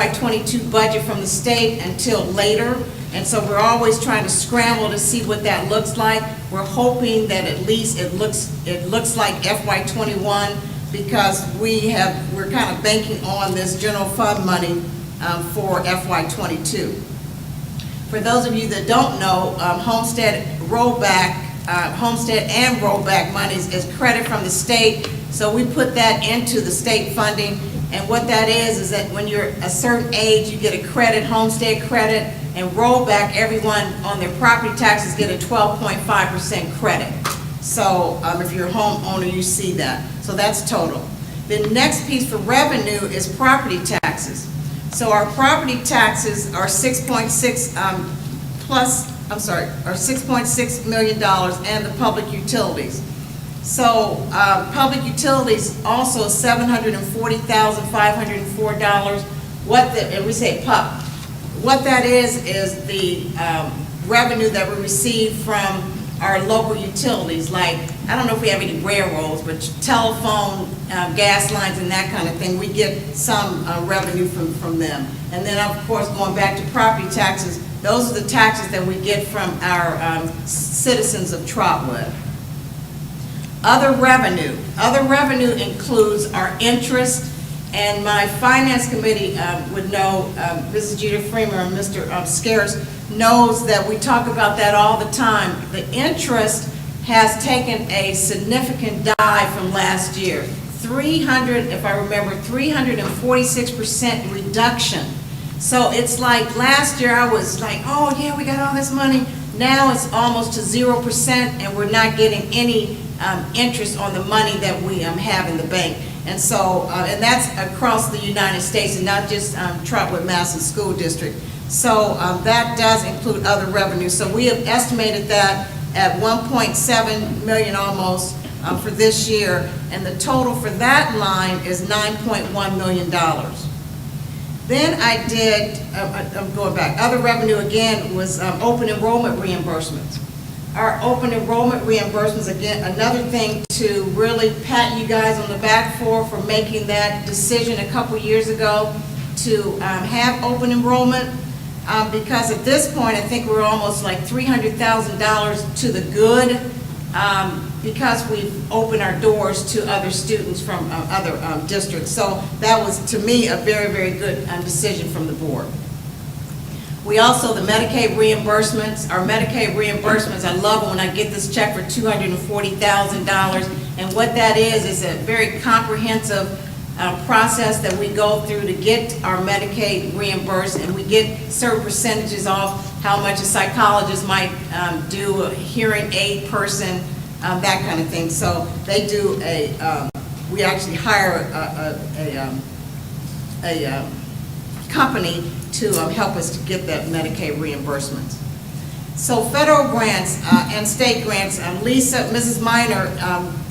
FY22 budget from the state until later, and so we're always trying to scramble to see what that looks like. We're hoping that at least it looks like FY21, because we're kind of banking on this general fund money for FY22. For those of you that don't know, homestead and rollback monies is credit from the state, so we put that into the state funding. And what that is that when you're a certain age, you get a credit, homestead credit, and rollback, everyone on their property taxes get a 12.5% credit. So if you're a homeowner, you see that. So that's total. The next piece for revenue is property taxes. So our property taxes are $6.6 million, and the public utilities. So public utilities also $740,504. And we say PUP. What that is the revenue that we receive from our local utilities. Like, I don't know if we have any railroads, but telephone, gas lines, and that kind of thing. We get some revenue from them. And then, of course, going back to property taxes, those are the taxes that we get from our citizens of Trotwood. Other revenue. Other revenue includes our interest, and my finance committee would know, Mrs. Jeter Freeman and Mr. Scares knows that we talk about that all the time. The interest has taken a significant dive from last year. 346% reduction. So it's like last year I was like, oh yeah, we got all this money. Now it's almost to 0%, and we're not getting any interest on the money that we have in the bank. And so, and that's across the United States, and not just Trotwood-Madison School District. So that does include other revenue. So we have estimated that at 1.7 million almost for this year, and the total for that line is $9.1 million. Then I did, I'm going back, other revenue again was open enrollment reimbursements. Our open enrollment reimbursements, again, another thing to really pat you guys on the back for making that decision a couple years ago to have open enrollment, because at this point I think we're almost like $300,000 to the good, because we've opened our doors to other students from other districts. So that was, to me, a very, very good decision from the board. We also, the Medicaid reimbursements, our Medicaid reimbursements, I love when I get this check for $240,000, and what that is a very comprehensive process that we go through to get our Medicaid reimbursed, and we get certain percentages off how much a psychologist might do, a hearing aid person, that kind of thing. So they do we actually hire a company to help us to get that Medicaid reimbursements. So federal grants and state grants, Mrs. Minor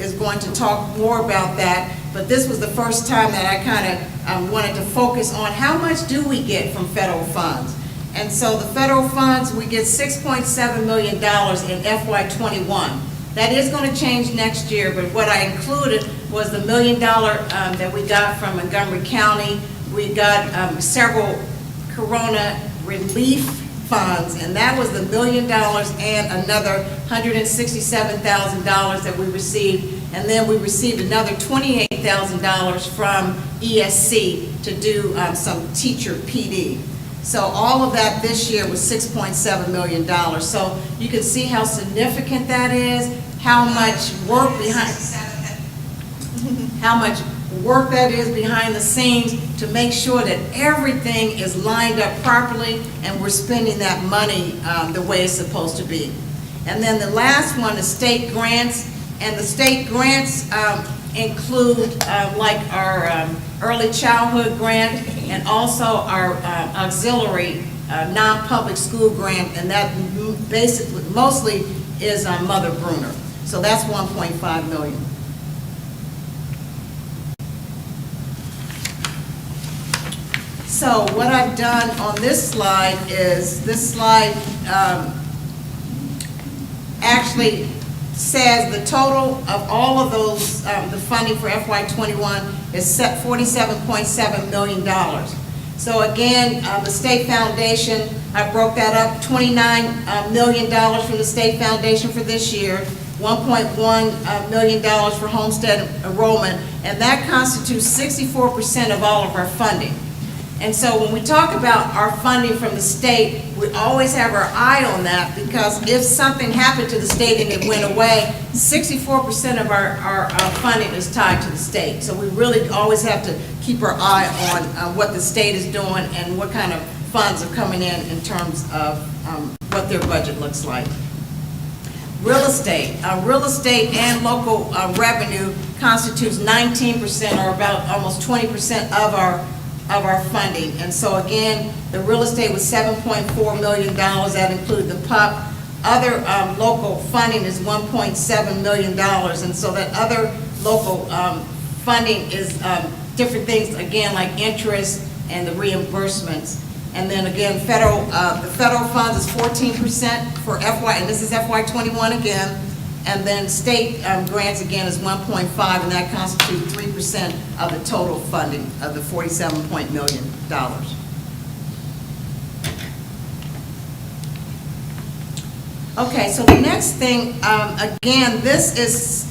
is going to talk more about that, but this was the first time that I kind of wanted to focus on how much do we get from federal funds. And so the federal funds, we get $6.7 million in FY21. That is going to change next year, but what I included was the $1 million that we got from Montgomery County. We got several Corona relief funds, and that was the $1 million and another $167,000 that we received, and then we received another $28,000 from ESC to do some teacher PD. So all of that this year was $6.7 million. So you can see how significant that is, how much work that is behind the scenes to make sure that everything is lined up properly and we're spending that money the way it's supposed to be. And then the last one is state grants, and the state grants include like our early childhood grant and also our auxiliary non-public school grant, and that basically mostly is Mother Bruner. So that's $1.5 million. So what I've done on this slide is, this slide actually says the total of all of those, the funding for FY21 is set $47.7 million. So again, the state foundation, I broke that up, $29 million from the state foundation for this year, $1.1 million for homestead enrollment, and that constitutes 64% of all of our funding. And so when we talk about our funding from the state, we always have our eye on that, because if something happened to the state and it went away, 64% of our funding is tied to the state. So we really always have to keep our eye on what the state is doing and what kind of funds are coming in terms of what their budget looks like. Real estate and local revenue constitutes 19%, or about almost 20% of our funding. And so again, the real estate was $7.4 million. That included the PUP. Other local funding is $1.7 million. And so that other local funding is different things, again, like interest and the reimbursements. And then again, the federal funds is 14% for FY, and this is FY21 again. And then state grants again is 1.5, and that constitutes 3% of the total funding of the $47 million. Okay, so the next thing, again, this is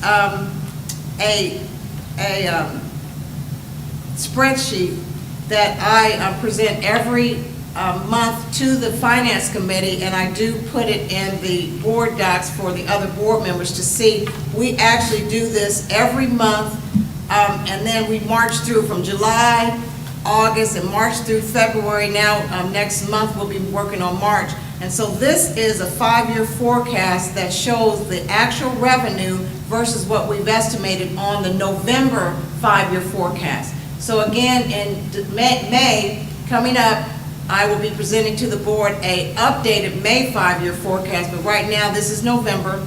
a spreadsheet that I present every month to the finance committee, and I do put it in the board docs for the other board members to see. We actually do this every month, and then we march through from July, August, and March through February. Now next month we'll be working on March. And so this is a 5-year forecast that shows the actual revenue versus what we've estimated on the November 5-year forecast. So again, in May coming up, I will be presenting to the board a updated May 5-year forecast, but right now this is November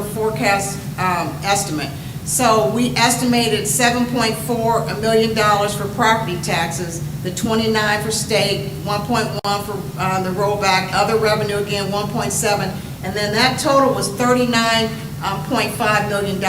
forecast estimate. So we estimated $7.4 million for property taxes, the 29 for state, 1.1 for the rollback, other revenue again 1.7, and then that total was $39.5 million.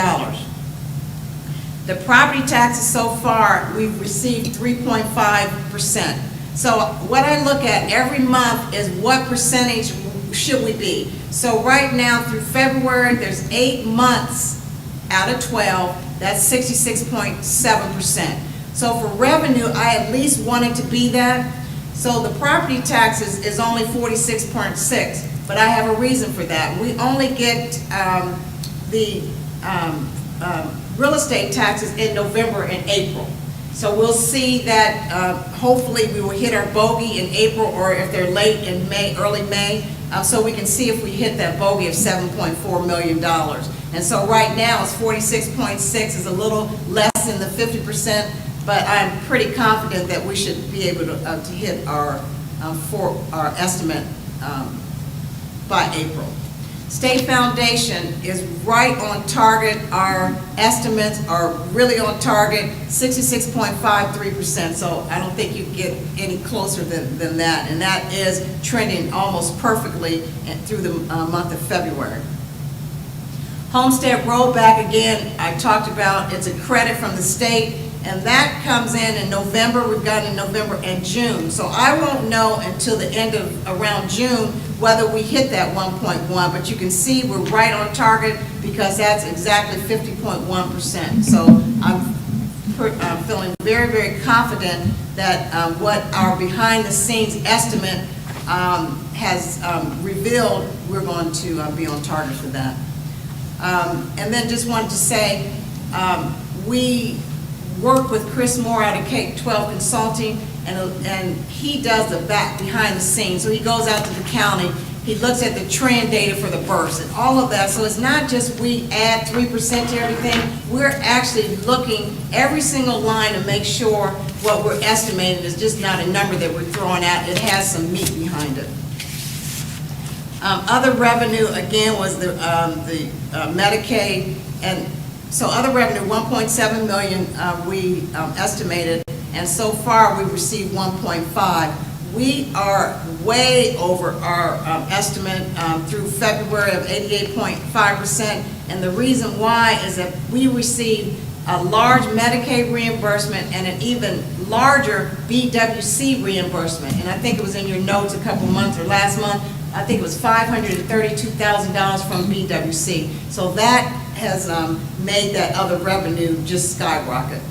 The property taxes so far, we've received 3.5%. So what I look at every month is what percentage should we be. So right now through February, there's 8 months out of 12, that's 66.7%. So for revenue, I at least wanted to be that. So the property taxes is only 46.6, but I have a reason for that. We only get the real estate taxes in November and April. So we'll see that hopefully we will hit our bogey in April, or if they're late in May, early May, so we can see if we hit that bogey of $7.4 million. And so right now it's 46.6, is a little less than the 50%, but I'm pretty confident that we should be able to hit our estimate by April. State foundation is right on target. Our estimates are really on target, 66.53%. So I don't think you get any closer than that. And that is trending almost perfectly through the month of February. Homestead rollback, again, I talked about, it's a credit from the state, and that comes in November. We've got it in November and June. So I won't know until the end of around June whether we hit that 1.1, but you can see we're right on target because that's exactly 50.1%. So I'm feeling very, very confident that what our behind the scenes estimate has revealed, we're going to be on target for that. And then just wanted to say, we work with Chris Moore out of K-12 Consulting, and he does the behind the scenes. So he goes out to the county, he looks at the trend data for the births and all of that. So it's not just we add 3% to everything. We're actually looking every single line to make sure what we're estimating is just not a number that we're throwing out. It has some meat behind it. Other revenue, again, was the Medicaid, and so other revenue, 1.7 million we estimated, and so far we've received 1.5. We are way over our estimate through February of 88.5%, and the reason why is that we received a large Medicaid reimbursement, and an even larger BWC reimbursement. And I think it was in your notes a couple months or last month, I think it was $532,000 from BWC. So that has made that other revenue just skyrocket.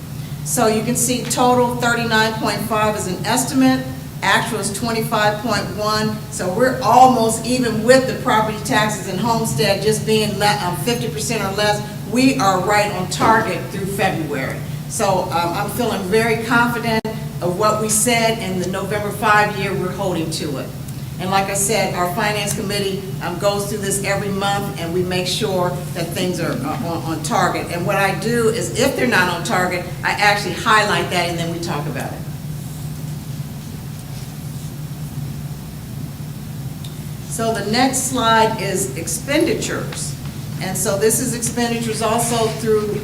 So you can see total 39.5 is an estimate, actual is 25.1, so we're almost even with the property taxes and homestead just being 50% or less. We are right on target through February. So I'm feeling very confident of what we said in the November 5 year, we're holding to it. And like I said, our finance committee goes through this every month, and we make sure that things are on target. And what I do is, if they're not on target, I actually highlight that, and then we talk about it. So the next slide is expenditures. And so this is expenditures also through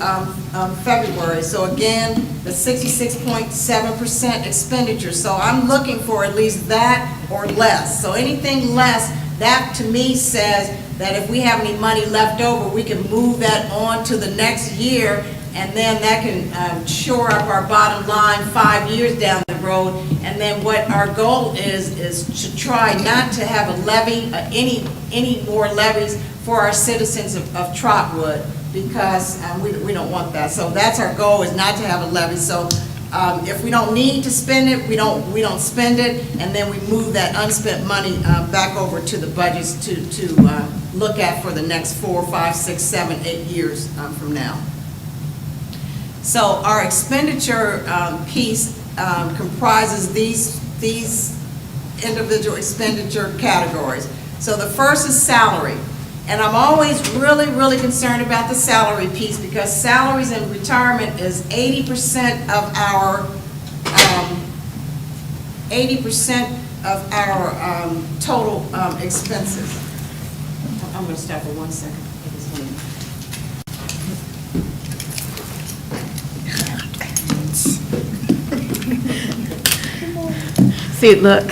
February. So again, the 66.7% expenditure. So I'm looking for at least that or less. So anything less, that to me says that if we have any money left over, we can move that on to the next year, and then that can shore up our bottom line 5 years down the road. And then what our goal is to try not to have a levy, any more levies for our citizens of Trotwood, because we don't want that. So that's our goal, is not to have a levy. So if we don't need to spend it, we don't spend it, and then we move that unspent money back over to the budgets to look at for the next 4, 5, 6, 7, 8 years from now. So our expenditure piece comprises these individual expenditure categories. So the first is salary. And I'm always really concerned about the salary piece, because salaries and retirement is 80% of our total expenses. I'm going to stop for 1 second. See, look.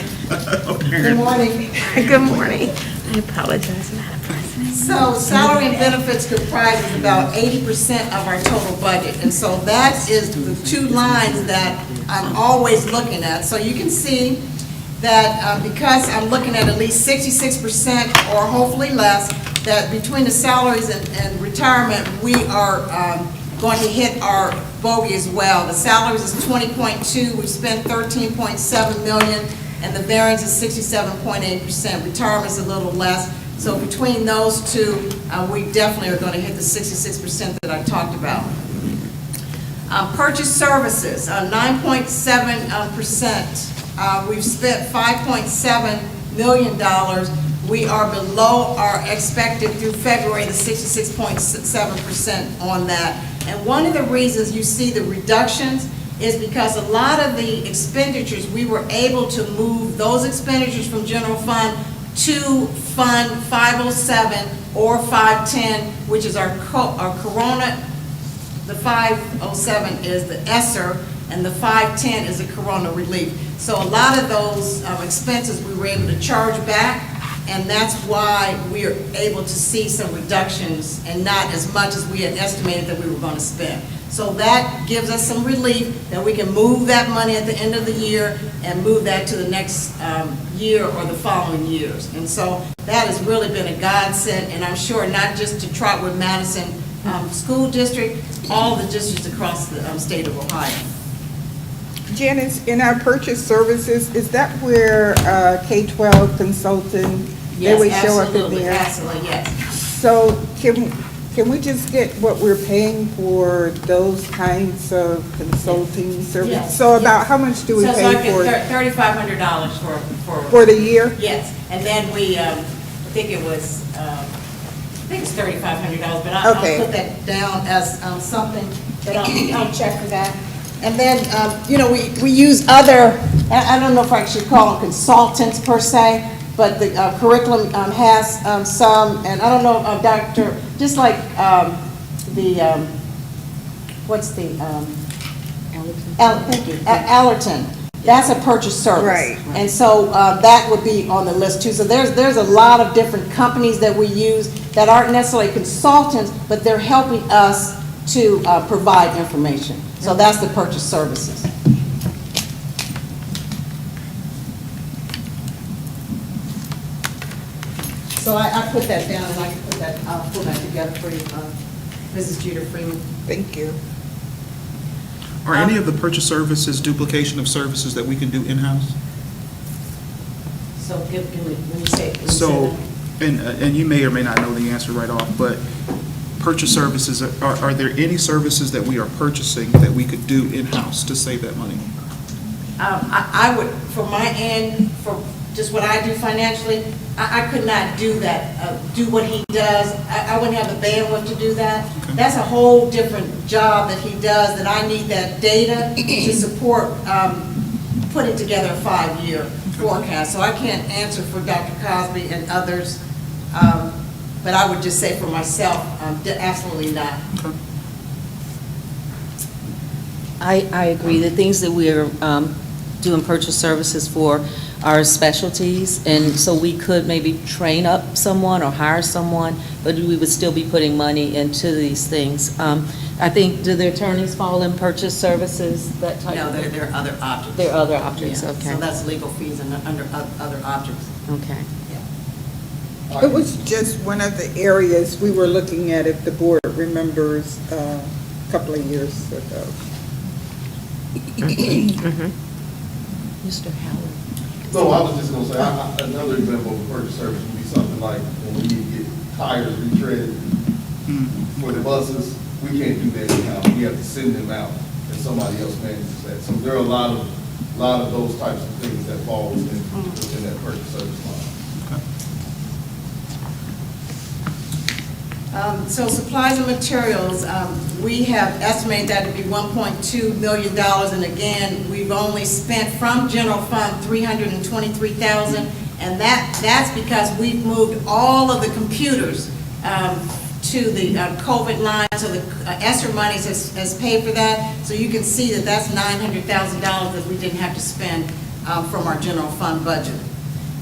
Good morning. Good morning. I apologize. I'm out of breath. So salary and benefits comprises about 80% of our total budget. And so that is the two lines that I'm always looking at. So you can see that because I'm looking at least 66% or hopefully less, that between the salaries and retirement, we are going to hit our bogey as well. The salaries is 20.2, we spent 13.7 million, and the variance is 67.8%. Retirement is a little less. So between those two, we definitely are going to hit the 66% that I talked about. Purchase services, 9.7%. We've spent $5.7 million. We are below our expected through February, the 66.7% on that. And one of the reasons you see the reductions is because a lot of the expenditures, we were able to move those expenditures from general fund to Fund 507 or 510, which is our Corona. The 507 is the ESSER, and the 510 is the Corona relief. So a lot of those expenses we were able to charge back, and that's why we are able to see some reductions and not as much as we had estimated that we were going to spend. So that gives us some relief that we can move that money at the end of the year and move that to the next year or the following years. And so that has really been a godsend, and I'm sure not just to Trotwood-Madison School District, all the districts across the state of Ohio. Janice, in our purchase services, is that where K-12 consultant, they would show up in there? Absolutely, yes. So can we just get what we're paying for those kinds of consulting services? Yes. So about how much do we pay for it? $3,500 For the year? Yes, and then we, I think it's $3,500, but I'll put that down as something that I'll check for that. And then, we use other, I don't know if I should call them consultants per se, but the curriculum has some, and I don't know, Dr., just like what's the, thank you, Allerton. That's a purchase service. Right. And so that would be on the list too. So there's a lot of different companies that we use that aren't necessarily consultants, but they're helping us to provide information. So that's the purchase services. So I put that down, and I can put that, I'll pull that together for you, Mrs. Jeter Freeman. Thank you. Are any of the purchase services duplication of services that we can do in-house? So give me, when you say So, that. and you may or may not know the answer right off, but purchase services, are there any services that we are purchasing that we could do in-house to save that money? I would, for my end, for just what I do financially, I could not do that, do what he does. I wouldn't have the bandwidth to do that. Okay. That's a whole different job that he does, that I need that data to support putting together a 5-year forecast. So I can't answer for Dr. Cosby and others, but I would just say for myself, absolutely not. Okay. I agree. The things that we are doing purchase services for are specialties, and so we could maybe train up someone or hire someone, but we would still be putting money into these things. I think, do the attorneys fall in purchase services, that type No, of thing? there are other objects. There are other objects, Yeah, okay. So that's legal fees and under other objects. Okay. It was just one of the areas we were looking at, if the board remembers, a couple of years ago. Mr. Howard. No, I was just gonna say, another example of a purchase service would be something like when we need to get tires retreaded for the buses, we can't do that in-house. We have to send them out, and somebody else manages that. So there are a lot of those types of things that fall within that purchase service line. So supplies and materials, we have estimated that to be $1.2 million, and again, we've only spent from general fund $323,000, and that's because we've moved all of the computers to the COVID line, so the ESSER monies has paid for that. So you can see that that's $900,000 that we didn't have to spend from our general fund budget.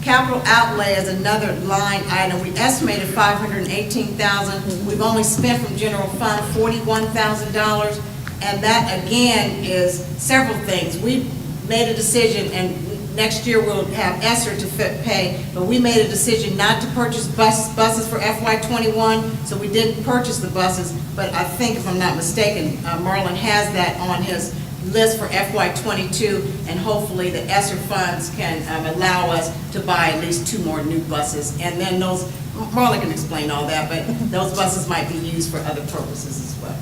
Capital outlay is another line item. We estimated $518,000. We've only spent from general fund $41,000, and that again is several things. We made a decision, and next year we'll have ESSER to pay, but we made a decision not to purchase buses for FY21, so we didn't purchase the buses. But I think, if I'm not mistaken, Marlon has that on his list for FY22, and hopefully the ESSER funds can allow us to buy at least 2 more new buses. And then those, Marlon can explain all that, but those buses might be used for other purposes as well.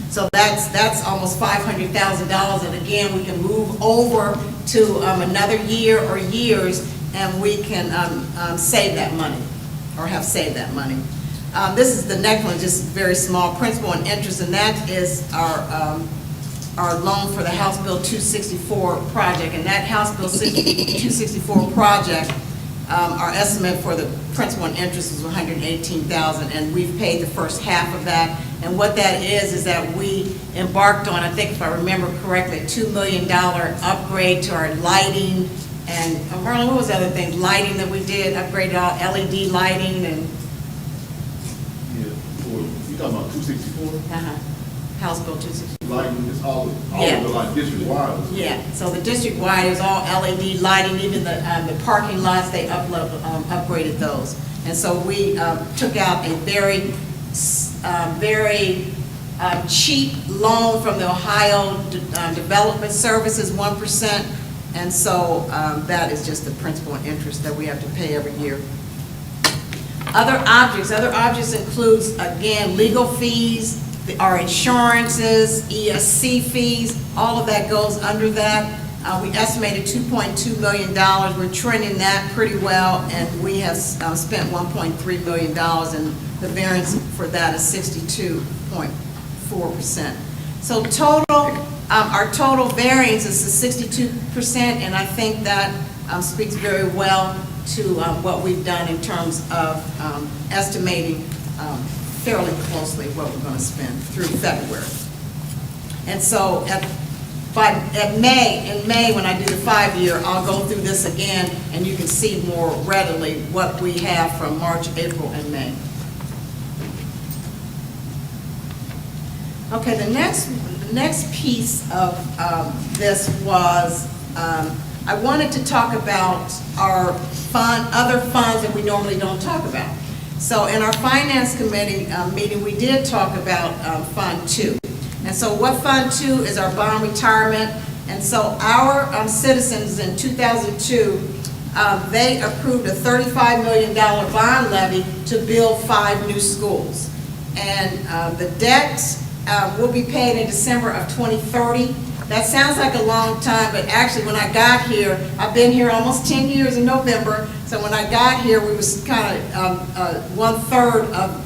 So that's almost $500,000, and again, we can move over to another year or years, and we can save that money, or have saved that money. This is the next one, just very small, principal and interest, and that is our loan for the House Bill 264 project. And that House Bill 264 project, our estimate for the principal and interest is $118,000, and we've paid the first half of that. And what that is that we embarked on, I think if I remember correctly, a $2 million upgrade to our lighting. And Marlon, what was the other thing? Lighting that we did, upgraded all LED lighting and. Yeah, you talking about 264? House Bill 264. Lighting, it's all Yeah. of the like district wide. Yeah, so the district-wide is all LED lighting, even the parking lots, they upgraded those. And so we took out a very cheap loan from the Ohio Development Services, 1%, and so that is just the principal and interest that we have to pay every year. Other objects includes, again, legal fees, our insurances, ESC fees, all of that goes under that. We estimated $2.2 million. We're trending that pretty well, and we have spent $1.3 million, and the variance for that is 62.4%. So total, our total variance is 62%, and I think that speaks very well to what we've done in terms of estimating fairly closely what we're going to spend through February. And so in May, when I do the 5-year, I'll go through this again, and you can see more readily what we have from March, April, and May. Okay, the next piece of this was, I wanted to talk about our other funds that we normally don't talk about. So in our finance committee meeting, we did talk about Fund 2. And so what Fund 2 is our bond retirement. And so our citizens in 2002, they approved a $35 million bond levy to build 5 new schools. And the debt will be paid in December of 2030. That sounds like a long time, but actually when I got here, I've been here almost 10 years in November, so when I got here, we was kind of 1/3 of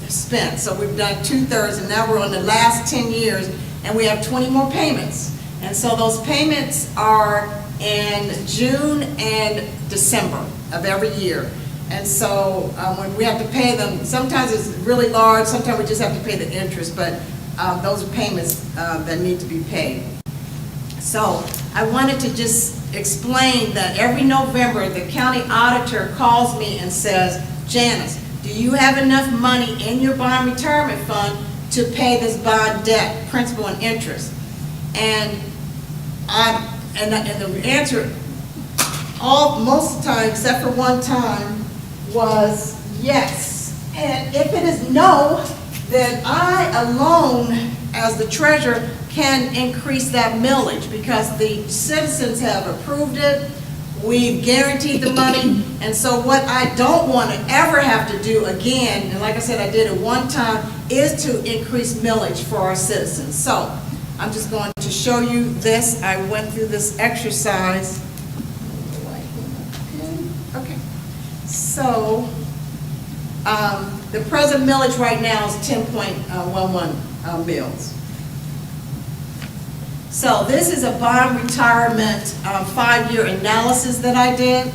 spent. So we've done 2/3, and now we're on the last 10 years, and we have 20 more payments. And so those payments are in June and December of every year. And so when we have to pay them, sometimes it's really large, sometimes we just have to pay the interest, but those are payments that need to be paid. So I wanted to just explain that every November, the county auditor calls me and says, Janice, do you have enough money in your bond retirement fund to pay this bond debt, principal and interest? And the answer, most of the time, except for one time, was yes. And if it is no, then I alone, as the treasurer, can increase that millage because the citizens have approved it. We've guaranteed the money. And so what I don't want to ever have to do again, and like I said, I did it one time, is to increase millage for our citizens. So I'm just going to show you this. I went through this exercise. Okay. So the present millage right now is 10.11 mils. So this is a bond retirement 5-year analysis that I did.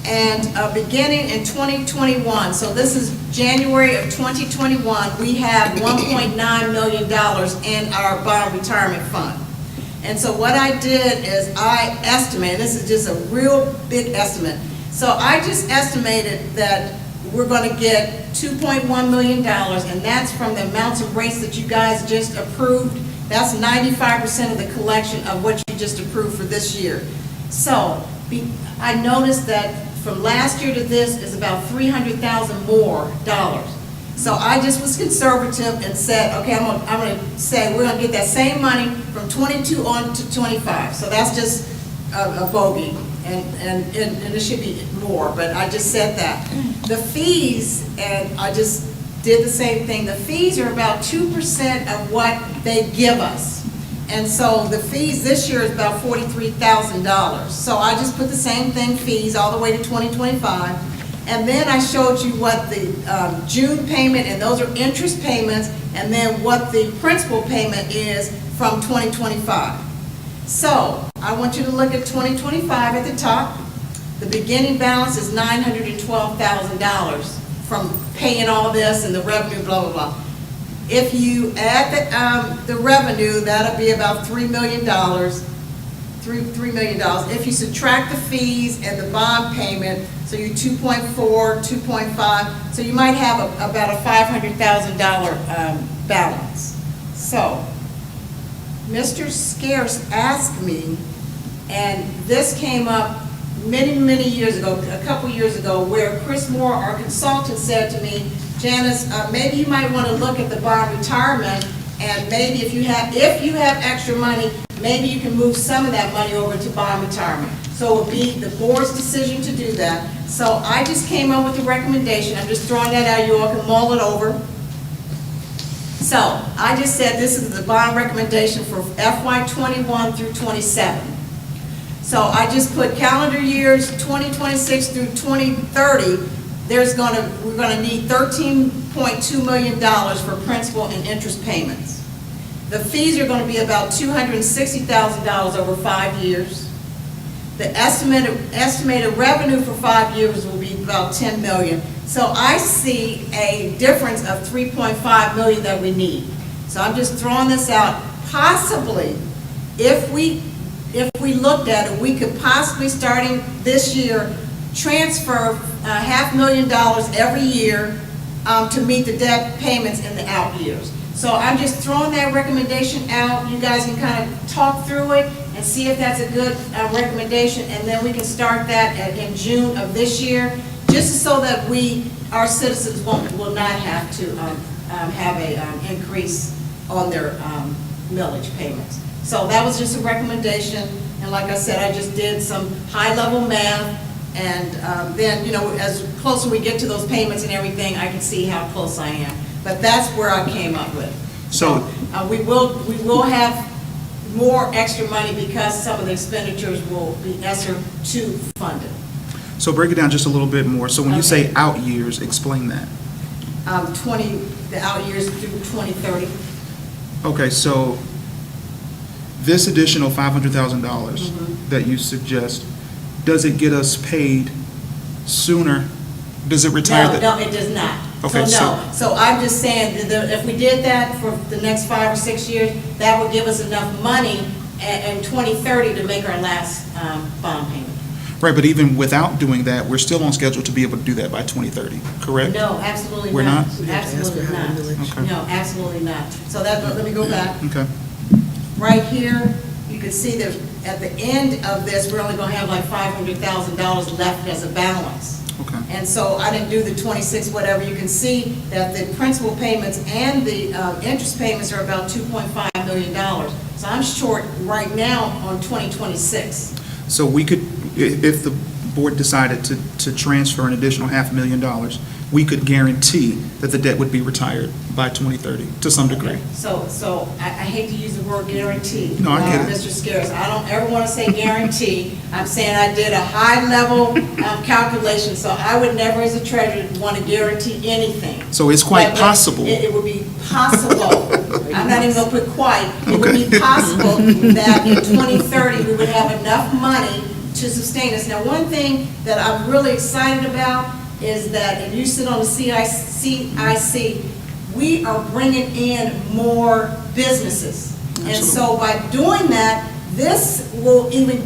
And beginning in 2021, so this is January of 2021, we have $1.9 million in our bond retirement fund. And so what I did is I estimated, this is just a real big estimate. So I just estimated that we're going to get $2.1 million, and that's from the amounts of rates that you guys just approved. That's 95% of the collection of what you just approved for this year. So I noticed that from last year to this is about $300,000 more dollars. So I just was conservative and said, okay, I'm going to say we're going to get that same money from 22 on to 25. So that's just a bogey, and it should be more, but I just said that. The fees, and I just did the same thing. The fees are about 2% of what they give us. And so the fees this year is about $43,000. So I just put the same thing, fees, all the way to 2025. And then I showed you what the June payment, and those are interest payments, and then what the principal payment is from 2025. So I want you to look at 2025 at the top. The beginning balance is $912,000 from paying all this and the revenue, blah, blah, blah. If you add the revenue, that'll be about $3 million. $3 million. If you subtract the fees and the bond payment, so you 2.4, 2.5, so you might have about a $500,000 balance. So, Mr. Scarce asked me, and this came up many, many years ago, a couple years ago, where Chris Moore, our consultant, said to me, Janice, maybe you might want to look at the bond retirement, and maybe if you have extra money, maybe you can move some of that money over to bond retirement. So it would be the board's decision to do that. So I just came up with a recommendation. I'm just throwing that out. You all can mull it over. So I just said this is the bond recommendation for FY 21 through 27. So I just put calendar years 2026 through 2030. We're going to need $13.2 million for principal and interest payments. The fees are going to be about $260,000 over 5 years. The estimated revenue for 5 years will be about $10 million. So I see a difference of $3.5 million that we need. So I'm just throwing this out. Possibly, if we looked at it, we could possibly, starting this year, transfer $500,000 every year to meet the debt payments in the out years. So I'm just throwing that recommendation out. You guys can kind of talk through it and see if that's a good recommendation, and then we can start that in June of this year, just so that our citizens will not have to have a increase on their millage payments. So that was just a recommendation, and like I said, I just did some high-level math, and then, as closer we get to those payments and everything, I can see how close I am. But that's where I came up with. So we will have more extra money because some of the expenditures will be ESSER 2 funded. So break it down just a little bit more. So when you say out years, explain that. The out years through 2030. Okay, so this additional $500,000 that you suggest, does it get us paid sooner? Does it retire? No, it does not. Okay, So I'm just saying that if we did that for the next 5 or 6 years, that would give us enough money in 2030 to make our last bond payment. Right, but even without doing that, we're still on schedule to be able to do that by 2030, correct? No, absolutely not. We're not? Absolutely not. Okay. No, absolutely not. So let me go back. Okay. Right here, you can see that at the end of this, we're only gonna have like $500,000 left as a balance. Okay. And so I didn't do the 26 whatever. You can see that the principal payments and the interest payments are about $2.5 million. So I'm short right now on 2026. So we could, if the board decided to transfer an additional $500,000, we could guarantee that the debt would be retired by 2030 to some degree. So I hate to use the word guarantee. No, I get it. Mr. Scares, I don't ever want to say guarantee. I'm saying I did a high-level calculation, so I would never, as a treasurer, want to guarantee anything. So it's quite But possible. It would be possible. I'm not even going to put quite. It would Okay. be possible that in 2030, we would have enough money to sustain us. Now, one thing that I'm really excited about is that, and you sit on the CIC, we are bringing in more businesses. And so by doing that, this will even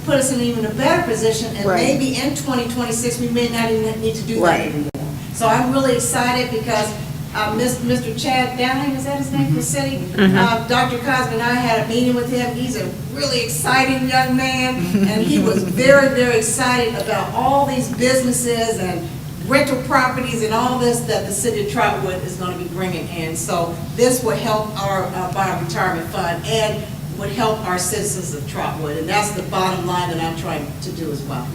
put us in even a better position, and Right. maybe in 2026, we may not even need to do that Right. anymore. So I'm really excited because Mr. Chad Downing, is that his name, for city? Dr. Cosby and I had a meeting with him. He's a really exciting young man, and he was very, very excited about all these businesses and rental properties and all this that the city of Trotwood is going to be bringing in. So this will help our bond retirement fund and would help our citizens of Trotwood, and that's the bottom line that I'm trying to do as well.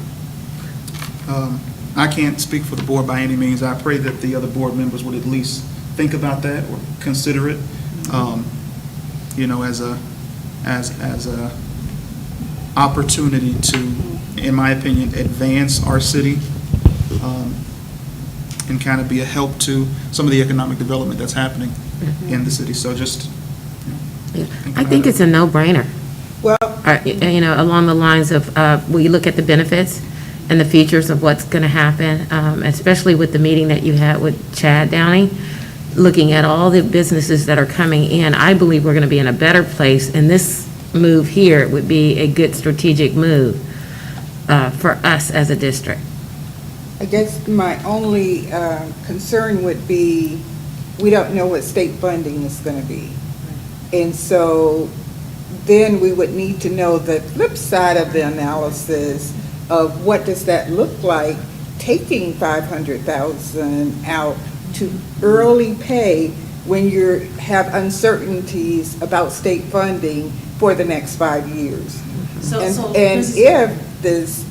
I can't speak for the board by any means. I pray that the other board members would at least think about that or consider it, as a opportunity to, in my opinion, advance our city, and kind of be a help to some of the economic development that's happening in the city. So just, I think it's a no-brainer. Well, Along the lines of, we look at the benefits and the features of what's going to happen, especially with the meeting that you had with Chad Downing, looking at all the businesses that are coming in. I believe we're going to be in a better place, and this move here would be a good strategic move for us as a district. I guess my only concern would be, we don't know what state funding is going to be. And so then we would need to know the flip side of the analysis of what does that look like, taking $500,000 out to early pay when you have uncertainties about state funding for the next 5 years. And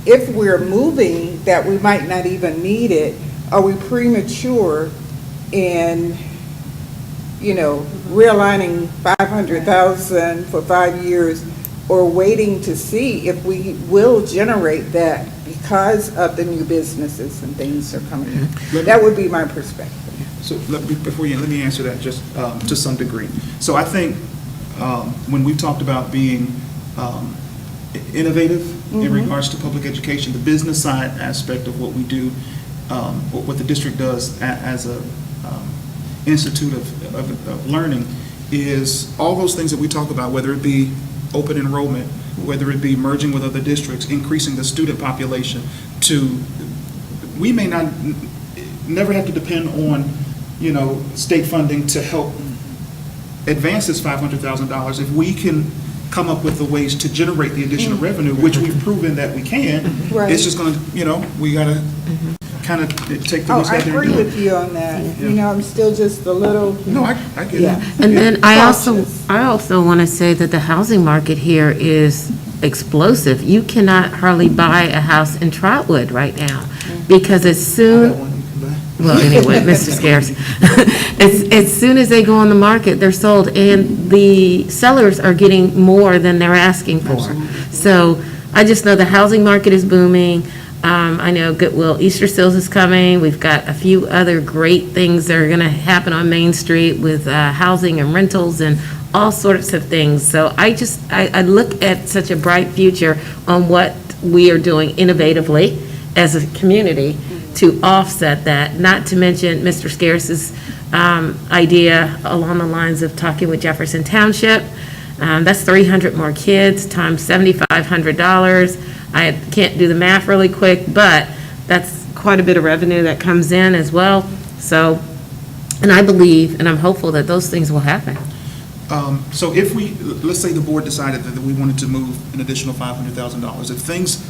if we're moving that we might not even need it, are we premature in, realigning $500,000 for 5 years, or waiting to see if we will generate that because of the new businesses and things are coming in? That would be my perspective. so let me answer that just to some degree. So I think when we've talked about being innovative in regards to public education, the business side aspect of what we do, what the district does as a institute of learning, is all those things that we talk about, whether it be open enrollment, whether it be merging with other districts, increasing the student population, we may never have to depend on, state funding to help advance this $500,000, if we can come up with the ways to generate the additional revenue, which we've proven that we can, Right. it's just gonna, we gotta kind of take the Oh, risk I out there agree and do with it. you on that. You know, I'm still just a little. No, I get Yeah. it. And then I also Cautious. want to say that the housing market here is explosive. You cannot hardly buy a house in Trotwood right now, because as I soon, got one you can buy. well, anyway, Mr. Scarce, as soon as they go on the market, they're sold, and the sellers are getting more than they're asking for. So I just know the housing market is booming. I know Goodwill Easter Sales is coming. We've got a few other great things that are going to happen on Main Street with housing and rentals and all sorts of things. So I look at such a bright future on what we are doing innovatively as a community to offset that, not to mention Mr. Scarce's idea along the lines of talking with Jefferson Township. That's 300 more kids times $7,500. I can't do the math really quick, but that's quite a bit of revenue that comes in as well. So, and I believe, and I'm hopeful that those things will happen. So if let's say the board decided that we wanted to move an additional $500,000, if things,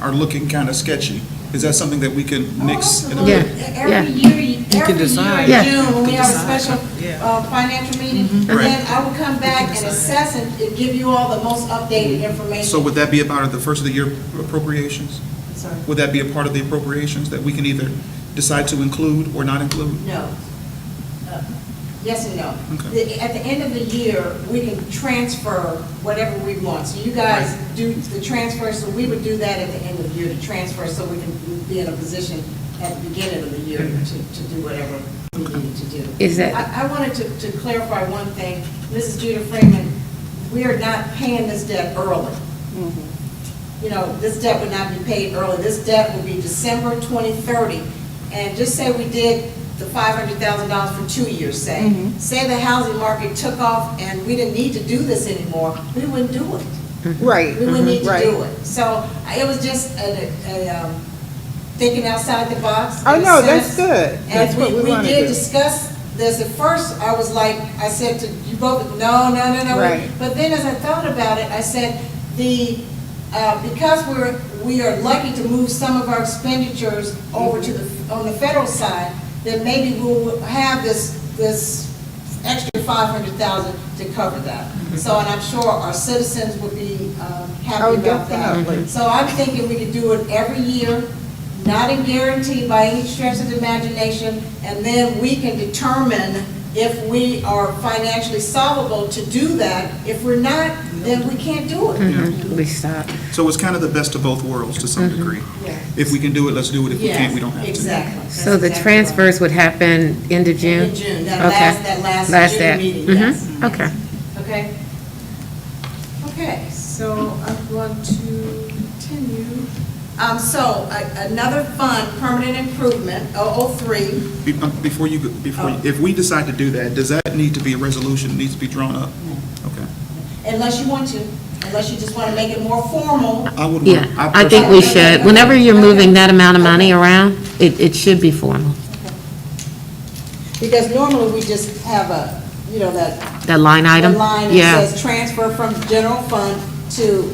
are looking kind of sketchy, is that something that we can nix? in a Yeah. Every year, every decide. year Yeah. in June, when we have a special Yeah. financial meeting, Right. then I will come back and assess and give you all the most updated information. So would that be a part of the first of the year appropriations? Sorry. Would that be a part of the appropriations that we can either decide to include or not include? No. Yes and no. Okay. At the end of the year, we can transfer whatever we want. So you guys do the transfer, so we would do that at the end of the year, to transfer, so we can be in a position at the beginning of the year to do whatever we need to do. Is that- I wanted to clarify one thing. Mrs. Judah Freeman, we are not paying this debt early. This debt would not be paid early. This debt will be December 2030. And just say we did the $500,000 for 2 years, say. Say the housing market took off and we didn't need to do this anymore, we wouldn't do it. Right. We wouldn't need to Right. do it. So it was just thinking outside the box. Oh, in a no, that's sense. good. That's what we want to We did do. discuss this. At first, I said to you both, no. Right. But then as I thought about it, I said, because we are lucky to move some of our expenditures over to on the federal side, then maybe we'll have this extra $500,000 to cover that. So, and I'm sure our citizens will be happy Oh, about definitely. that. So I'm thinking we could do it every year, not a guarantee by any stretch of the imagination, and then we can determine if we are financially solvable to do that. If we're not, then we can't do it. We stop. So it's kind of the best of both worlds to some degree. Yeah. If we can do it, let's do it. If we can't, we don't have to. Exactly. So the That's exactly transfers right. would happen end of June? In June, that Okay. last June day. meeting, Mhm. yes. Okay. Okay? Okay, so I'm going to continue. Another fund, permanent improvement, 003. Before you, if we decide to do that, does that need to be a resolution, needs to be drawn up? Okay. Unless you want to, unless you just want to make it more formal. I would. Yeah, I think we should. Whenever you're moving that amount of money around, it should be formal. Because normally we just have That line item? the line that Yeah. says transfer from general fund to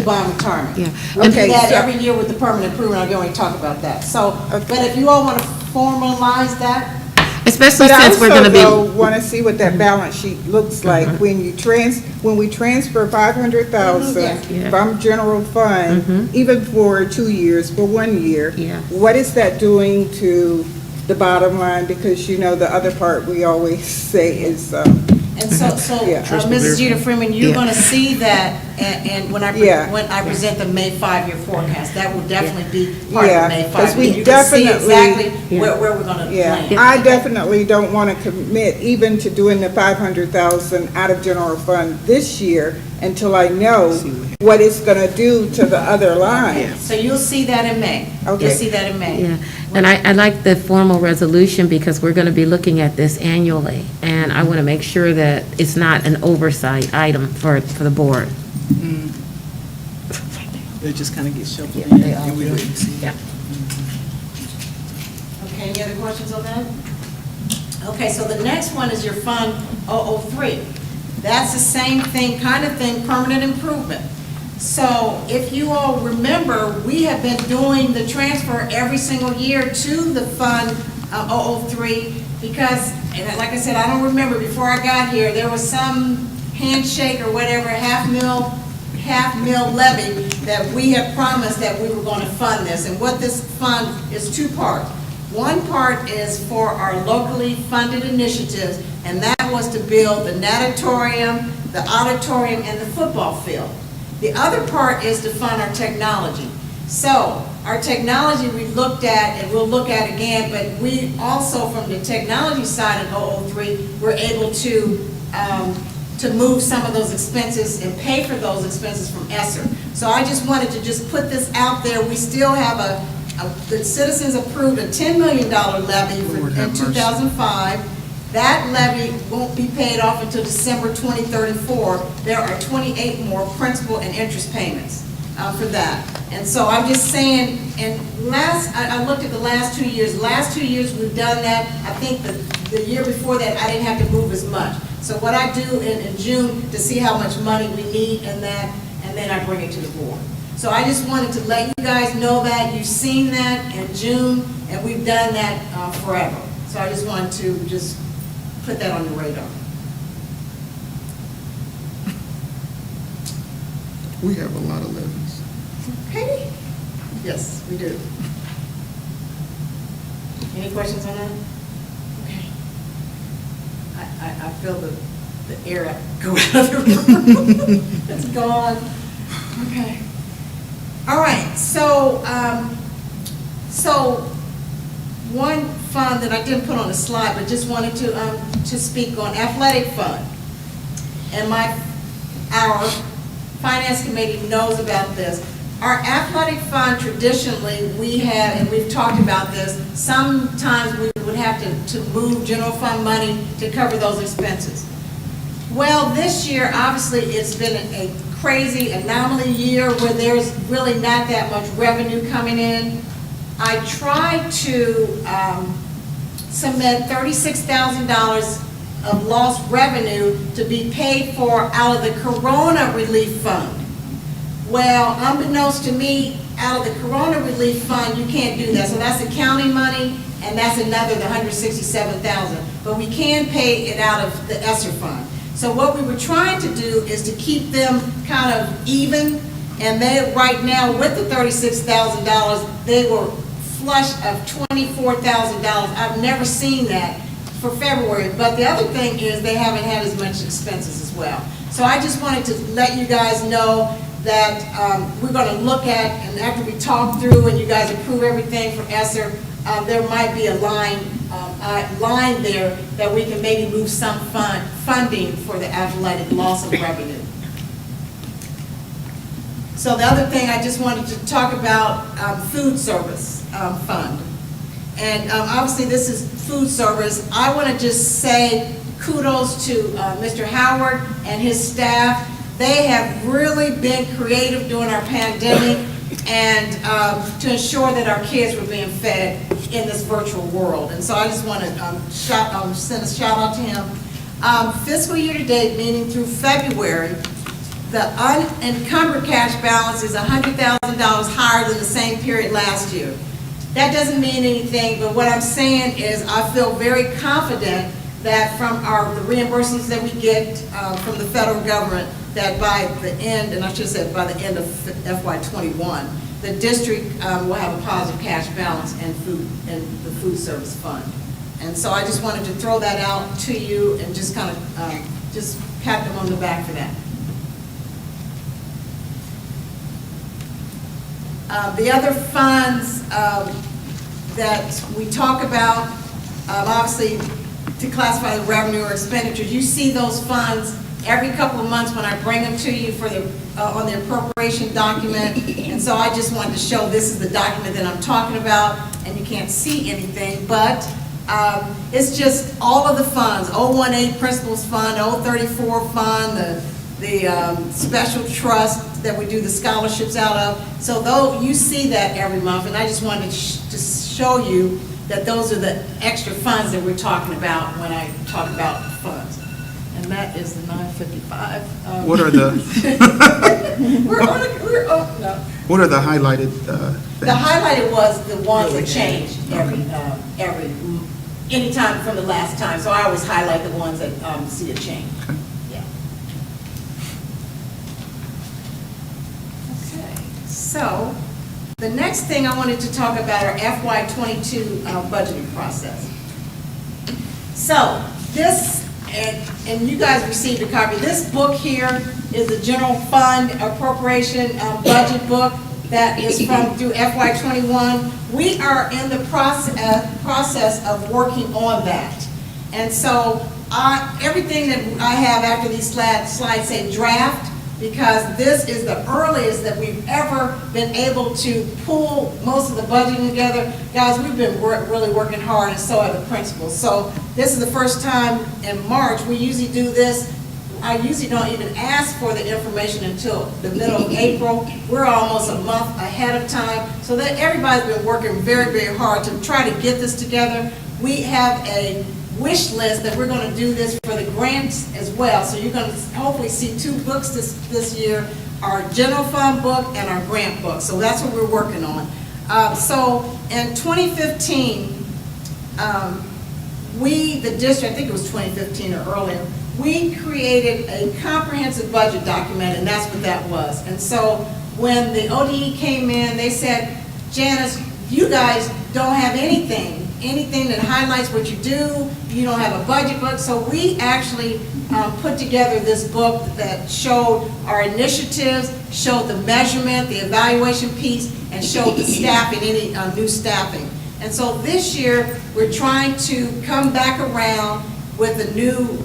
bond retirement. Yeah. We do Okay, that so- every year with the permanent improvement, I'm going to talk about that. So, Okay. but if you all want to formalize that, Especially But I since we're going to also, though, be, want to see what that balance sheet looks like when we transfer 500,000 Yeah. from general fund, even for 2 years, for 1 year. Yeah. What is that doing to the bottom line? Because, the other part we always say is, and so, Yeah. Mrs. Jeter Freeman, you're Yeah. going to see that, and when Yeah. I present the May 5-year forecast, that will definitely be part Yeah, of the May 'cause 5. we You can see definitely- exactly where we're going to yeah. land. I definitely don't want to commit even to doing the 500,000 out of general fund this year until I know what it's going to do to the other lines. So you'll see that in May. Okay. You'll see that in May. yeah. And I like the formal resolution because we're going to be looking at this annually. And I want to make sure that it's not an oversight item for the board. They just kind of get shuffled Yeah, in, they all and we do. wait and see. Yeah. Okay, any other questions on that? Okay, so the next one is your Fund 003. That's the same thing, kind of thing, permanent improvement. So if you all remember, we have been doing the transfer every single year to the Fund 003 because, and like I said, I don't remember, before I got here, there was some handshake or whatever, half mil levy that we had promised that we were going to fund this. And what this fund is two parts. One part is for our locally funded initiatives, and that was to build the natatorium, the auditorium, and the football field. The other part is to fund our technology. So our technology we looked at, and we'll look at again, but we also, from the technology side of 003, were able to move some of those expenses and pay for those expenses from ESSER. So I just wanted to just put this out there. We still have the citizens approved a $10 million levy in 2005. That levy won't be paid off until December 2034. There are 28 more principal and interest payments for that. And so I'm just saying, and I looked at the last 2 years. Last 2 years we've done that. I think the year before that I didn't have to move as much. So what I do in June to see how much money we need in that, and then I bring it to the board. So I just wanted to let you guys know that. You've seen that in June, and we've done that forever. So I just wanted to just put that on your radar. We have a lot of levies. Okay? Yes, we do. Any questions on that? Okay. I feel the air go out of the room. It's gone. Okay. All right, so one fund that I didn't put on the slide, but just wanted to speak on, athletic fund. And our finance committee knows about this. Our athletic fund, traditionally, we have, and we've talked about this, sometimes we would have to move general fund money to cover those expenses. Well, this year, obviously, it's been a crazy anomaly year where there's really not that much revenue coming in. I tried to submit $36,000 of lost revenue to be paid for out of the Corona Relief Fund. Well, unbeknownst to me, out of the Corona Relief Fund, you can't do that. So that's the county money, and that's another, the $167,000. But we can pay it out of the ESSER fund. So what we were trying to do is to keep them kind of even, and they, right now, with the $36,000, they were flush of $24,000. I've never seen that for February, but the other thing is they haven't had as much expenses as well. So I just wanted to let you guys know that we're going to look at, and after we talk through and you guys approve everything for ESSER, there might be a line there that we can maybe move some funding for the athletic loss of revenue. So the other thing I just wanted to talk about, food service fund. And obviously this is food service. I want to just say kudos to Mr. Howard and his staff. They have really been creative during our pandemic and to ensure that our kids were being fed in this virtual world. And so I just want to send a shout out to him. Fiscal year to date, meaning through February, the unencumbered cash balance is $100,000 higher than the same period last year. That doesn't mean anything, but what I'm saying is I feel very confident that from the reimbursements that we get from the federal government, that by the end, and I should say by the end of FY21, the district will have a positive cash balance and the food service fund. And so I just wanted to throw that out to you and just kind of just pat them on the back for that. The other funds that we talk about, obviously to classify the revenue or expenditures, you see those funds every couple of months when I bring them to you for on the appropriation document. And so I just wanted to show this is the document that I'm talking about, and you can't see anything, but it's just all of the funds, 018 Principals Fund, 034 Fund, the special trust that we do the scholarships out of. So though you see that every month, and I just wanted to show you that those are the extra funds that we're talking about when I talk about funds. And that is the 955. What are the, No. what are the highlighted The things? highlighted was the ones that changed anytime from the last time. So I always highlight the ones that see a change. Okay. Yeah. Okay, so the next thing I wanted to talk about are FY22 budgeting process. So this, and you guys received a copy. This book here is the general fund appropriation budget book that is through FY21. We are in the process of working on that. And so everything that I have after these slides say draft, because this is the earliest that we've ever been able to pull most of the budgeting together. Guys, we've been really working hard, and so have the principals. So this is the first time in March. We usually do this. I usually don't even ask for the information until the middle of April. We're almost a month ahead of time, so that everybody's been working very, very hard to try to get this together. We have a wish list that we're going to do this for the grants as well. So you're going to hopefully see 2 books this year, our general fund book and our grant book. So that's what we're working on. So in 2015, the district, I think it was 2015 or earlier, we created a comprehensive budget document, and that's what that was. And so when the ODE came in, they said, Janice, you guys don't have anything that highlights what you do. You don't have a budget book. So we actually put together this book that showed our initiatives, showed the measurement, the evaluation piece, and showed the staffing, any new staffing. And so this year, we're trying to come back around with a new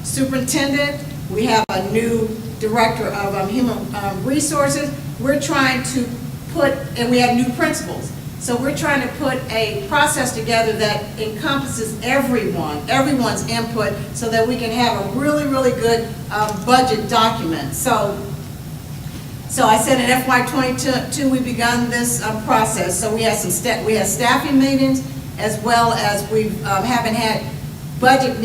superintendent. We have a new director of human resources. We're trying to and we have new principals. So we're trying to put a process together that encompasses everyone's input, so that we can have a really, really good budget document. So I said in FY22 we begun this process. So we had staffing meetings, as well as we haven't had budget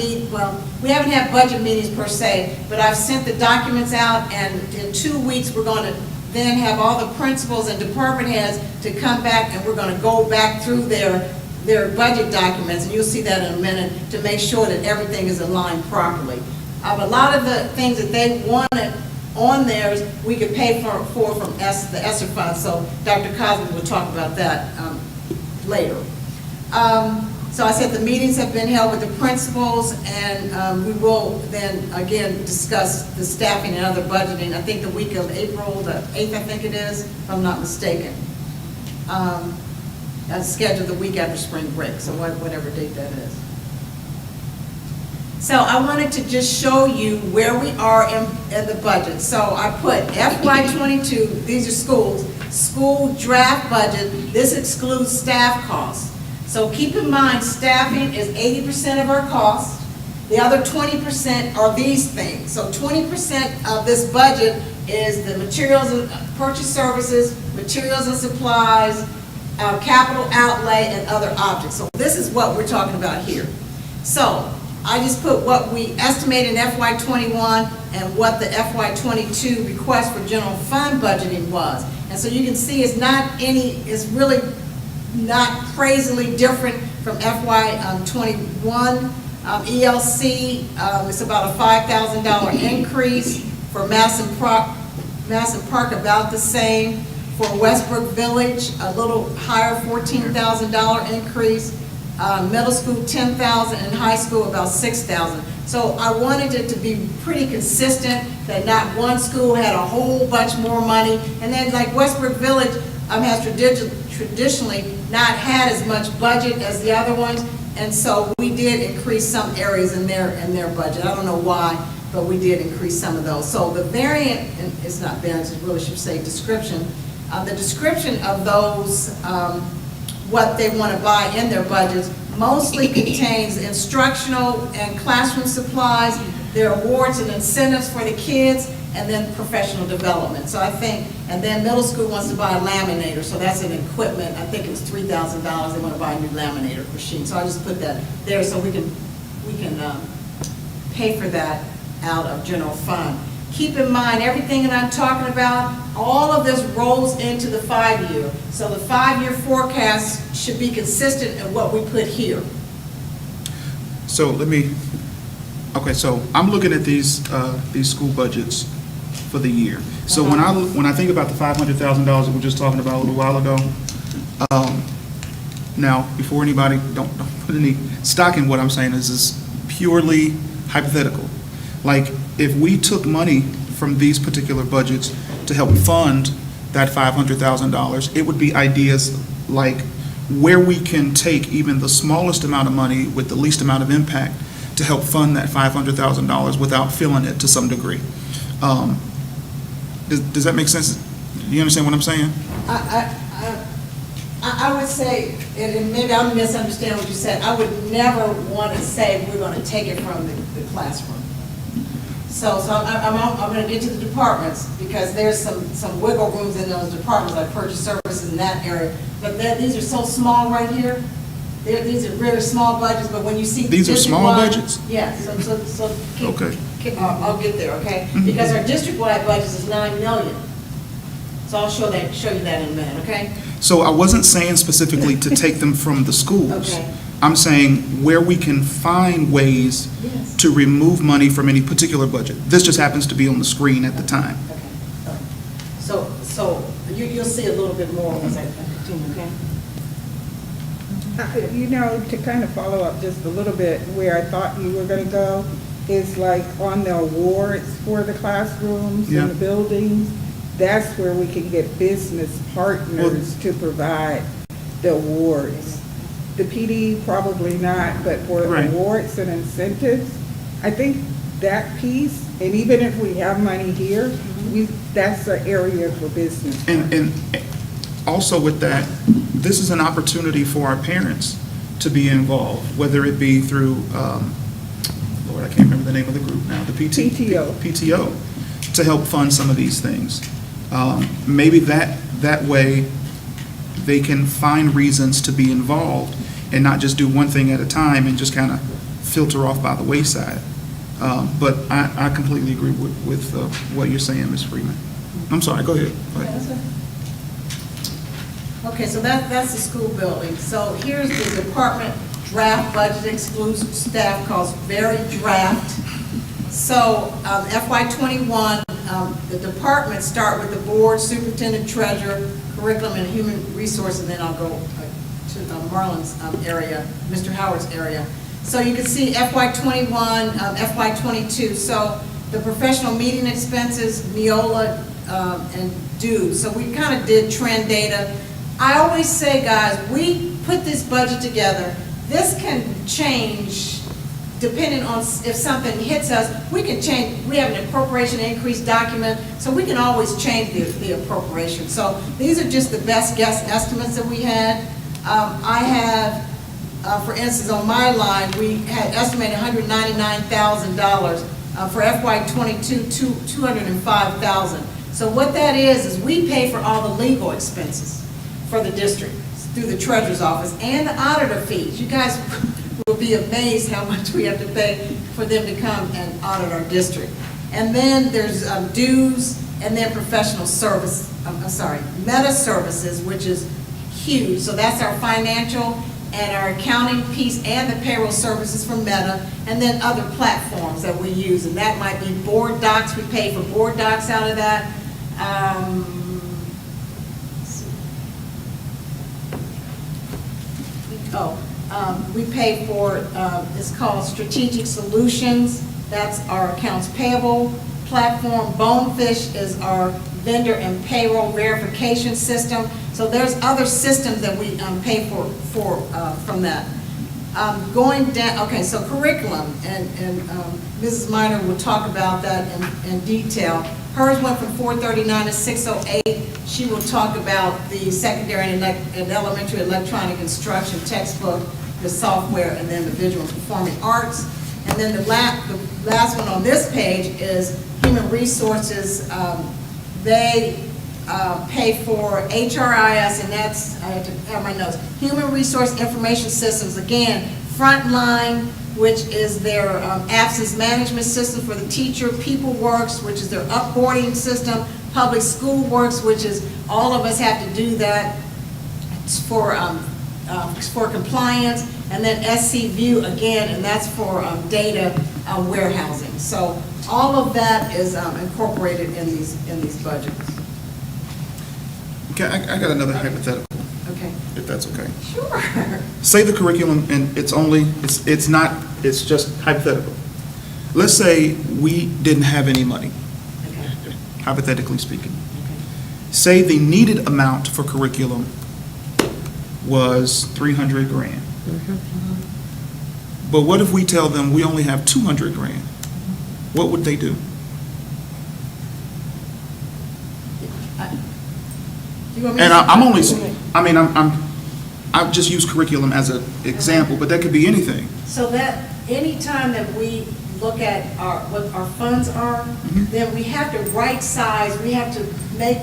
we haven't had budget meetings per se, but I've sent the documents out, and in 2 weeks we're going to then have all the principals and department heads to come back, and we're going to go back through their budget documents, and you'll see that in a minute, to make sure that everything is aligned properly. A lot of the things that they wanted on theirs, we could pay for from the ESSER fund, so Dr. Cosby will talk about that later. So I said the meetings have been held with the principals, and we will then again discuss the staffing and other budgeting. I think the week of April the 8th, I think it is, if I'm not mistaken. That's scheduled the week after spring break, so whatever date that is. So I wanted to just show you where we are in the budget. So I put FY22, these are school draft budget. This excludes staff costs. So keep in mind, staffing is 80% of our costs. The other 20% are these things. So 20% of this budget is the materials and purchase services, materials and supplies, capital outlay, and other objects. So this is what we're talking about here. So I just put what we estimate in FY21 and what the FY22 request for general fund budgeting was. And so you can see it's really not crazily different from FY21. ELC, it's about a $5,000 increase. For Madison Park, about the same. For Westbrook Village, a little higher, $14,000 increase. Middle school, $10,000, and high school, about $6,000. So I wanted it to be pretty consistent, that not one school had a whole bunch more money. And then like Westbrook Village has traditionally not had as much budget as the other ones, and so we did increase some areas in their budget. I don't know why, but we did increase some of those. So the variant, and it's not variance, it really should say description. The description of those, what they want to buy in their budgets, mostly contains instructional and classroom supplies, their awards and incentives for the kids, and then professional development. So I think, and then middle school wants to buy a laminator, so that's an equipment, I think it's $3,000, they want to buy a new laminator machine. So I just put that there so we can pay for that out of general fund. Keep in mind, everything that I'm talking about, all of this rolls into the 5-year. So the 5-year forecast should be consistent in what we put here. So so I'm looking at these school budgets for the year. So when I think about the $500,000 that we were just talking about a little while ago, now, before anybody, don't put any stock in what I'm saying, is purely hypothetical. Like, if we took money from these particular budgets to help fund that $500,000, it would be ideas like where we can take even the smallest amount of money with the least amount of impact to help fund that $500,000 without filling it to some degree. Does that make sense? Do you understand what I'm saying? I would say, and maybe I'm misunderstanding what you said, I would never want to say we're going to take it from the classroom. So I'm going to get to the departments, because there's some wiggle rooms in those departments, like purchase services in that area. But these are so small right here. These are really small budgets, but when you see. These are small budgets? Yeah, so. Okay. I'll get there, okay? Mhm. Because our district-wide budget is $9 million. So I'll show you that in a minute, okay? So I wasn't saying specifically to take them from the schools. Okay. I'm saying where we can find ways Yes. to remove money from any particular budget. This just happens to be on the screen at the time. Okay, all right. So you'll see a little bit more as I continue, okay? You know, to kind of follow up just a little bit where I thought you were going to go, is like on the awards for the classrooms Yeah. and the buildings. That's where we can get business partners to provide the awards. The PD, probably not, but for Right. awards and incentives, I think that piece, and even if we have money here, that's the area for business. And also with that, this is an opportunity for our parents to be involved, whether it be through, Lord, I can't remember the name of the group now, the PTO, to help fund some of these things. Maybe that way they can find reasons to be involved and not just do one thing at a time and just kind of filter off by the wayside. But I completely agree with what you're saying, Ms. Freeman. I'm sorry, go ahead. Okay, so that's the school building. So here's the department draft budget, excludes staff costs, very draft. So FY '21, the departments start with the board, superintendent, treasurer, curriculum, and human resources, and then I'll go to Marlon's area, Mr. Howard's area. So you can see FY '21, FY '22. So the professional meeting expenses, Neola, and dues. So we kind of did trend data. I always say, guys, we put this budget together. This can change depending on if something hits us. We can change. We have an appropriation increase document, so we can always change the appropriation. So these are just the best guess estimates that we had. I have, for instance, on my line, we had estimated $199,000. For FY '22, $205,000. So what that is we pay for all the legal expenses for the district through the treasurer's office and the auditor fees. You guys will be amazed how much we have to pay for them to come and audit our district. And then there's dues, and then professional service, meta services, which is huge. So that's our financial and our accounting piece and the payroll services from Meta, and then other platforms that we use. And that might be board docs. We pay for board docs out of that. We pay for, it's called Strategic Solutions. That's our accounts payable platform. Bonefish is our vendor and payroll verification system. So there's other systems that we pay for from that. Going down, okay, so curriculum, and Mrs. Minor will talk about that in detail. Hers went from 439 to 608. She will talk about the secondary and elementary electronic instruction textbook, the software, and then the visual and performing arts. And then the last one on this page is human resources. They pay for HRIS, and that's, I have to have my notes, Human Resource Information Systems. Again, Frontline, which is their absence management system for the teacher, PeopleWorks, which is their upboarding system, Public School Works, which is, all of us have to do that. It's for compliance, and then SC View again, and that's for data warehousing. So all of that is incorporated in these budgets. Okay, I got another hypothetical, Okay. if that's okay. Sure. Say the curriculum, and it's just hypothetical. Let's say we didn't have any money, Okay. hypothetically speaking. Say the needed amount for curriculum was 300 grand. But what if we tell them we only have 200 grand? What would they do? You want me And to- I'm only, I mean, I've just used curriculum as an example, but that could be anything. So that, anytime that we look at what our funds are, then we have to right size, we have to make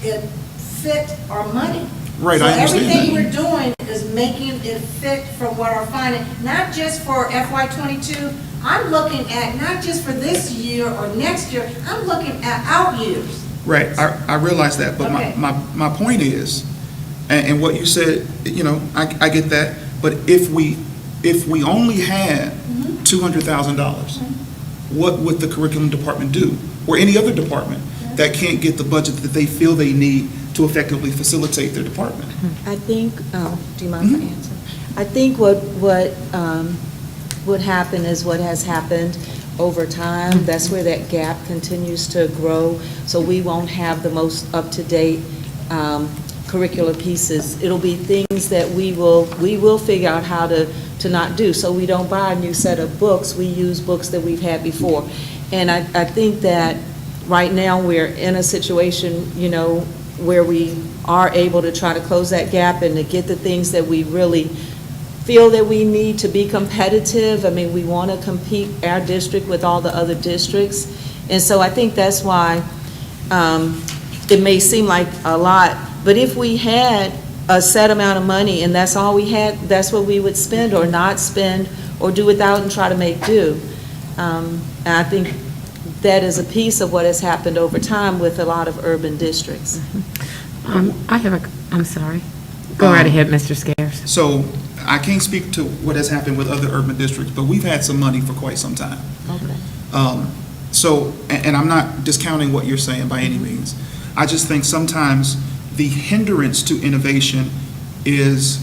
it fit our money. Right, I understand So everything that. we're doing is making it fit from what our finance, not just for FY '22, I'm looking at, not just for this year or next year, I'm looking at out years. Right, I realize that, but Okay. my point is, and what you said, you know, I get that, but if we only had $200,000, what would the curriculum department do? Or any other department that can't get the budget that they feel they need to effectively facilitate their department? I think, do you mind if I answer? I think what would happen is what has happened over time. That's where that gap continues to grow, so we won't have the most up-to-date curricular pieces. It'll be things that we will figure out how to not do. So we don't buy a new set of books, we use books that we've had before. And I think that right now we're in a situation, you know, where we are able to try to close that gap and to get the things that we really feel that we need to be competitive. I mean, we want to compete our district with all the other districts. And so I think that's why it may seem like a lot, but if we had a set amount of money and that's all we had, that's what we would spend or not spend or do without and try to make do. And I think that is a piece of what has happened over time with a lot of urban districts. I'm sorry. Go right ahead, Mr. Scares. So I can't speak to what has happened with other urban districts, but we've had some money for quite some time. Okay. So, and I'm not discounting what you're saying by any means. I just think sometimes the hindrance to innovation is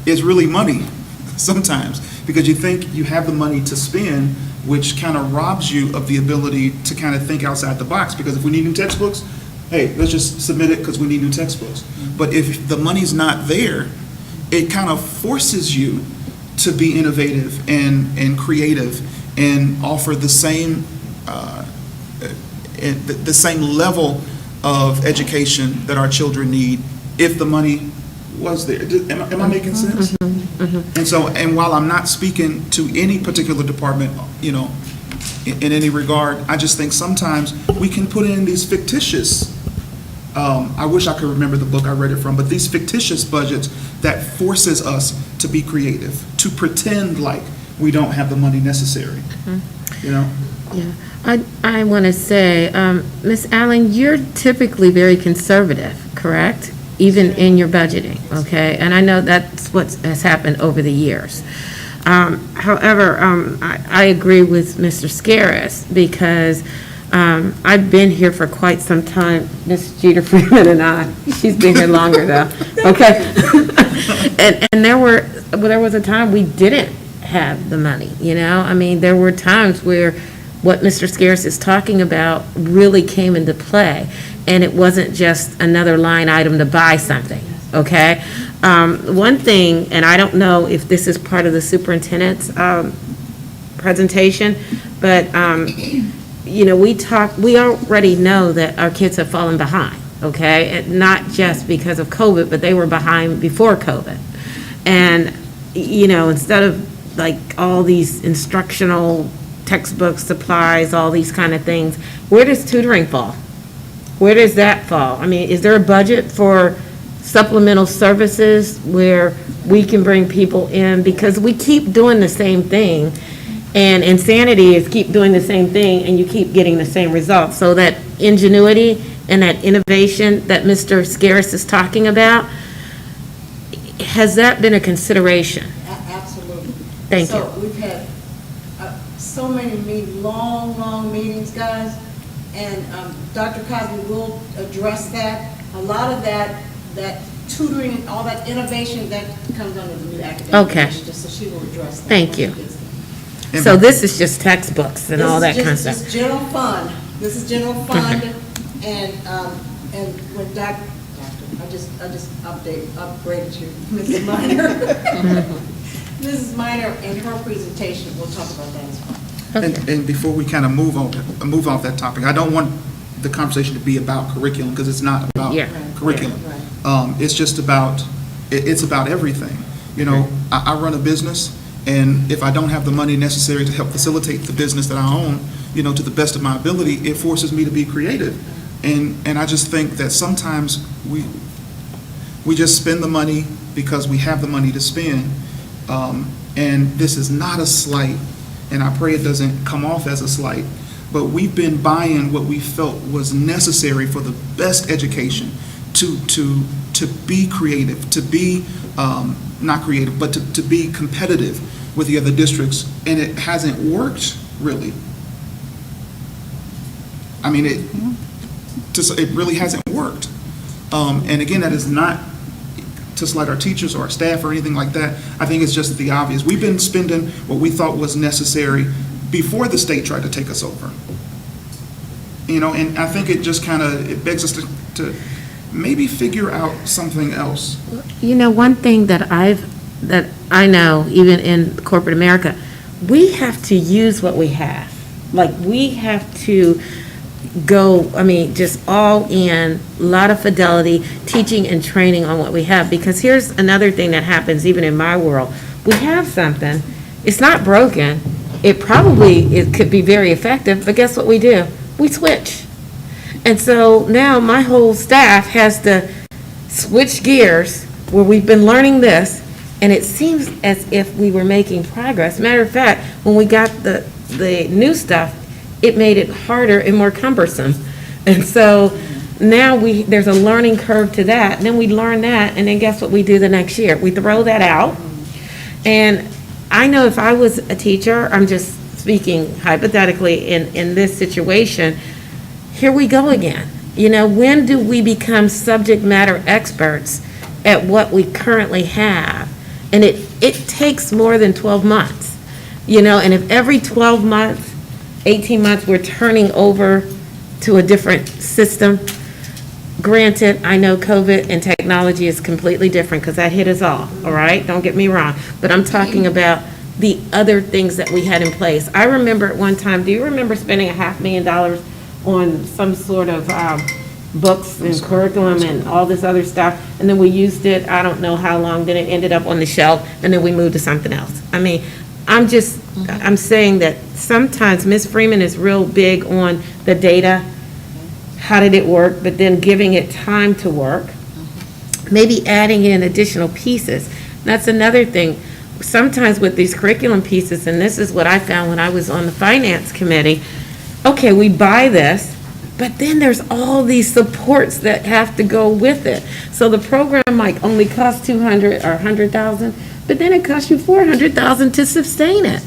really money sometimes, because you think you have the money to spend, which kind of robs you of the ability to kind of think outside the box. Because if we need new textbooks, hey, let's just submit it because we need new textbooks. But if the money's not there, it kind of forces you to be innovative and creative and offer the same level of education that our children need if the money was there. Am I making sense? And so, and while I'm not speaking to any particular department, you know, in any regard, I just think sometimes we can put in these fictitious, I wish I could remember the book I read it from, but these fictitious budgets that forces us to be creative, to pretend like we don't have the money necessary, you know? Yeah, I want to say, Ms. Allen, you're typically very conservative, correct? Even in your budgeting, okay? And I know that's what has happened over the years. However, I agree with Mr. Scaris because I've been here for quite some time, Ms. Jeter Freeman and I. She's been here longer though, okay? And there was a time we didn't have the money, you know? I mean, there were times where what Mr. Scaris is talking about really came into play, and it wasn't just another line item to buy something, okay? One thing, and I don't know if this is part of the superintendent's presentation, but, you know, we already know that our kids have fallen behind, okay? And not just because of COVID, but they were behind before COVID. And, you know, instead of like all these instructional textbooks, supplies, all these kind of things. Where does tutoring fall? Where does that fall? I mean, is there a budget for supplemental services where we can bring people in? Because we keep doing the same thing, and insanity is keep doing the same thing, and you keep getting the same results. So that ingenuity and that innovation that Mr. Scaris is talking about, has that been a consideration? Absolutely. Thank you. So we've had so many long meetings, guys, and Dr. Cosby will address that. A lot of that tutoring, all that innovation, that comes under the new academic Okay. initiative, so she will address that. Thank you. And So this is just textbooks and all that kind of This stuff? is general fund. This is general fund, and when I just upgraded you, Mrs. Minor. Mrs. Minor, in her presentation, we'll talk about that as well. And before we kind of move off that topic, I don't want the conversation to be about curriculum, because it's not about Yeah. curriculum. Right. It's just about, it's about everything. You know, I run a business, and if I don't have the money necessary to help facilitate the business that I own, you know, to the best of my ability, it forces me to be creative. And I just think that sometimes we just spend the money because we have the money to spend. And this is not a slight, and I pray it doesn't come off as a slight, but we've been buying what we felt was necessary for the best education, to be creative, to be, not creative, but to be competitive with the other districts, and it hasn't worked, really. I mean, it really hasn't worked. And again, that is not to slight our teachers or our staff or anything like that. I think it's just the obvious. We've been spending what we thought was necessary before the state tried to take us over. You know, and I think it just kind of, it begs us to maybe figure out something else. You know, one thing that I know, even in corporate America, we have to use what we have. Like, we have to go, I mean, just all in, a lot of fidelity, teaching and training on what we have. Because here's another thing that happens even in my world. We have something, it's not broken, it could be very effective, but guess what we do? We switch. And so now my whole staff has to switch gears where we've been learning this, and it seems as if we were making progress. Matter of fact, when we got the new stuff, it made it harder and more cumbersome. And so now there's a learning curve to that, and then we learn that, and then guess what we do the next year? We throw that out. And I know if I was a teacher, I'm just speaking hypothetically in this situation, here we go again. You know, when do we become subject matter experts at what we currently have? And it takes more than 12 months, you know, and if every 12 months, 18 months, we're turning over to a different system. Granted, I know COVID and technology is completely different because that hit us all right? Don't get me wrong. But I'm talking about the other things that we had in place. I remember at one time, do you remember spending $500,000 on some sort of books and curriculum and all this other stuff? And then we used it, I don't know how long, then it ended up on the shelf, and then we moved to something else. I mean, I'm saying that sometimes Ms. Freeman is real big on the data, how did it work, but then giving it time to work, maybe adding in additional pieces. That's another thing. Sometimes with these curriculum pieces, and this is what I found when I was on the finance committee, okay, we buy this, but then there's all these supports that have to go with it. So the program might only cost $200,000 or $100,000, but then it costs you $400,000 to sustain it.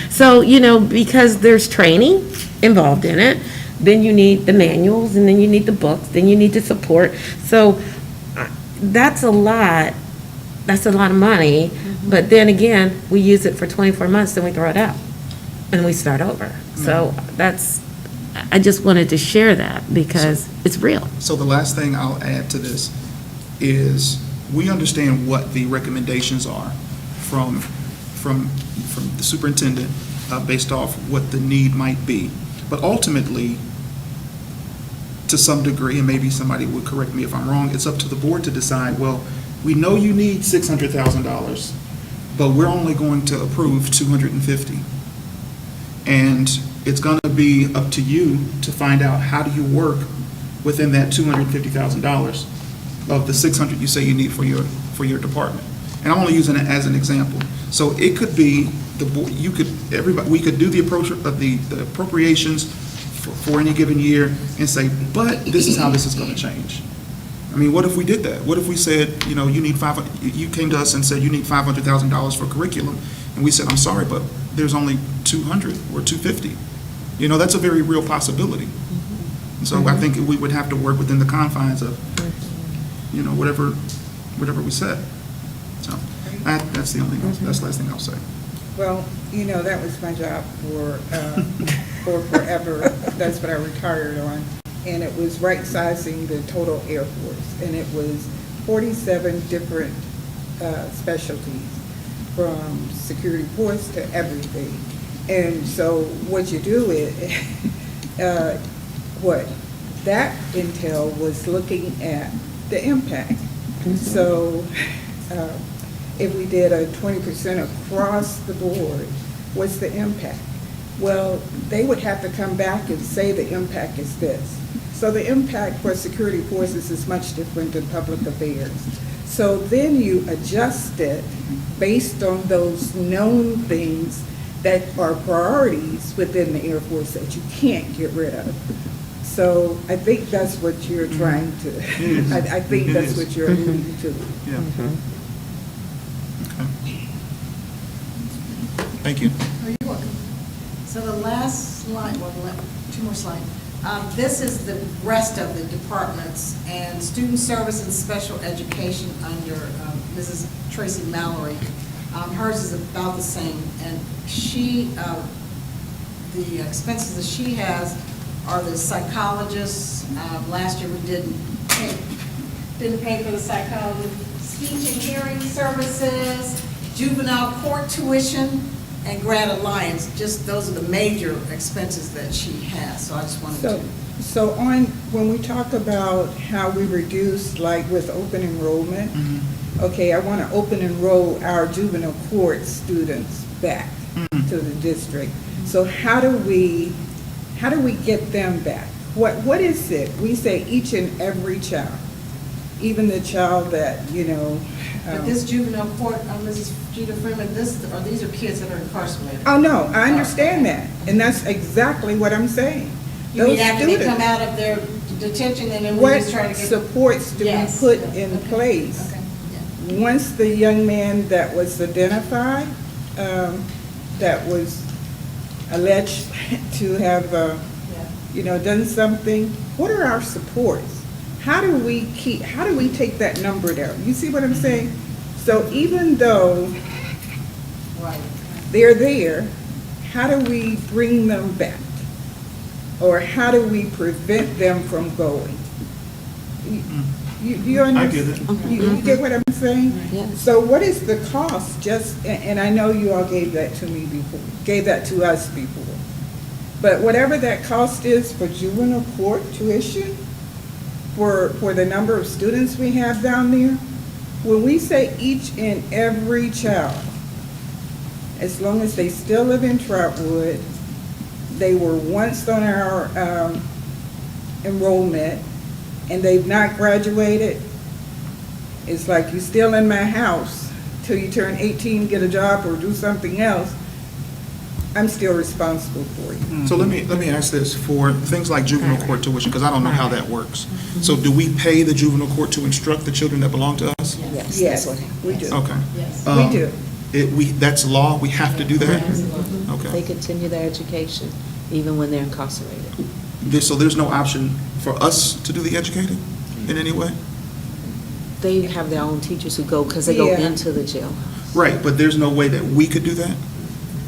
So, you know, because there's training involved in it, then you need the manuals, and then you need the books, then you need the support. So that's a lot of money, but then again, we use it for 24 months, then we throw it out, and we start over. So I just wanted to share that because it's real. So the last thing I'll add to this is we understand what the recommendations are from the superintendent based off what the need might be. But ultimately, to some degree, and maybe somebody would correct me if I'm wrong, it's up to the board to decide, well, we know you need $600,000, but we're only going to approve 250. And it's going to be up to you to find out how do you work within that $250,000 of the 600 you say you need for your department. And I'm only using it as an example. So it could be we could do the approach of the appropriations for any given year and say, but this is how this is going to change. I mean, what if we did that? What if we said, you came to us and said you need $500,000 for curriculum, and we said, I'm sorry, but there's only 200 or 250. That's a very real possibility. And so I think we would have to work within the confines of, whatever we said. So that's the only thing. That's the last thing I'll say. Well, that was my job for forever. That's what I retired on. And it was right-sizing the total Air Force. And it was 47 different specialties, from security force to everything. And so what you do is, what that entail was looking at the impact. So if we did a 20% across the board, what's the impact? Well, they would have to come back and say the impact is this. So the impact for security forces is much different than public affairs. So then you adjust it based on those known things that are priorities within the Air Force that you can't get rid of. So I think that's what you're trying to, I think that's what you're alluding to. Yeah. Okay. Thank you. You're welcome. So the last slide, two more slides. This is the rest of the departments, and student service and special education under Mrs. Tracy Mallory. Hers is about the same, and the expenses that she has are the psychologists. Last year we didn't pay for the psychologist. Speech and hearing services, juvenile court tuition, and Grad Alliance. Just those are the major expenses that she has. So I just wanted to. So when we talk about how we reduce, like with open enrollment, okay, I want to open enroll our juvenile court students back to the district. So how do we get them back? What is it? We say each and every child, even the child that, But this juvenile court, Mrs. Jeter Freeman, these are kids that are incarcerated. Oh, no, I understand that. And that's exactly what I'm saying. You mean Those after they students, come out of their detention and then we what just try to get. supports do we Yes. put in place? Okay. Yeah. Once the young man that was identified, that was alleged to have, done something, what are our supports? How do we take that number down? You see what I'm saying? So even though Right. they're there, how do we bring them back? Or how do we prevent them from going? You understand? I get it. You get what I'm saying? Yes. So what is the cost, and I know you all gave that to me before, gave that to us before, but whatever that cost is for juvenile court tuition, for the number of students we have down there, when we say each and every child, as long as they still live in Trotwood, they were once on our enrollment, and they've not graduated, it's like you're still in my house till you turn 18, get a job, or do something else. I'm still responsible for you. So let me ask this, for things like juvenile court tuition, because I don't know how that works. So do we pay the juvenile court to instruct the children that belong to us? Yes, Yes, that's what we do. Okay. Yes. We do. That's law, we have to do that? They Okay. continue their education even when they're incarcerated. So there's no option for us to do the educating in any way? They have their own teachers who go, because they go Yeah. into the jail. Right, but there's no way that we could do that?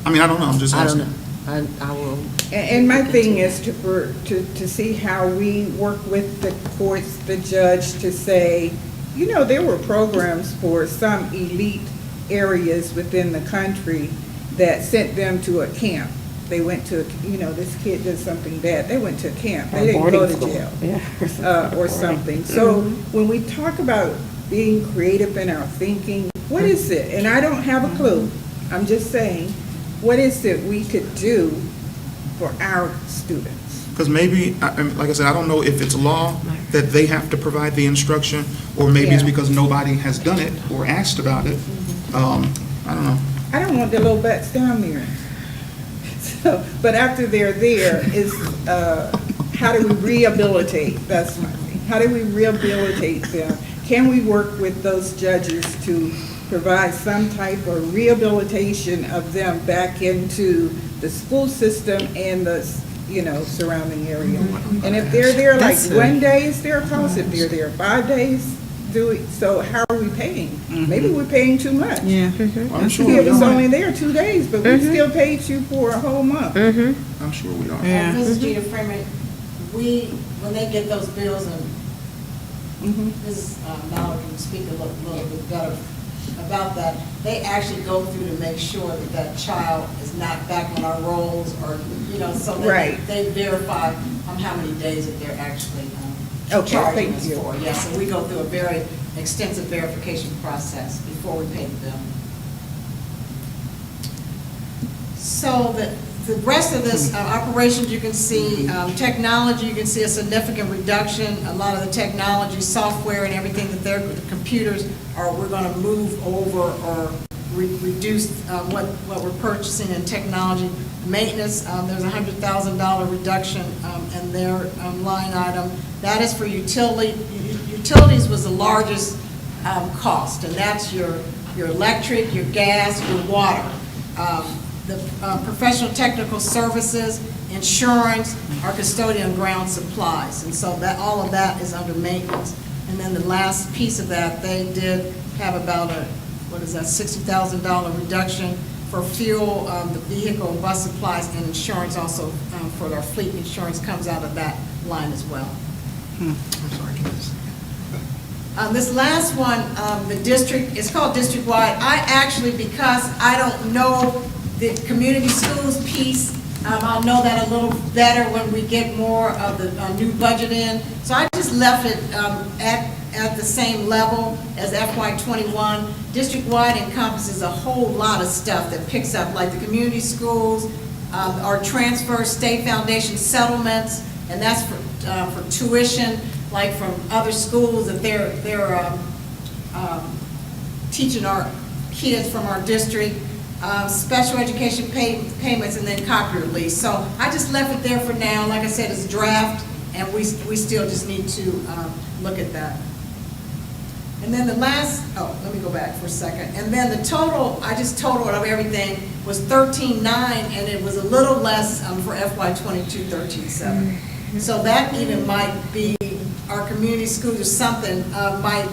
I mean, I don't know, I'm just I don't asking. know. I will. And my thing is to see how we work with the courts, the judge, to say, there were programs for some elite areas within the country that sent them to a camp. They went to, this kid did something bad, they went to a camp, they didn't go to jail or something. So when we talk about being creative in our thinking. What is it? And I don't have a clue. I'm just saying, what is it we could do for our students? Because maybe, like I said, I don't know if it's law that they have to provide the instruction, or maybe it's Yeah. because nobody has done it or asked about it. I don't know. I don't want the little butts down there. So, but after they're there, is, how do we rehabilitate? That's my thing. How do we rehabilitate them? Can we work with those judges to provide some type of rehabilitation of them back into the school system and the, surrounding area? And if they're there like That's one day, is there a cost? If they're there 5 days, so how are we paying? Maybe we're paying too much. Yeah. I'm sure It we was are. only there 2 days, but we still paid you for a whole month. I'm sure we are. Yeah. Mrs. Jeter Freeman, when they get those bills, and Mrs. Mallory can speak a little bit better about that, they actually go through to make sure that that child is not back on our rolls, or, so that Right. they verify how many days that they're actually Okay, charging thank us you. for. Yeah, so we go through a very extensive verification process before we pay the bill. So the rest of this operations, you can see, technology, you can see a significant reduction. A lot of the technology, software and everything that the computers we're going to move over or reduce what we're purchasing in technology. Maintenance, there's a $100,000 reduction in their line item. That is for utility. Utilities was the largest cost, and that's your electric, your gas, your water. The professional technical services, insurance, our custodian ground supplies. And so that, all of that is under maintenance. And then the last piece of that, they did have about a, $60,000 reduction for fuel, the vehicle and bus supplies, and insurance also for our fleet insurance comes out of that line as well. I'm sorry, Candace. This last one, the district, it's called district-wide. I actually, because I don't know the community schools piece, I'll know that a little better when we get more of the new budget in. So I just left it at the same level as FY21. District-wide encompasses a whole lot of stuff that picks up, like the community schools, our transfer, state foundation settlements, and that's for tuition, like from other schools that they're teaching our kids from our district, special education payments, and then copy release. So I just left it there for now. Like I said, it's draft, and we still just need to look at that. And then the last, let me go back for a second. And then the total, I just totaled of everything, was 13.9, and it was a little less for FY22, 13.7. So that even might be, our community schools or something might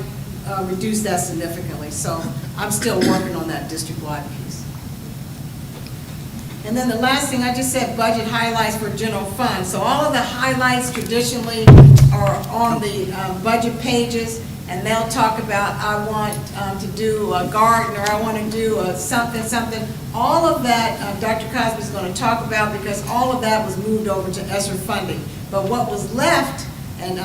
reduce that significantly. So I'm still working on that district-wide piece. And then the last thing, I just said budget highlights for general fund. So all of the highlights traditionally are on the budget pages, and they'll talk about, I want to do a garden, or I want to do a something. All of that Dr. Cosby is going to talk about, because all of that was moved over to ESSER funding. But what was left, and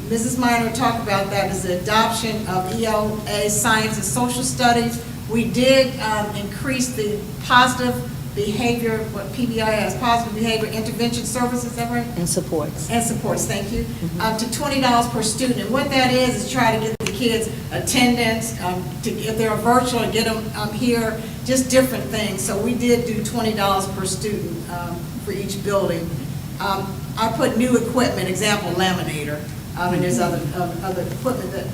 Mrs. Minor talked about that, is the adoption of ELA Science and Social Studies. We did increase the positive behavior, what PBI has, positive behavior intervention services, is that right? And supports. And supports, thank you, to $20 per student. And what that is try to get the kids attendance, if they're virtual, get them here, just different things. So we did do $20 per student for each building. I put new equipment, example, laminator, and there's other equipment that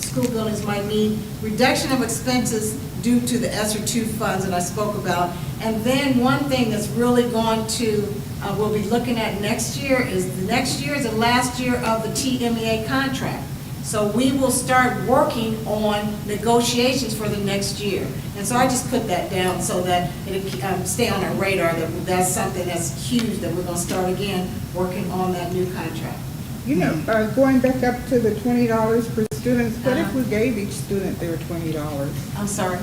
school buildings might need. Reduction of expenses due to the ESSER 2 funds that I spoke about. And then one thing that's really going to, we'll be looking at next year is the last year of the TMEA contract. So we will start working on negotiations for the next year. And so I just put that down so that it stay on our radar, that that's something that's huge, that we're going to start again working on that new contract. Going back up to the $20 per student, what if we gave each student their $20? I'm sorry.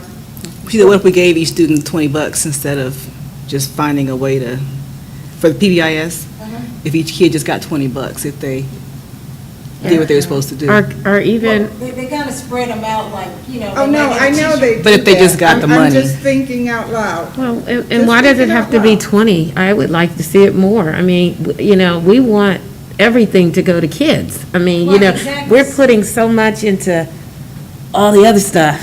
She said, what if we gave each student $20 instead of just finding a way to, for the PBIS, if each kid just got $20 if they did what they were supposed to do? Or even, Well, they got to spread them out like, you know. Oh, they no, might I get a know teacher. they do But if they just that. got the I'm money. just thinking out loud. Well, and Just why does it thinking have out to be loud. 20? I would like to see it more. I mean, you know, we want everything to go to kids. I mean, you Right, know, exactly. we're putting so much into all the other stuff,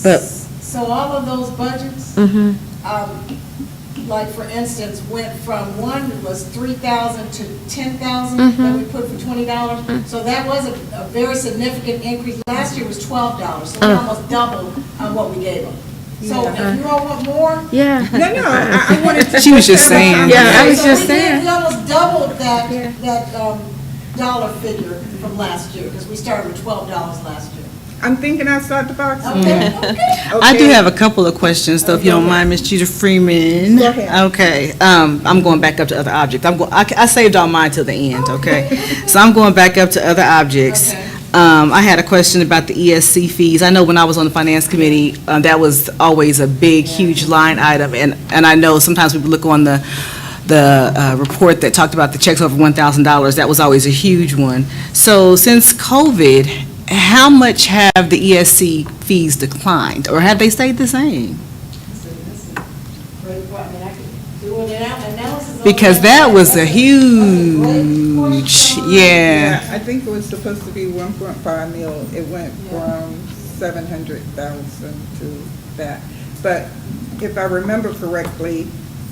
but, So all of those budgets, mhm. like for instance, went from one was 3,000 to 10,000 that we put for $20. So that was a very significant increase. Last year was $12, so we almost doubled on what we gave them. So if you all want more. Yeah. No, I wanted to. She was just saying. have a Yeah, I was So just we did- saying. We almost doubled that dollar figure from last year, because we started with $12 last year. I'm thinking outside the box. Okay, okay. I do have a couple of questions, though, if you don't mind, Ms. Jeter Freeman. Go ahead. Okay, I'm going back up to other objects. I saved all mine till the end, okay? So I'm going back up to other objects. Okay. I had a question about the ESC fees. I know when I was on the finance committee, that was always a big, huge line item, and I know sometimes we would look on the report that talked about the checks over $1,000, that was always a huge one. So since COVID, how much have the ESC fees declined, or have they stayed the same? Great, I mean, I could do an analysis on Because that was a That's huge, great question. yeah. I think it was supposed to be 1.5 mil. It went from 700,000 to that. But if I remember correctly,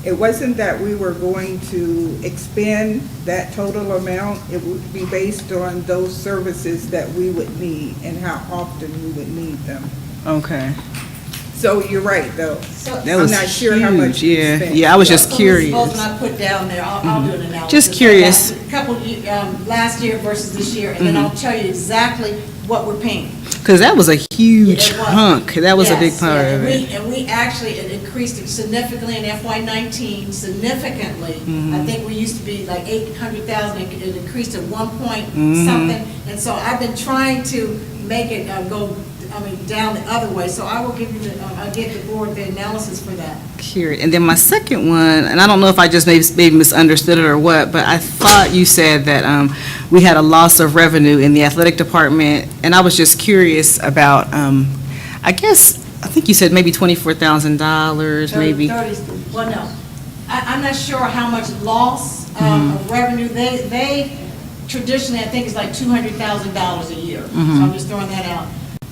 it wasn't that we were going to expend that total amount. It would be based on those services that we would need and how often we would need them. Okay. So you're right, though. That I'm was not sure how much huge, we yeah. spent. Yeah, I was just So curious. Suppose when I put down there, I'll do an analysis. Just curious. A couple, last year versus this year, and then I'll tell you exactly what we're paying. Because that was a huge It was. hunk. That was a big Yes, part yeah, of it. And we actually, it increased it significantly in FY19, significantly. Mm-hmm. I think we used to be like 800,000, it increased to 1 point Mm-hmm. something. And so I've been trying to make it go, down the other way. So I will give you I'll give the board the analysis for that. Curious. And then my second one, and I don't know if I just maybe misunderstood it or what, but I thought you said that we had a loss of revenue in the athletic department, and I was just curious about, I think you said maybe $24,000, maybe. 30, well, no. I'm not sure how much loss Mm-hmm. of revenue. They traditionally, I think, is like $200,000 a year. So Mm-hmm. I'm just throwing that out.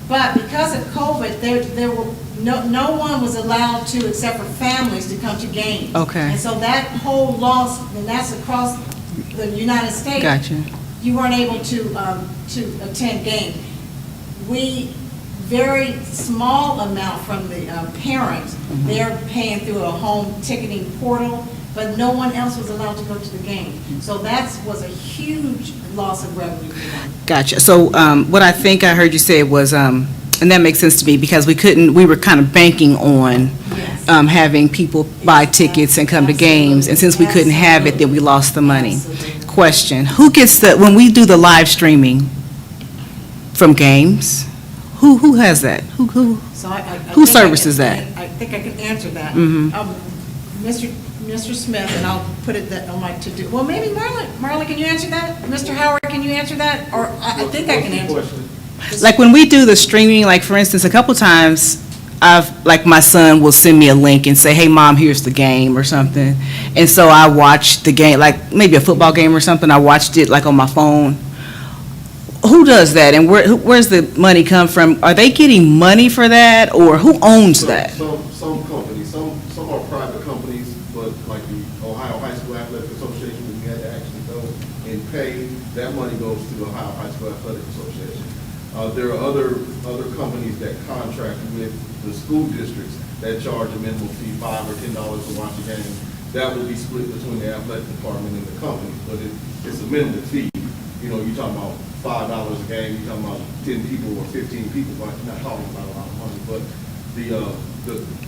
But because of COVID, there were, no one was allowed to, except for families, to come to games. Okay. And so that whole loss, and that's across the United States. Gotcha. You weren't able to attend games. We, very small amount from the parents, Mm-hmm. they're paying through a home ticketing portal, but no one else was allowed to go to the game. So that was a huge loss of revenue for them. Gotcha. So what I think I heard you say was, and that makes sense to me, because we were kind of banking on Yes. having people buy tickets and come to games, and since we couldn't have it, then we lost the money. Absolutely. Question, who gets when we do the live streaming from games, who has that? Who? So I Who think I services can- that? I think I can answer that. Mhm. Mr. Smith, and I'll put it on my to-do, well, maybe Marlon, can you answer that? Mr. Howard, can you answer that? Or I think I can answer. Question. Like when we do the streaming, like for instance, a couple times, my son will send me a link and say, hey, Mom, here's the game or something. And so I watch the game, like maybe a football game or something, I watched it like on my phone. Who does that, and where's the money come from? Are they getting money for that, or who owns that? Some companies, some are private companies, but like the Ohio High School Athletic Association, we had to actually go and pay, that money goes to the Ohio High School Athletic Association. There are other companies that contract with the school districts that charge a minimum fee, $5 or $10 to watch a game. That will be split between the athletic department and the company, but it's a minimum fee. You know, you're talking about $5 a game, you're talking about 10 people or 15 people, but you're not talking about a lot of money. But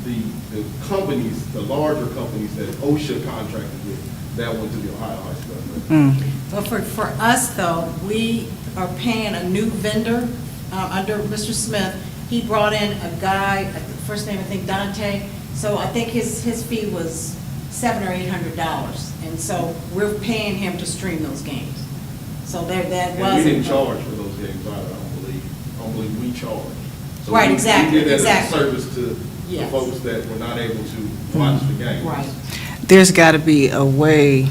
the companies, the larger companies that OSHA contracted with, that went to the Ohio High School. But for us, though, we are paying a new vendor under Mr. Smith. He brought in a guy, first name I think Dante, so I think his fee was $700 or $800. And so we're paying him to stream those games. So that was. And we didn't charge for those games either, I don't believe. normally we charge. So Right, we exactly, did that as a exactly. service to the Yes. folks that were not able to watch the game. Right. There's got to be a way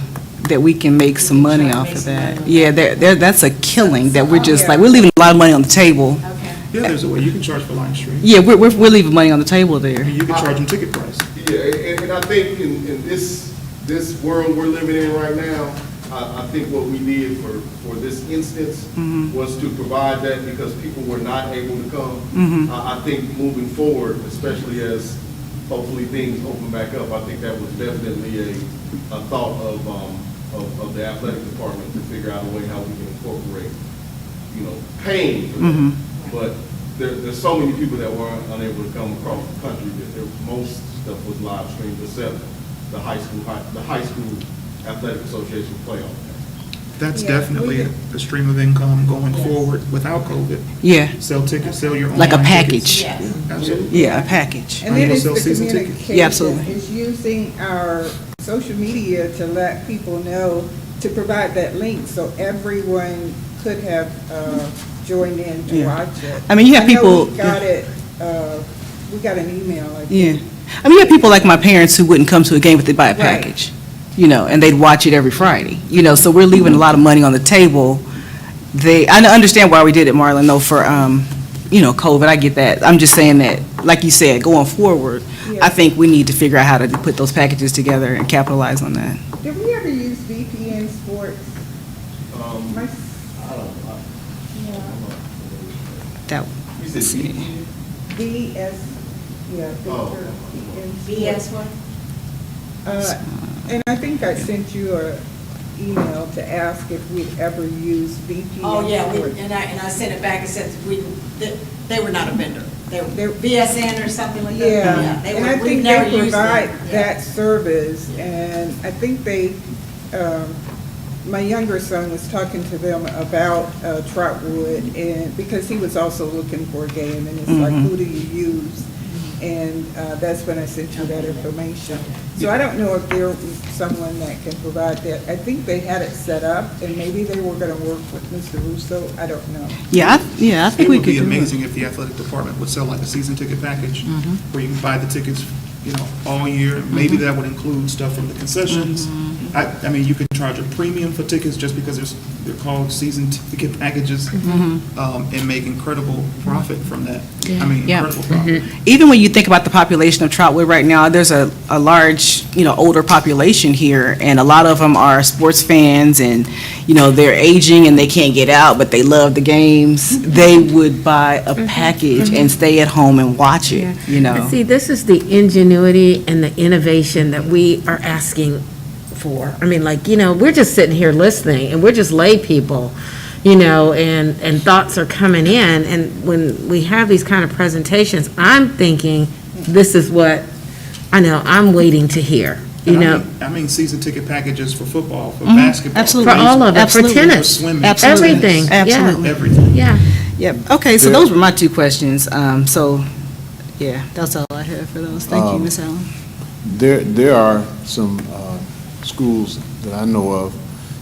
that we can make some money try to off make of some that. money. Yeah, that's a killing that we're just Yeah. like, we're leaving a lot of money on the table. Okay. Yeah, there's a way, you can charge for live stream. Yeah, we're leaving money on the table there. You can charge them ticket price. Yeah, and I think in this world we're living in right now, I think what we did for this instance was to provide that because people were not able to come. I think moving forward, especially as hopefully things open back up, I think that was definitely a thought of the athletic department to figure out a way how we can incorporate, paying for that. But there's so many people that were unable to come across the country that most stuff was live streamed, except the high school athletic association playoff. That's Yeah, definitely a stream of income going forward without COVID. Yeah, Sell tickets, sell your own. like a package. Yes. Absolutely. Yeah, a package. And then Or it's sell the season tickets. communication. Yeah, absolutely. It's using our social media to let people know, to provide that link so everyone could have joined in to Yeah. watch it. I mean, you have I know people- we got it, we got an email, I think. Yeah. I mean, you have people like my parents who wouldn't come to a game, but they buy a Right. package, and they'd watch it every Friday, so we're leaving a lot of money on the table. I understand why we did it, Marlon, though, for, COVID, I get that. I'm just saying that, like you said, going forward, Yeah. I think we need to figure out how to put those packages together and capitalize on that. Did we ever use VPN Sports? My- I don't know. yeah, That, You said let's see. VS, yeah, Oh. Victor VPN BS Sports. one? And I think I sent you an email to ask if we'd ever used VPN. Oh, yeah, Sports. and I sent it back and said they were not a vendor. They were They're- VSN or something like that. Yeah, they and were- I we've think never they used them. provide Yeah. that service, and I think my younger son was talking to them about Trotwood, and because he was also looking for a game, and it's like, who do you use? And that's when I sent you that information. So I don't know if there's someone that can provide that. I think they had it set up, and maybe they were gonna work with Mr. Russo, I don't know. Yeah, I think It we would could be do it. amazing if the athletic department would sell like a season ticket package where you can buy the tickets, all year. Maybe that would include stuff from the concessions. I mean, you could charge a premium for tickets just because they're called season ticket packages and make incredible profit from that. I mean, Yeah. incredible profit. Even when you think about the population of Trotwood right now, there's a large, older population here, and a lot of them are sports fans, and, they're aging and they can't get out, but they love the games. They would buy a package and stay at home and watch it, And see, this is the ingenuity and the innovation that we are asking for. I mean, we're just sitting here listening, and we're just lay people, and thoughts are coming in, and when we have these kind of presentations, I'm thinking, this is what, I'm waiting to hear, And I mean season ticket packages for football, for basketball. Absolutely. For all of it, for Absolutely. tennis, For swimming. Absolutely. everything, yeah. Absolutely. Everything. Yeah. Yep, okay, so Yeah. those were my two questions. So, yeah, that's all I have for those. Thank you, Ms. Allen. There are some schools that I know of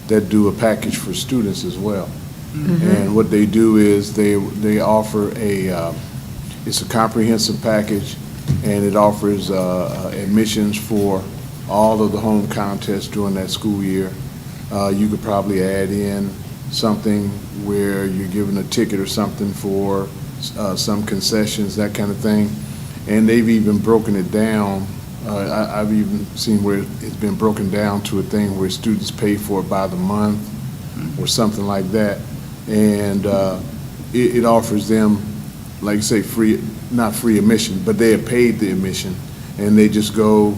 that do a package for students as well. And what they do is they offer it's a comprehensive package, and it offers admissions for all of the home contests during that school year. You could probably add in something where you're given a ticket or something for some concessions, that kind of thing. And they've even broken it down. I've even seen where it's been broken down to a thing where students pay for it by the month or something like that. And it offers them, like say, not free admission, but they have paid the admission. And they just go,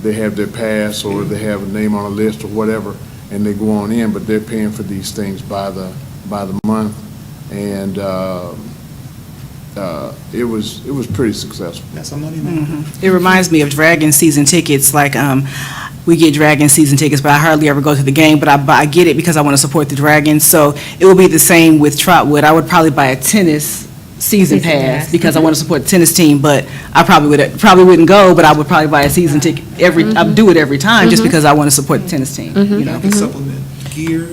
they have their pass or they have a name on a list or whatever, and they go on in, but they're paying for these things by the month. And it was pretty successful. That's some money, man. It reminds me of Dragon season tickets, like, we get Dragon season tickets, but I hardly ever go to the game, but I get it because I want to support the Dragons. So it will be the same with Trotwood. I would probably buy a tennis season pass because I want to support the tennis team, but I probably wouldn't go, but I would probably buy a season ticket I do it every time just because I want to support the tennis team, You can supplement gear,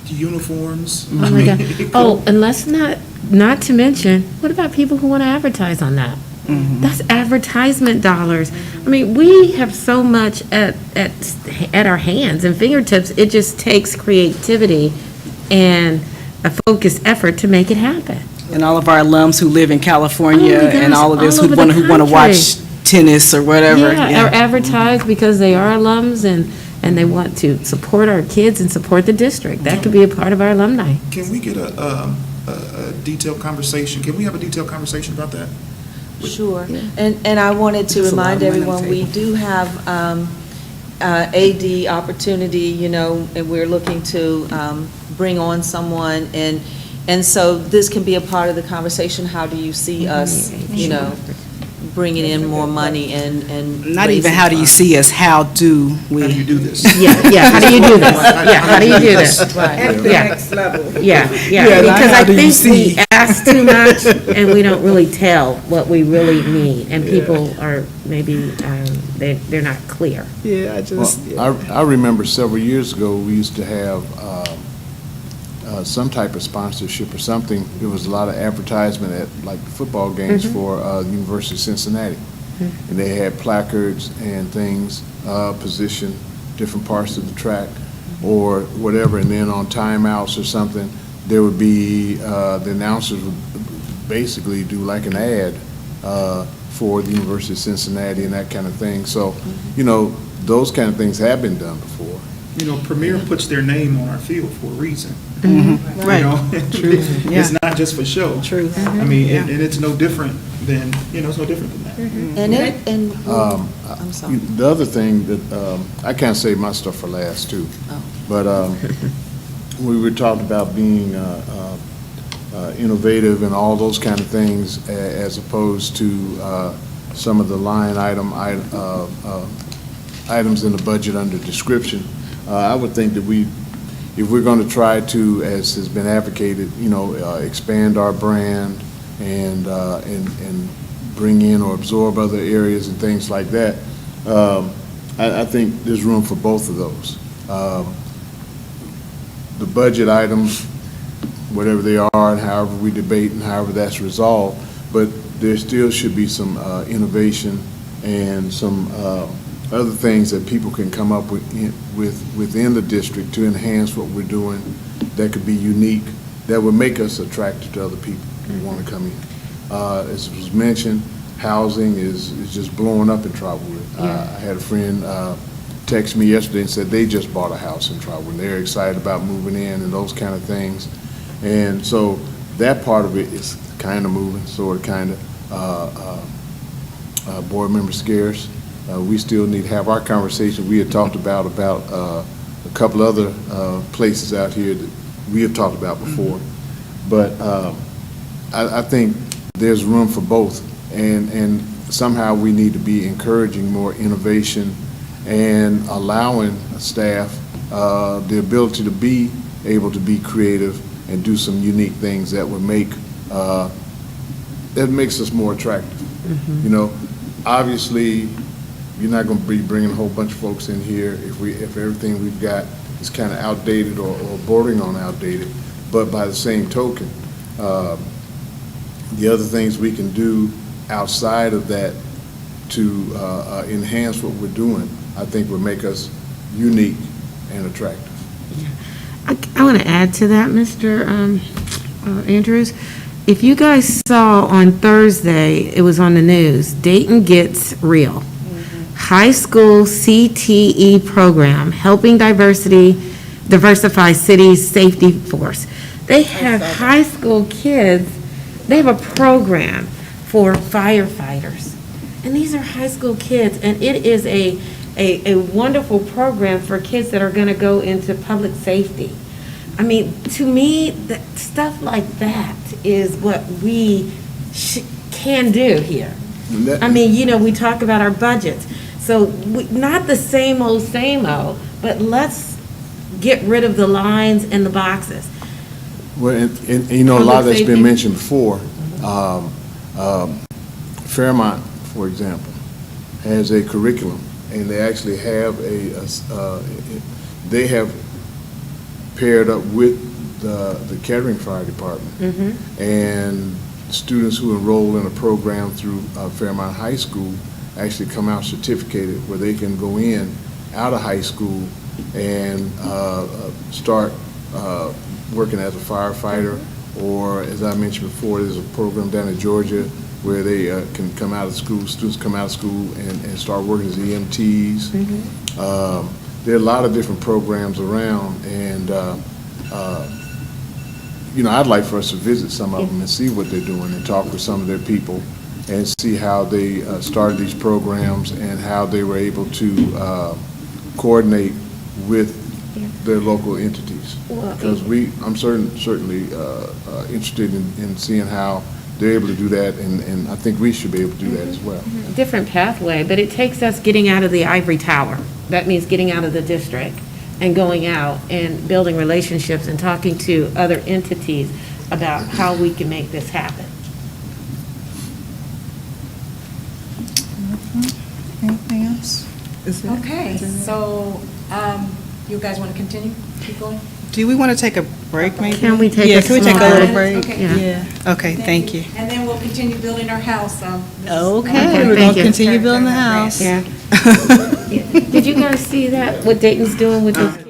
uniforms. Oh my God. Oh, and let's not not to mention, what about people who want to advertise on that? That's advertisement dollars. I mean, we have so much at our hands and fingertips. It just takes creativity and a focused effort to make it happen. And all of our alums who live in California Oh my and gosh, all of this, all who over the want to watch country. tennis or whatever. Yeah, or advertise because they are alums and they want to support our kids and support the district. That could be a part of our alumni. Can we get a detailed conversation? Can we have a detailed conversation about that? Sure. And I wanted to There's a lot remind of money on the everyone, we table. do have AD opportunity, and we're looking to bring on someone, and so this can be a part of the conversation. How do you see us, bringing in more money and Not even raising how do you funds? see us, how do we? How do you do this? Yeah, how do you do this? Yeah, how do you do this? Right. At the Yeah. next level. Yeah, Yeah, because how I do you think we see? ask too much and we don't really tell what we really need, and people are maybe, they're not clear. Yeah, I just. Well, I remember several years ago, we used to have some type of sponsorship or something. There was a lot of advertisement at, like, the football games for the University of Cincinnati. And they had placards and things positioned different parts of the track or whatever. And then on timeouts or something, there would be, the announcers would basically do like an ad for the University of Cincinnati and that kind of thing. So, those kind of things have been done before. Premier puts their name on our field for a reason. Right. True. It's not just for show. True. I mean, and it's no different than, it's no different than that. I'm sorry. The other thing that, I can't save my stuff for last, too. Oh. But we were talking about being innovative and all those kind of things, as opposed to some of the line items in the budget under description. I would think that if we're going to try to, as has been advocated, expand our brand and bring in or absorb other areas and things like that, I think there's room for both of those. The budget items, whatever they are, and however we debate and however that's resolved, but there still should be some innovation and some other things that people can come up with within the district to enhance what we're doing that could be unique, that would make us attractive to other people who want to come in. As was mentioned, housing is just blowing up in Trotwood. I had a friend text me yesterday and said they just bought a house in Trotwood. They're excited about moving in and those kind of things. And so that part of it is kind of moving, sort of, kind of. Board member scarce. We still need to have our conversation. We had talked about a couple other places out here that we have talked about before. But I think there's room for both. And somehow we need to be encouraging more innovation and allowing staff the ability to be able to be creative and do some unique things that would that makes us more attractive. Obviously, you're not going to be bringing a whole bunch of folks in here if everything we've got is kind of outdated or bordering on outdated. But by the same token, the other things we can do outside of that to enhance what we're doing, I think would make us unique and attractive. I want to add to that, Mr. Andrews. If you guys saw on Thursday, it was on the news, Dayton Gets Real. High school CTE program, helping diversify city's safety force. They have high school kids, they have a program for firefighters. And these are high school kids, and it is a wonderful program for kids that are going to go into public safety. I mean, to me, stuff like that is what we can do here. I mean, we talk about our budgets. So not the same old, but let's get rid of the lines and the boxes. Well, and a lot of that's been mentioned before. Fairmont, for example, has a curriculum, and they actually have they have paired up with the Kettering Fire Department. And students who enroll in a program through Fairmont High School actually come out certificated, where they can go in out of high school and start working as a firefighter, or, as I mentioned before, there's a program down in Georgia where they can come out of school, students come out of school and start working as EMTs. There are a lot of different programs around, and I'd like for us to visit some of them and see what they're doing and talk with some of their people and see how they started these programs and how they were able to coordinate with their local entities. Because I'm certainly interested in seeing how they're able to do that, and I think we should be able to do that as well. Different pathway, but it takes us getting out of the ivory tower. That means getting out of the district and going out and building relationships and talking to other entities about how we can make this happen. Anything else? Okay, so, you guys want to continue? Keep going? Do we want to take a break, maybe? Can we take a Yeah, can we take a small little break? break? Okay. Yeah. Okay, thank you. And then we'll continue building our house, Okay, we're thank going to you. continue building the house. Yeah. Did you guys see that, what Dayton's doing with those kids?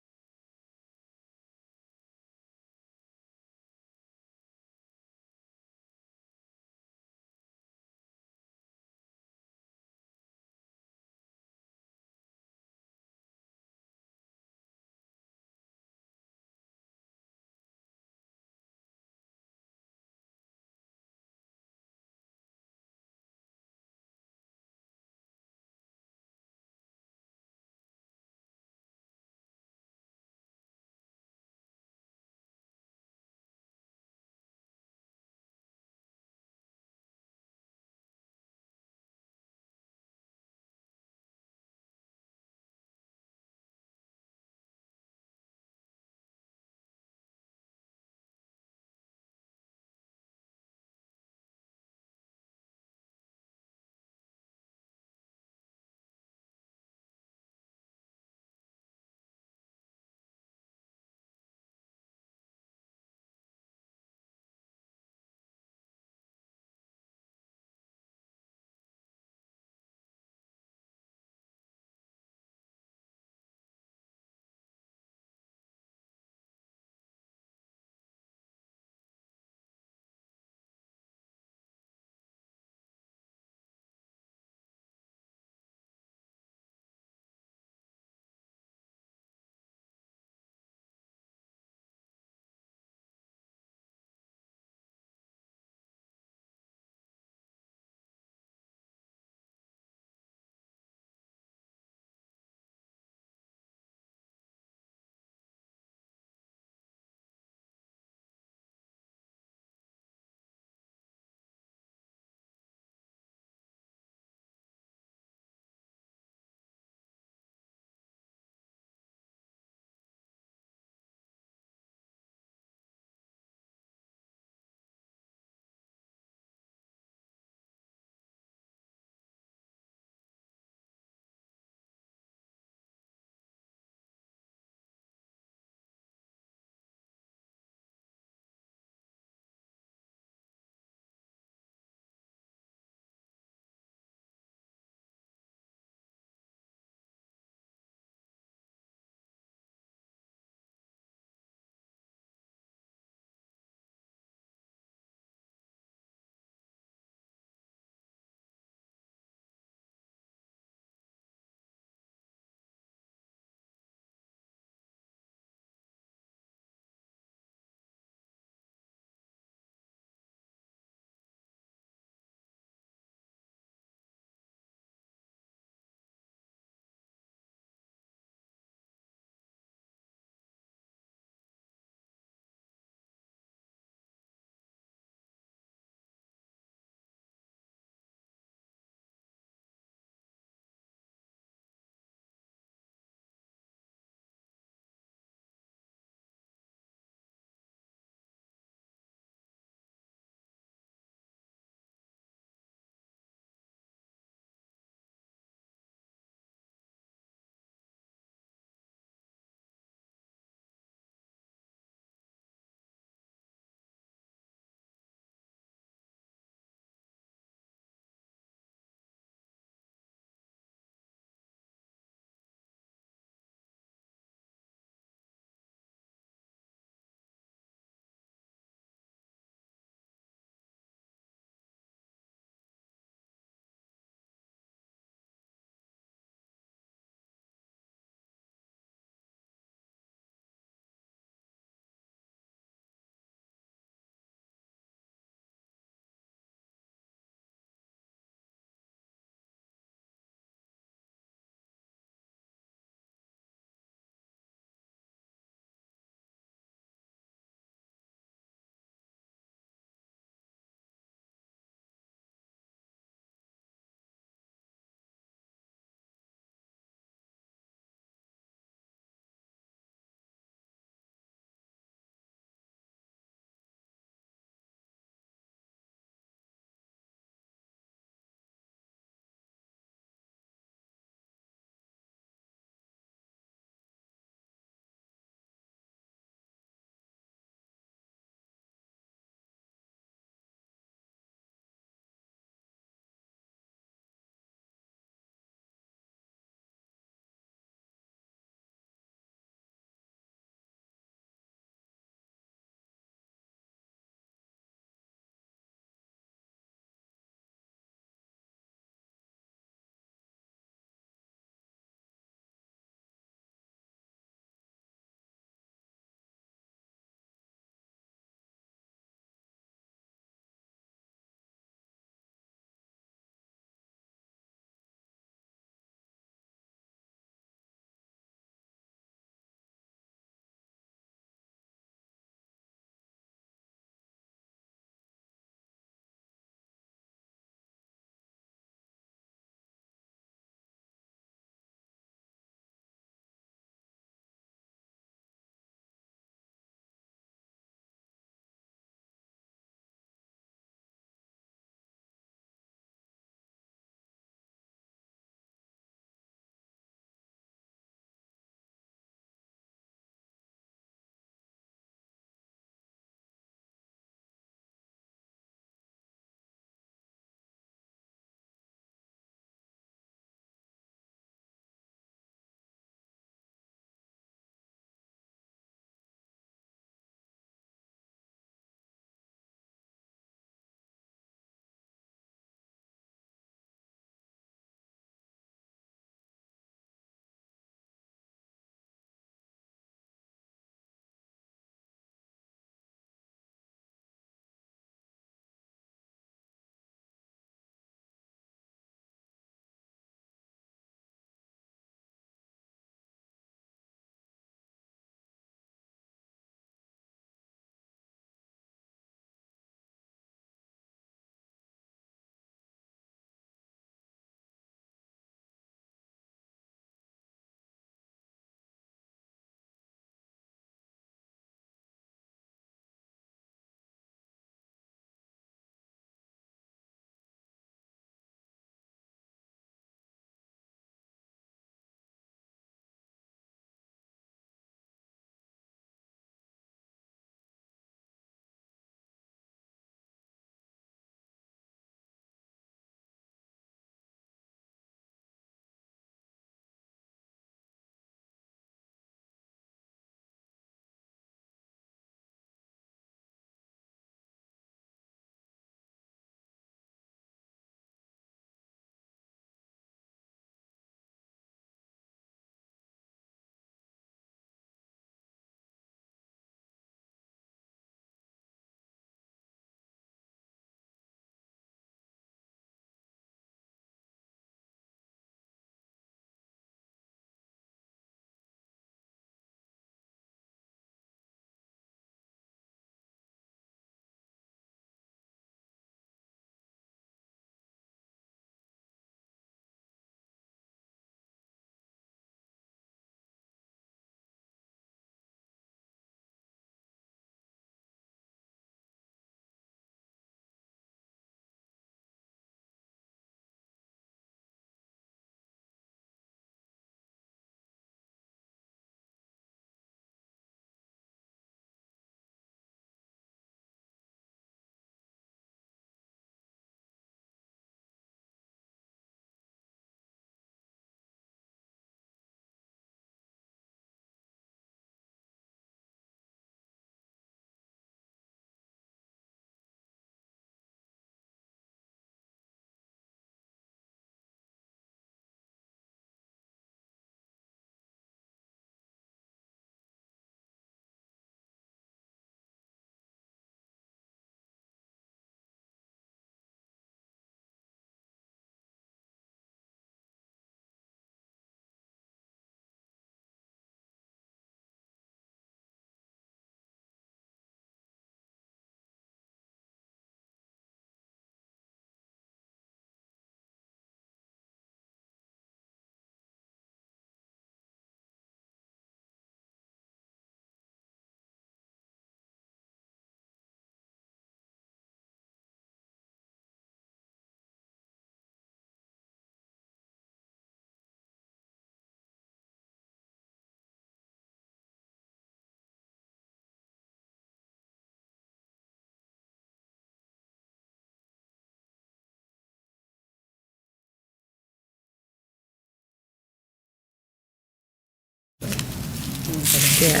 Yeah.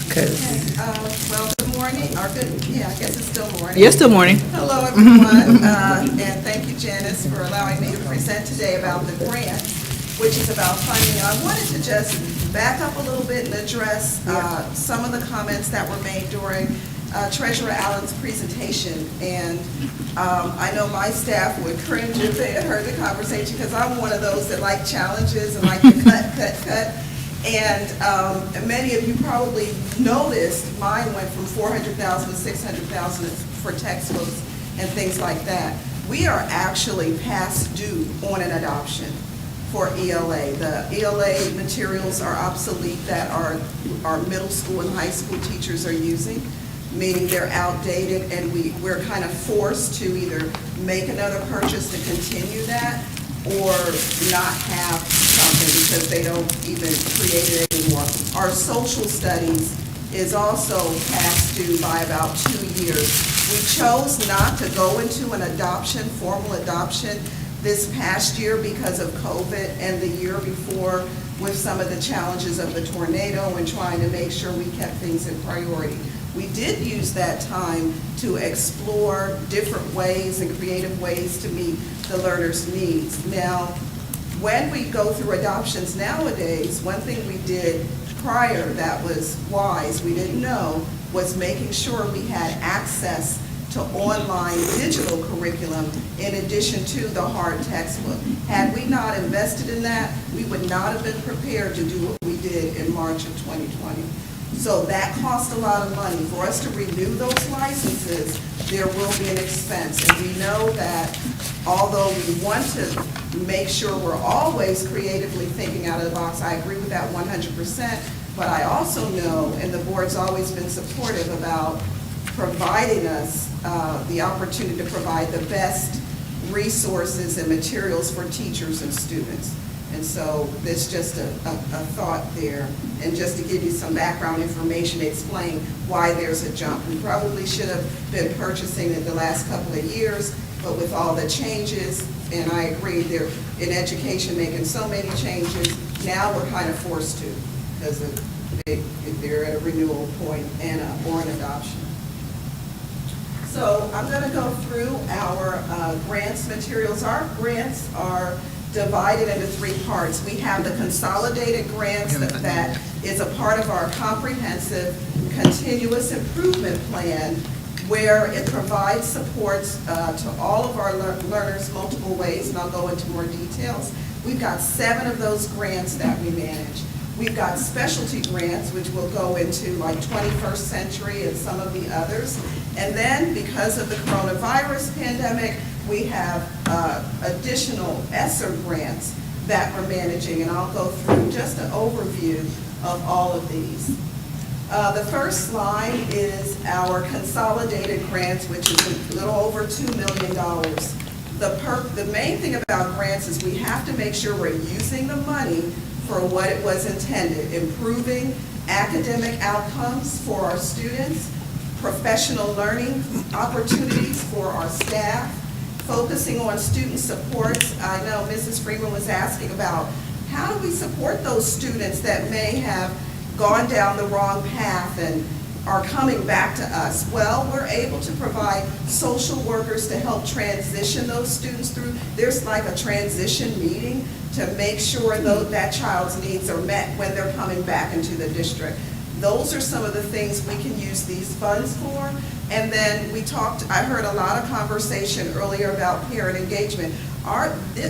Because, Well, good morning, or good, yeah, I guess it's still morning. Yes, good morning. Hello, everyone, and thank you, Janice, for allowing me to present today about the grant, which is about funding. I wanted to just back up a little bit and address some of the comments that were made during Treasurer Allen's presentation. And I know my staff would cringe if they had heard the conversation, because I'm one of those that like challenges and like to cut. And many of you probably noticed, mine went from 400,000 to 600,000 for textbooks and things like that. We are actually past due on an adoption for ELA. The ELA materials are obsolete that our middle school and high school teachers are using, meaning they're outdated, and we're kind of forced to either make another purchase to continue that or not have something because they don't even create it anymore. Our social studies is also past due by about 2 years. We chose not to go into an adoption, formal adoption, this past year because of COVID, and the year before with some of the challenges of the tornado and trying to make sure we kept things in priority. We did use that time to explore different ways and creative ways to meet the learners' needs. Now, when we go through adoptions nowadays, one thing we did prior that was wise, we didn't know, was making sure we had access to online digital curriculum in addition to the hard textbook. Had we not invested in that, we would not have been prepared to do what we did in March of 2020. So that cost a lot of money. For us to renew those licenses, there will be an expense. And we know that although we want to make sure we're always creatively thinking out of the box, I agree with that 100%, but I also know, and the board's always been supportive about providing us the opportunity to provide the best resources and materials for teachers and students. And so there's just a thought there. And just to give you some background information, explain why there's a jump. We probably should have been purchasing it the last couple of years, but with all the changes, and I agree, they're in education making so many changes, now we're kind of forced to, because they're at a renewal point and or an adoption. So I'm going to go through our grants materials. Our grants are divided into 3 parts. We have the consolidated grants that is a part of our comprehensive continuous improvement plan, where it provides supports to all of our learners multiple ways, and I'll go into more details. We've got 7 of those grants that we manage. We've got specialty grants, which we'll go into, like 21st Century and some of the others. And then, because of the coronavirus pandemic, we have additional ESSER grants that we're managing, and I'll go through just an overview of all of these. The first slide is our consolidated grants, which is a little over $2 million. The main thing about grants is we have to make sure we're using the money for what it was intended, improving academic outcomes for our students, professional learning opportunities for our staff, focusing on student supports. I know Mrs. Freeman was asking about how do we support those students that may have gone down the wrong path and are coming back to us. Well, we're able to provide social workers to help transition those students through. There's like a transition meeting to make sure that child's needs are met when they're coming back into the district. Those are some of the things we can use these funds for. And then I heard a lot of conversation earlier about parent engagement.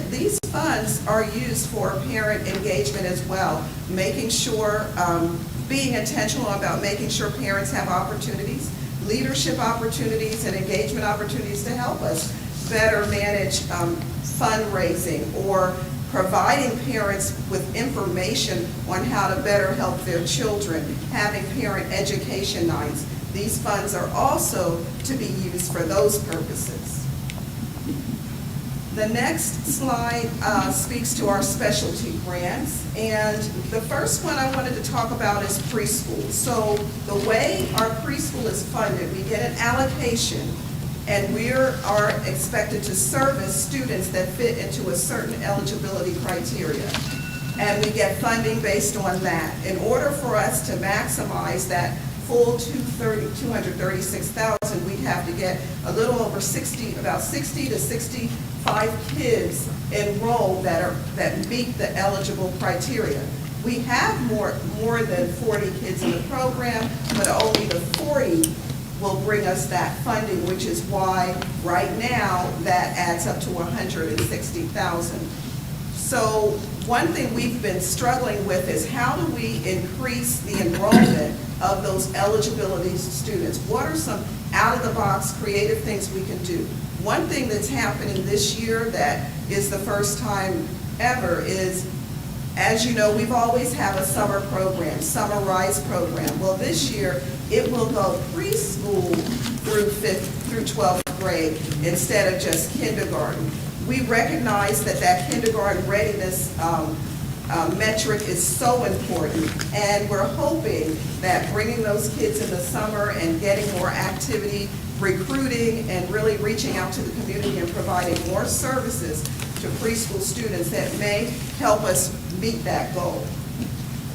These funds are used for parent engagement as well, making sure, being intentional about making sure parents have opportunities, leadership opportunities, and engagement opportunities to help us better manage fundraising, or providing parents with information on how to better help their children, having parent education nights. These funds are also to be used for those purposes. The next slide speaks to our specialty grants, and the first one I wanted to talk about is preschool. So the way our preschool is funded, we get an allocation, and we are expected to service students that fit into a certain eligibility criteria. and we get funding based on that. In order for us to maximize that full 236,000, we'd have to get a little over 60, about 60 to 65 kids enrolled that meet the eligible criteria. We have more than 40 kids in the program, but only the 40 will bring us that funding, which is why right now that adds up to 160,000. So one thing we've been struggling with is how do we increase the enrollment of those eligibility students? What are some out-of-the-box creative things we can do? One thing that's happening this year that is the first time ever is, as you know, we've always had a summer program, Summer Rise program. Well, this year, it will go preschool through 12th grade instead of just kindergarten. We recognize that kindergarten readiness metric is so important, and we're hoping that bringing those kids in the summer and getting more activity, recruiting, and really reaching out to the community and providing more services to preschool students that may help us meet that goal.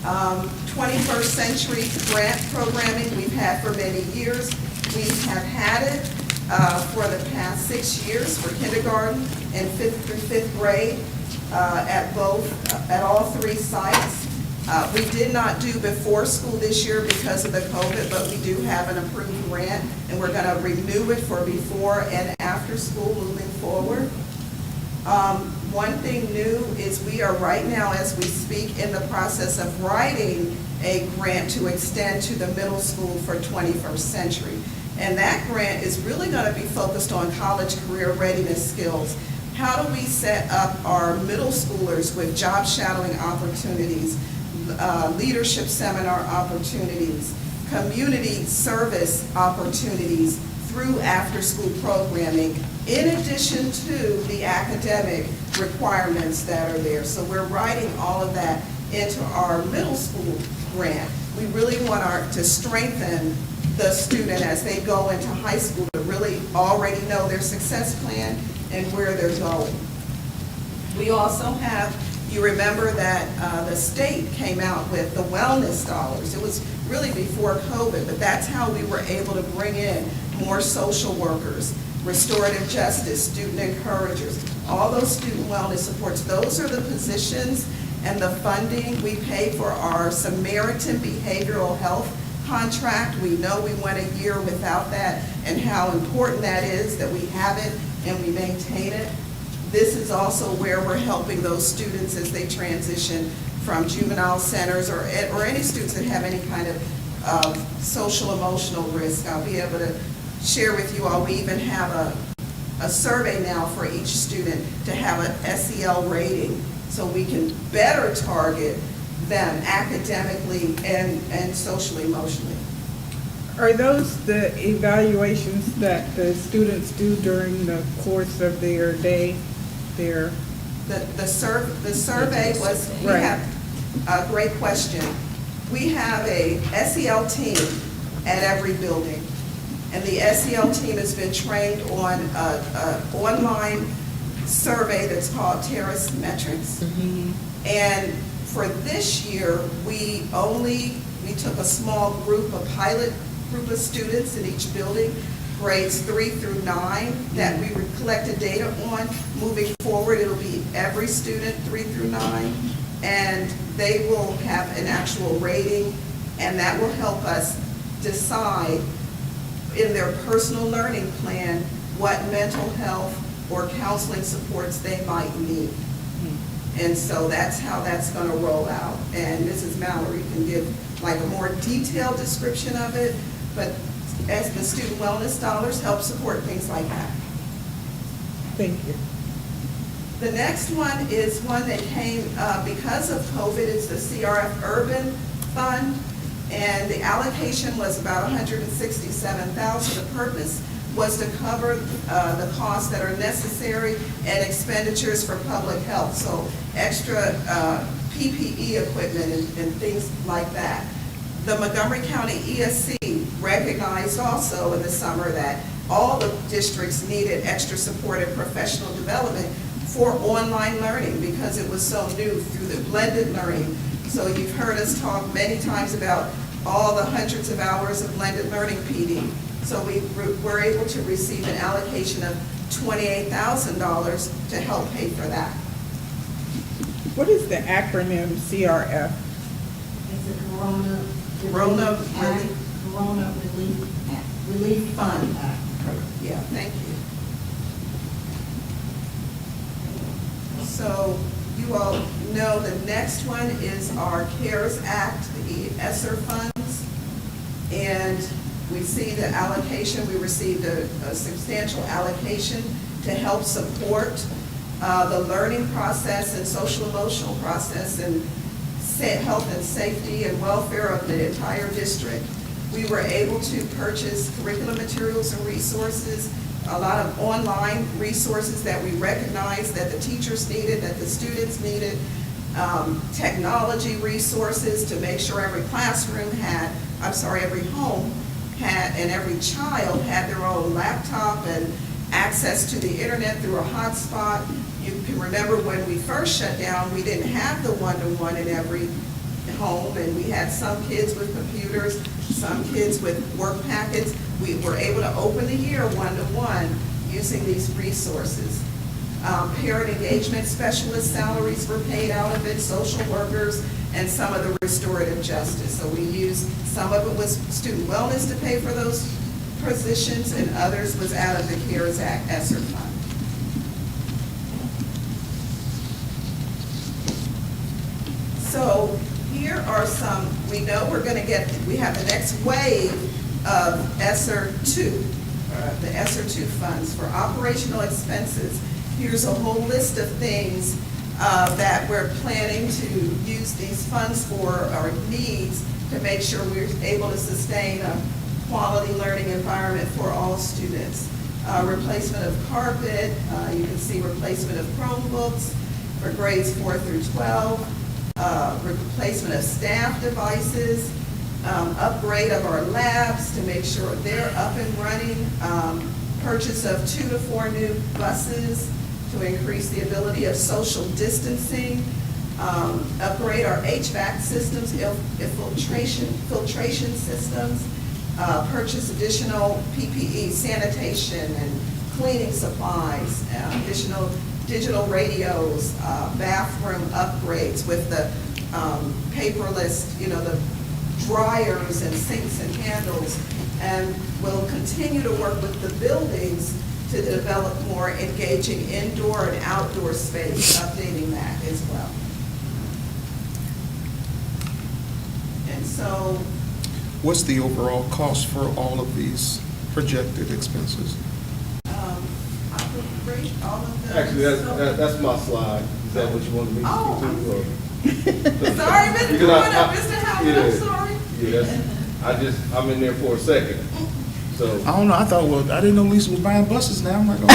21st century grant programming we've had for many years. We have had it for the past 6 years for kindergarten and 5th through 5th grade at all 3 sites. We did not do before school this year because of the COVID, but we do have an approved grant, and we're going to renew it for before and after school moving forward. One thing new is we are right now, as we speak, in the process of writing a grant to extend to the middle school for 21st century. And that grant is really going to be focused on college career readiness skills. How do we set up our middle schoolers with job shadowing opportunities, leadership seminar opportunities, community service opportunities through after-school programming, in addition to the academic requirements that are there. So we're writing all of that into our middle school grant. We really want to strengthen the student as they go into high school to really already know their success plan and where they're going. We also have, you remember that the state came out with the wellness dollars. It was really before COVID, but that's how we were able to bring in more social workers, restorative justice, student encouragers, all those student wellness supports. Those are the positions and the funding we pay for our Samaritan behavioral health contract. We know we went a year without that, and how important that is that we have it and we maintain it. This is also where we're helping those students as they transition from juvenile centers or any students that have any kind of social emotional risk. I'll be able to share with you all, we even have a survey now for each student to have an SEL rating so we can better target them academically and socially, emotionally. Are those the evaluations that the students do during the course of their day? The survey was, we Right. have a great question. We have a SEL team at every building, and the SEL team has been trained on an online survey that's called Terrace Metrics. And for this year, we took a small group, a pilot group of students in each building, grades 3 through 9, that we collected data on. Moving forward, it'll be every student 3 through 9, and they will have an actual rating, and that will help us decide in their personal learning plan what mental health or counseling supports they might need. And so that's how that's going to roll out. And Mrs. Mallory can give like a more detailed description of it, but as the student wellness dollars help support things like that. Thank you. The next one is one that came because of COVID. It's the CRF Urban Fund, and the allocation was about $167,000. The purpose was to cover the costs that are necessary and expenditures for public health, so extra PPE equipment and things like that. The Montgomery County ESC recognized also in the summer that all the districts needed extra support and professional development for online learning because it was so new through the blended learning. So you've heard us talk many times about all the hundreds of hours of blended learning PD. So we were able to receive an allocation of $28,000 to help pay for that. What is the acronym CRF? It's a Corona. Corona Act, Corona Relief Fund. Yeah, thank you. So you all know the next one is our CARES Act, the ESSER funds. And we see the allocation, we received a substantial allocation to help support the learning process and social emotional process and health and safety and welfare of the entire district. We were able to purchase curriculum materials and resources, a lot of online resources that we recognized that the teachers needed, that the students needed, technology resources to make sure every classroom had, every home had, and every child had their own laptop and access to the internet through a hotspot. You can remember when we first shut down, we didn't have the one-to-one in every home, and we had some kids with computers, some kids with work packets. We were able to open the year one-to-one using these resources. Parent engagement specialist salaries were paid out of it, social workers, and some of the restorative justice. So we used, some of it was student wellness to pay for those positions, and others was out of the CARES Act ESSER fund. So here are some, we know we're going to get, we have the next wave of ESSER 2, the ESSER 2 funds for operational expenses. Here's a whole list of things that we're planning to use these funds for, our needs, to make sure we're able to sustain a quality learning environment for all students. Replacement of carpet, you can see replacement of Chromebooks for grades 4 through 12. Replacement of staff devices, upgrade of our labs to make sure they're up and running, purchase of 2 to 4 new buses to increase the ability of social distancing, upgrade our HVAC systems, filtration systems, purchase additional PPE, sanitation and cleaning supplies, additional digital radios, bathroom upgrades with the paperless, the dryers and sinks and handles, and we'll continue to work with the buildings to develop more engaging indoor and outdoor space, updating that as well. And so, What's the overall cost for all of these projected expenses? I would rate all of them. Actually, that's my slide. Is that what you wanted me to speak to? Or? Sorry, Mr. Porter, Mr. Howard, I'm sorry. Yeah, I'm in there for a second. So I don't know, I didn't know Lisa was buying buses now, I'm like, oh.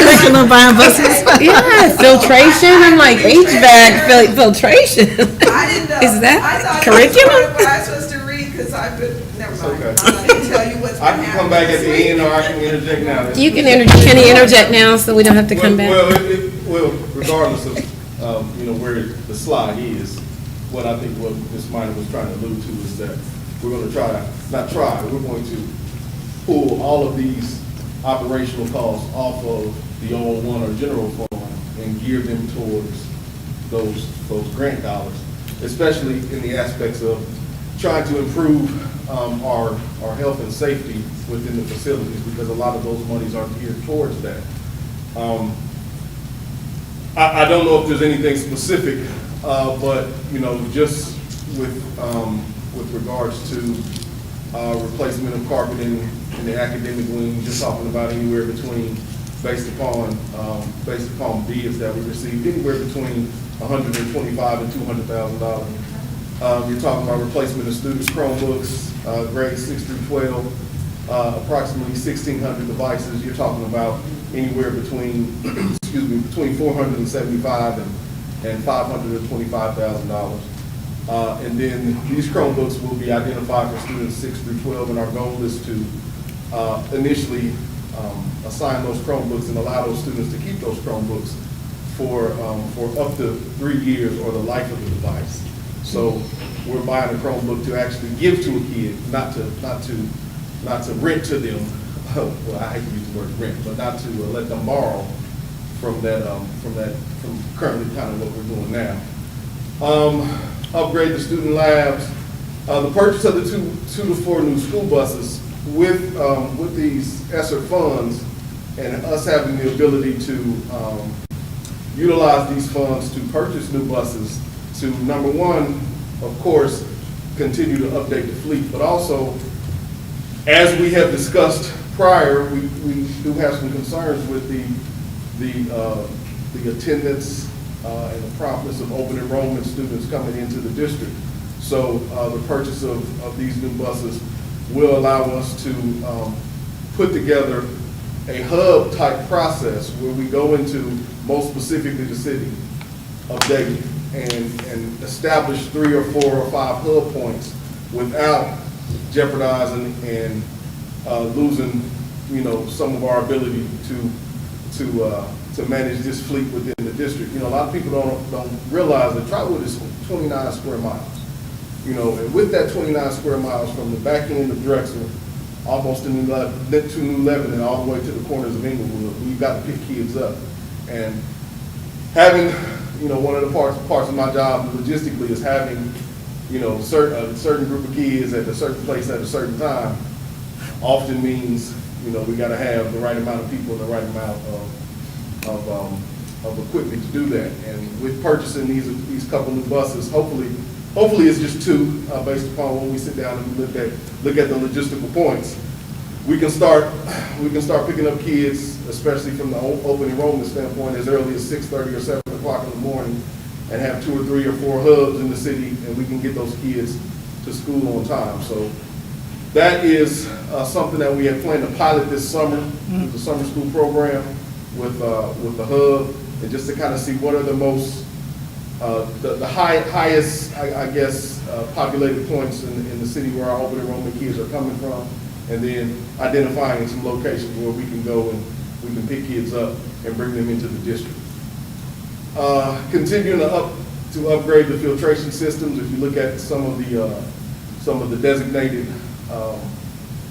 Curriculum buying buses. Yeah, filtration, I'm like HVAC filtration. I didn't know. Is that I thought curriculum? It was what I was supposed to read, because I've been, never mind. okay. I didn't tell you what's I been can happening come back at this the week. end, or I can interject now. You can you interject now so we don't have to come back? Well, regardless of where the slide is, what I think what Ms. Minor was trying to allude to is that we're going to we're going to pull all of these operational costs off of the 001 or general fund and gear them towards those grant dollars, especially in the aspects of trying to improve our health and safety within the facilities, because a lot of those monies are geared towards that. I don't know if there's anything specific, but just with regards to replacement of carpeting in the academic wing, just talking about anywhere between, based upon bids that we received, anywhere between $125,000 and $200,000. You're talking about replacement of students' Chromebooks, grades 6 through 12, approximately 1,600 devices. You're talking about anywhere between, between $475,000 and $525,000. And then these Chromebooks will be identified for students 6 through 12, and our goal is to initially assign those Chromebooks and allow those students to keep those Chromebooks for up to 3 years or the life of the device. So we're buying a Chromebook to actually give to a kid, not to rent to them. Well, I hate to use the word rent, but not to let them borrow from currently kind of what we're doing now. Upgrade the student labs. The purchase of the two to four new school buses with these ESSER funds and us having the ability to utilize these funds to purchase new buses to, number one, of course, continue to update the fleet, but also, as we have discussed prior, we do have some concerns with the attendance and the promptness of open enrollment students coming into the district. So the purchase of these new buses will allow us to put together a hub-type process where we go into, most specifically, the city of Dayton and establish 3 or 4 or 5 hub points without jeopardizing and losing, some of our ability to manage this fleet within the district. A lot of people don't realize that Trotwood is 29 square miles. And with that 29 square miles from the back end of Drexel, almost to New Lebanon, all the way to the corners of Inglewood, we've got to pick kids up. And having, one of the parts of my job logistically is having, a certain group of kids at a certain place at a certain time often means, we got to have the right amount of people and the right amount of equipment to do that. And with purchasing these couple new buses, hopefully it's just 2, based upon when we sit down and look at the logistical points. We can start picking up kids, especially from the open enrollment standpoint, as early as 6:30 or 7 o'clock in the morning, and have 2 or 3 or 4 hubs in the city, and we can get those kids to school on time. So that is something that we have planned to pilot this summer with the summer school program with the hub, and just to kind of see what are the most the highest, I guess, populated points in the city where our open enrollment kids are coming from, and then identifying some locations where we can go and we can pick kids up and bring them into the district. Continuing to upgrade the filtration systems. If you look at some of the designated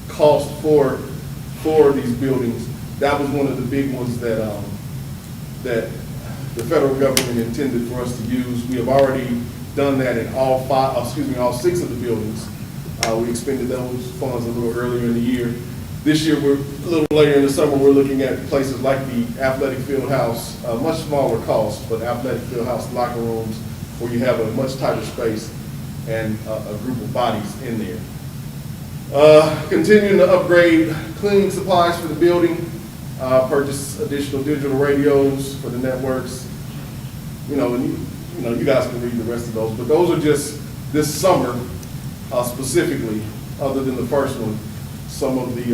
costs for these buildings, that was one of the big ones that the federal government intended for us to use. We have already done that in all 6 of the buildings. We expended those funds a little earlier in the year. This year, we're a little later in the summer, we're looking at places like the athletic field house, much smaller cost, but athletic field house locker rooms where you have a much tighter space and a group of bodies in there. Continuing to upgrade cleaning supplies for the building, purchase additional digital radios for the networks. You guys can read the rest of those, but those are just this summer specifically. Other than the first one, some of the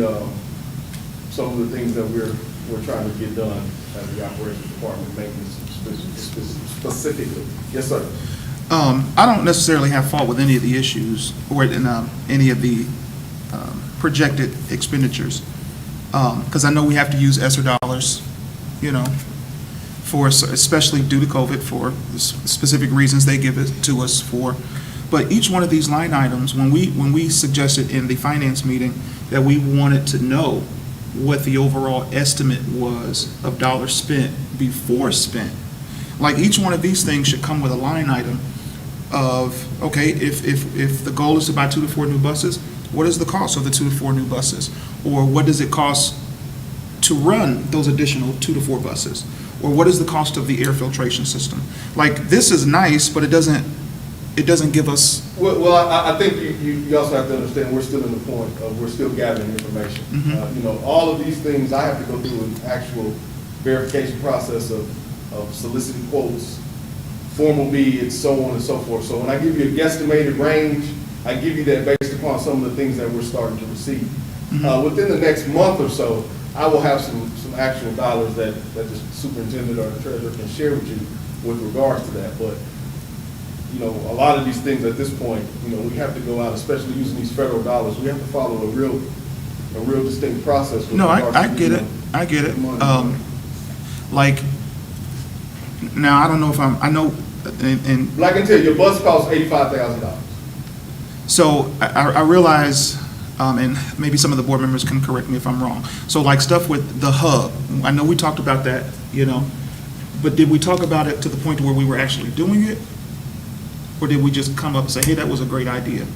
things that we're trying to get done as the operations department, maintenance specifically. Yes, sir. I don't necessarily have fault with any of the issues or in any of the projected expenditures, because I know we have to use ESSER dollars, for, especially due to COVID, for the specific reasons they give it to us for. But each one of these line items, when we suggested in the finance meeting that we wanted to know what the overall estimate was of dollars spent before spent, like each one of these things should come with a line item of, okay, if the goal is to buy 2 to 4 new buses, what is the cost of the 2 to 4 new buses? Or what does it cost to run those additional 2 to 4 buses? Or what is the cost of the air filtration system? Like, this is nice, but it doesn't give us. Well, I think you also have to understand we're still in the point of we're still gathering information. All of these things, I have to go through an actual verification process of soliciting quotes, formal bids, so on and so forth. So when I give you a guesstimated range, I give you that based upon some of the things that we're starting to receive. Within the next month or so, I will have some actual dollars that the superintendent or the treasurer can share with you with regards to that. But a lot of these things at this point, we have to go out, especially using these federal dollars. We have to follow a real a real distinct process. with No, regards I to, get you it, know, I get it. money. Like, now, I don't know if I know, and Like I can tell you, your bus costs $85,000. so I realize, and maybe some of the board members can correct me if I'm wrong. So like stuff with the hub, I know we talked about that, but did we talk about it to the point where we were actually doing it? Or did we just come up and say, hey, that was a great idea? You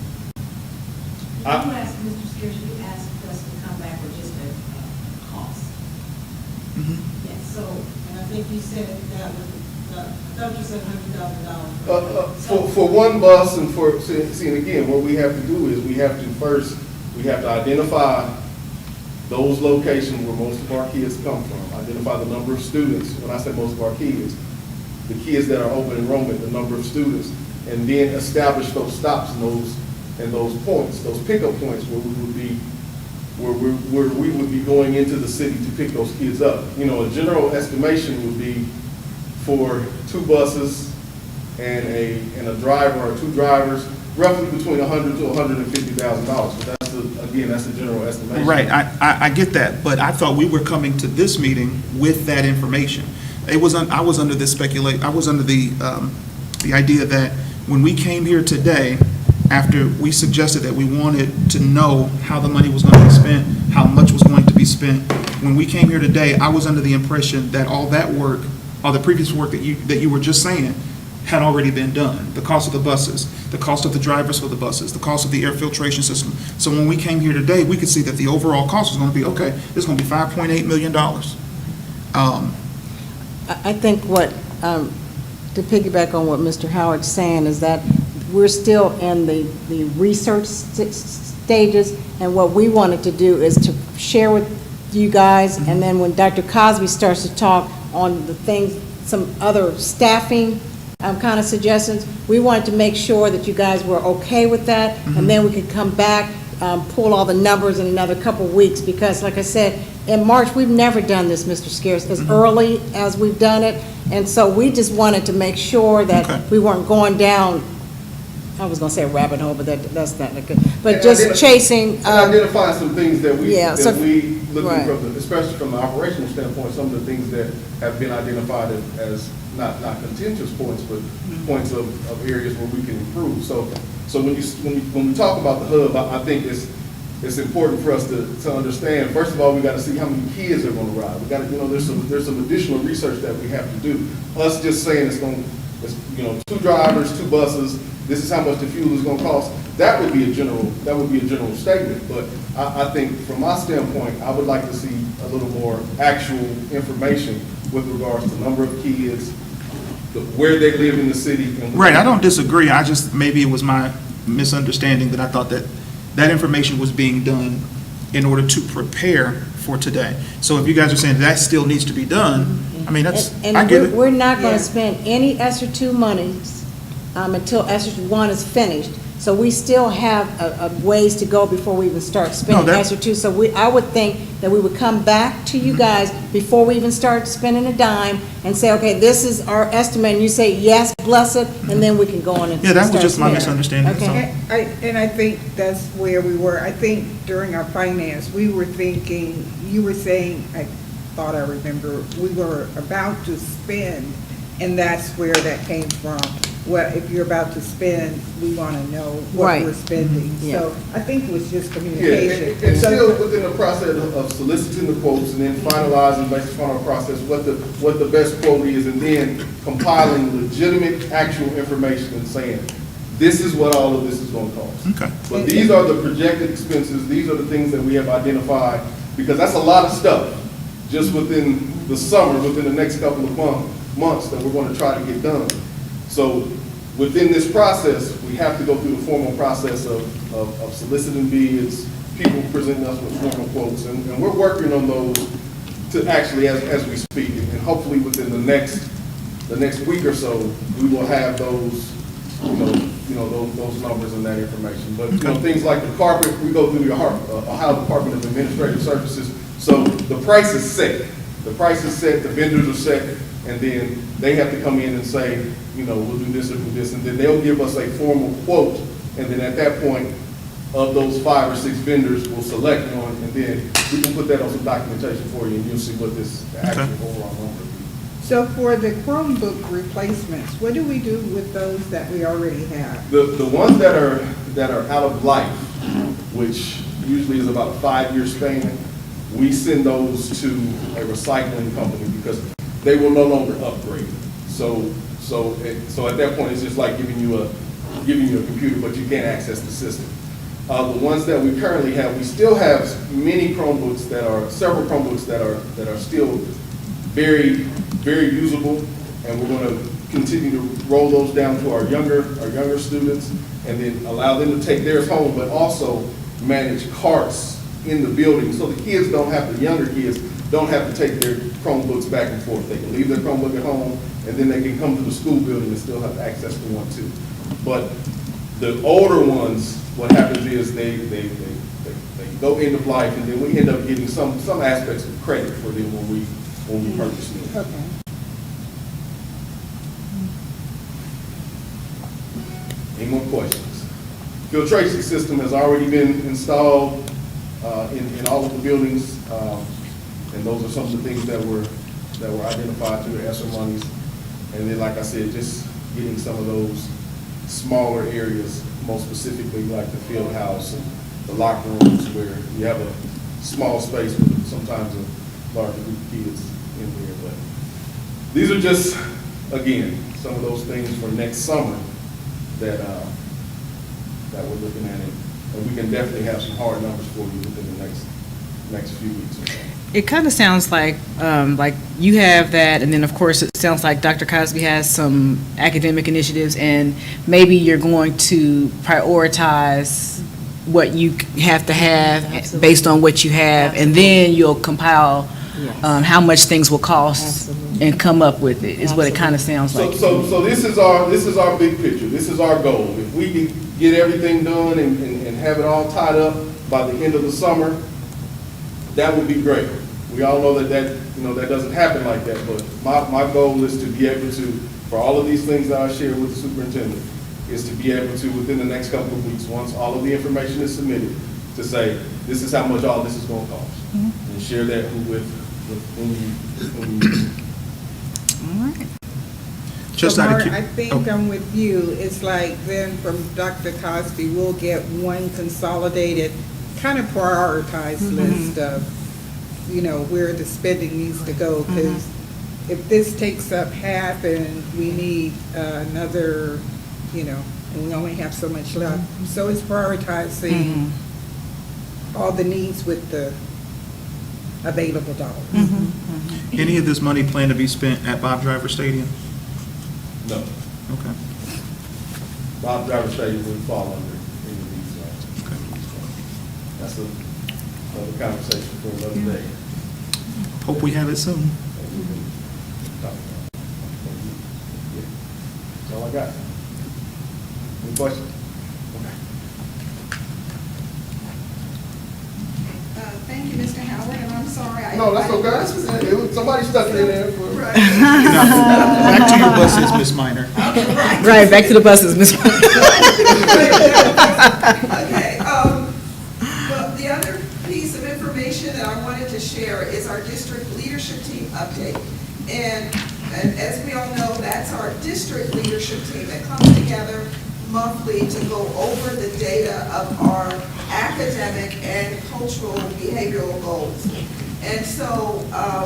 asked, Mr. Spears, you asked us to come back with just a cost. Yes, so, and I think you said that was, I thought you said $100,000. For one bus and see, and again, what we have to do is we have to identify those locations where most of our kids come from, identify the number of students. When I say most of our kids, the kids that are open enrollment, the number of students, and then establish those stops and those points, those pickup points where we would be going into the city to pick those kids up. A general estimation would be for 2 buses and a driver or 2 drivers, roughly between $100,000 to $150,000. But that's a general estimation. Right, I get that, but I thought we were coming to this meeting with that information. I was under the idea that when we came here today, after we suggested that we wanted to know how the money was going to be spent, how much was going to be spent, when we came here today, I was under the impression that all that work, all the previous work that you were just saying, had already been done. The cost of the buses, the cost of the drivers for the buses, the cost of the air filtration system. So when we came here today, we could see that the overall cost was going to be, okay, this is going to be $5.8 million. I think to piggyback on what Mr. Howard's saying, is that we're still in the research stages, and what we wanted to do is to share with you guys, and then when Dr. Cosby starts to talk on the things, some other staffing kind of suggestions, we wanted to make sure that you guys were okay with that, and then we could come back, pull all the numbers in another couple of weeks, because like I said, in March, we've never done this, Mr. Scares, as early as we've done it, and so we just wanted to make sure that we weren't going down, I was going to say a rabbit hole, but that's not good, but just chasing. Identifying some things that we, Right. especially from the operational standpoint, some of the things that have been identified as not contentious points, but points of areas where we can improve. So when we talk about the hub, I think it's important for us to understand. First of all, we got to see how many kids are going to ride. We got to, there's some additional research that we have to do. Us just saying it's 2 drivers, 2 buses, this is how much the fuel is going to cost. That would be a general statement. But I think from my standpoint, I would like to see a little more actual information with regards to number of kids, where they live in the city. Right, I don't disagree. Maybe it was my misunderstanding that I thought that information was being done in order to prepare for today. So if you guys are saying that still needs to be done, I mean, I get it. We're not going to spend any ESSER 2 monies until ESSER 1 is finished. So we still have a ways to go before we even start spending ESSER 2. So I would think that we would come back to you guys before we even start spending a dime and say, okay, this is our estimate, and you say, yes, bless it, and then we can go on and Yeah, that was just my spending. misunderstanding. Okay. And I think that's where we were. I think during our finance, we were thinking, you were saying, I thought I remember, we were about to spend, and that's where that came from. Well, if you're about to spend, we want to know what we're spending. So I think it was just communication. And still within the process of soliciting the quotes and then finalizing based upon our process what the best quote is, and then compiling legitimate actual information and saying, this is what all of this is going to cost. Okay. But these are the projected expenses, these are the things that we have identified, because that's a lot of stuff just within the summer, within the next couple of months that we're going to try to get done. So within this process, we have to go through the formal process of soliciting bids, people presenting us with formal quotes, and we're working on those to actually as we speak, and hopefully within the next week or so, we will have those, those numbers and that information. But things like the carpet, we go through the Ohio Department of Administrative Services, so the price is set. The price is set, the vendors are set, and then they have to come in and say, we'll do this or do this, and then they'll give us a formal quote, and then at that point, of those 5 or 6 vendors will select one, and then we can put that on some documentation for you, and you'll see what this actual overall number is. So for the Chromebook replacements, what do we do with those that we already have? The ones that are out of life, which usually is about a 5-year span, we send those to a recycling company because they will no longer upgrade. So at that point, it's just like giving you a computer, but you can't access the system. The ones that we currently have, we still have several Chromebooks that are still very, very usable, and we're going to continue to roll those down to our younger students, and then allow them to take theirs home, but also manage carts in the building, so the younger kids don't have to take their Chromebooks back and forth. They can leave their Chromebook at home, and then they can come to the school building and still have access to one too. But the older ones, what happens is they go end of life, and then we end up getting some aspects of credit for them when we purchase them. Okay. Any more questions? Filtration system has already been installed in all of the buildings, and those are some of the things that were identified through the ESSER monies. And then, like I said, just getting some of those smaller areas, most specifically like the field house and the locker rooms, where you have a small space with sometimes a larger group of kids in there. But these are just, again, some of those things for next summer that we're looking at, and we can definitely have some hard numbers for you within the next few weeks or so. It kind of sounds like you have that, and then of course it sounds like Dr. Cosby has some academic initiatives, and maybe you're going to prioritize what you have to have Absolutely. based on what you have, and then you'll compile Yes. how much things will cost Absolutely. and come up with it, is what it kind of sounds like. So this is our big picture. This is our goal. If we can get everything done and have it all tied up by the end of the summer, that would be great. We all know that doesn't happen like that, but my goal is to be able to, for all of these things that I shared with the superintendent, is to be able to, within the next couple of weeks, once all of the information is submitted, to say, this is how much all this is going to cost. And share that with whom you. All right. Just So out of Mark, cu- I think oh. I'm with you. It's like then from Dr. Cosby, we'll get one consolidated, kind of prioritized list of, where the spending needs to go. Because if this takes up half and we need another, and we only have so much left. So it's prioritizing all the needs with the available dollars. Any of this money planned to be spent at Bob Driver Stadium? No. Okay. Bob Driver Stadium would fall under any of these. That's another conversation for another day. Hope we have it soon. that we can talk about. Yeah. That's all I got. Any questions? Okay. Thank you, Mr. Howard, and I'm sorry. No, that's okay. Somebody stuck it in there. Right. Back to your buses, Ms. Minor. Right, back to the buses, Ms. Okay, well, the other piece of information that I wanted to share is our district leadership team update. And as we all know, that's our district leadership team that comes together monthly to go over the data of our academic and cultural behavioral goals. And so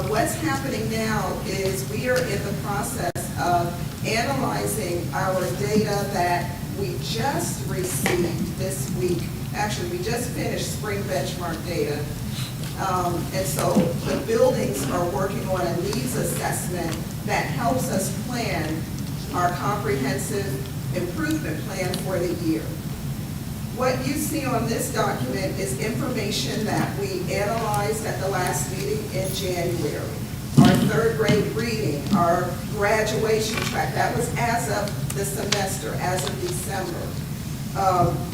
what's happening now is we are in the process of analyzing our data that we just received this week. Actually, we just finished spring benchmark data. And so the buildings are working on a needs assessment that helps us plan our comprehensive improvement plan for the year. What you see on this document is information that we analyzed at the last meeting in January. Our third grade reading, our graduation track, that was as of the semester, as of December.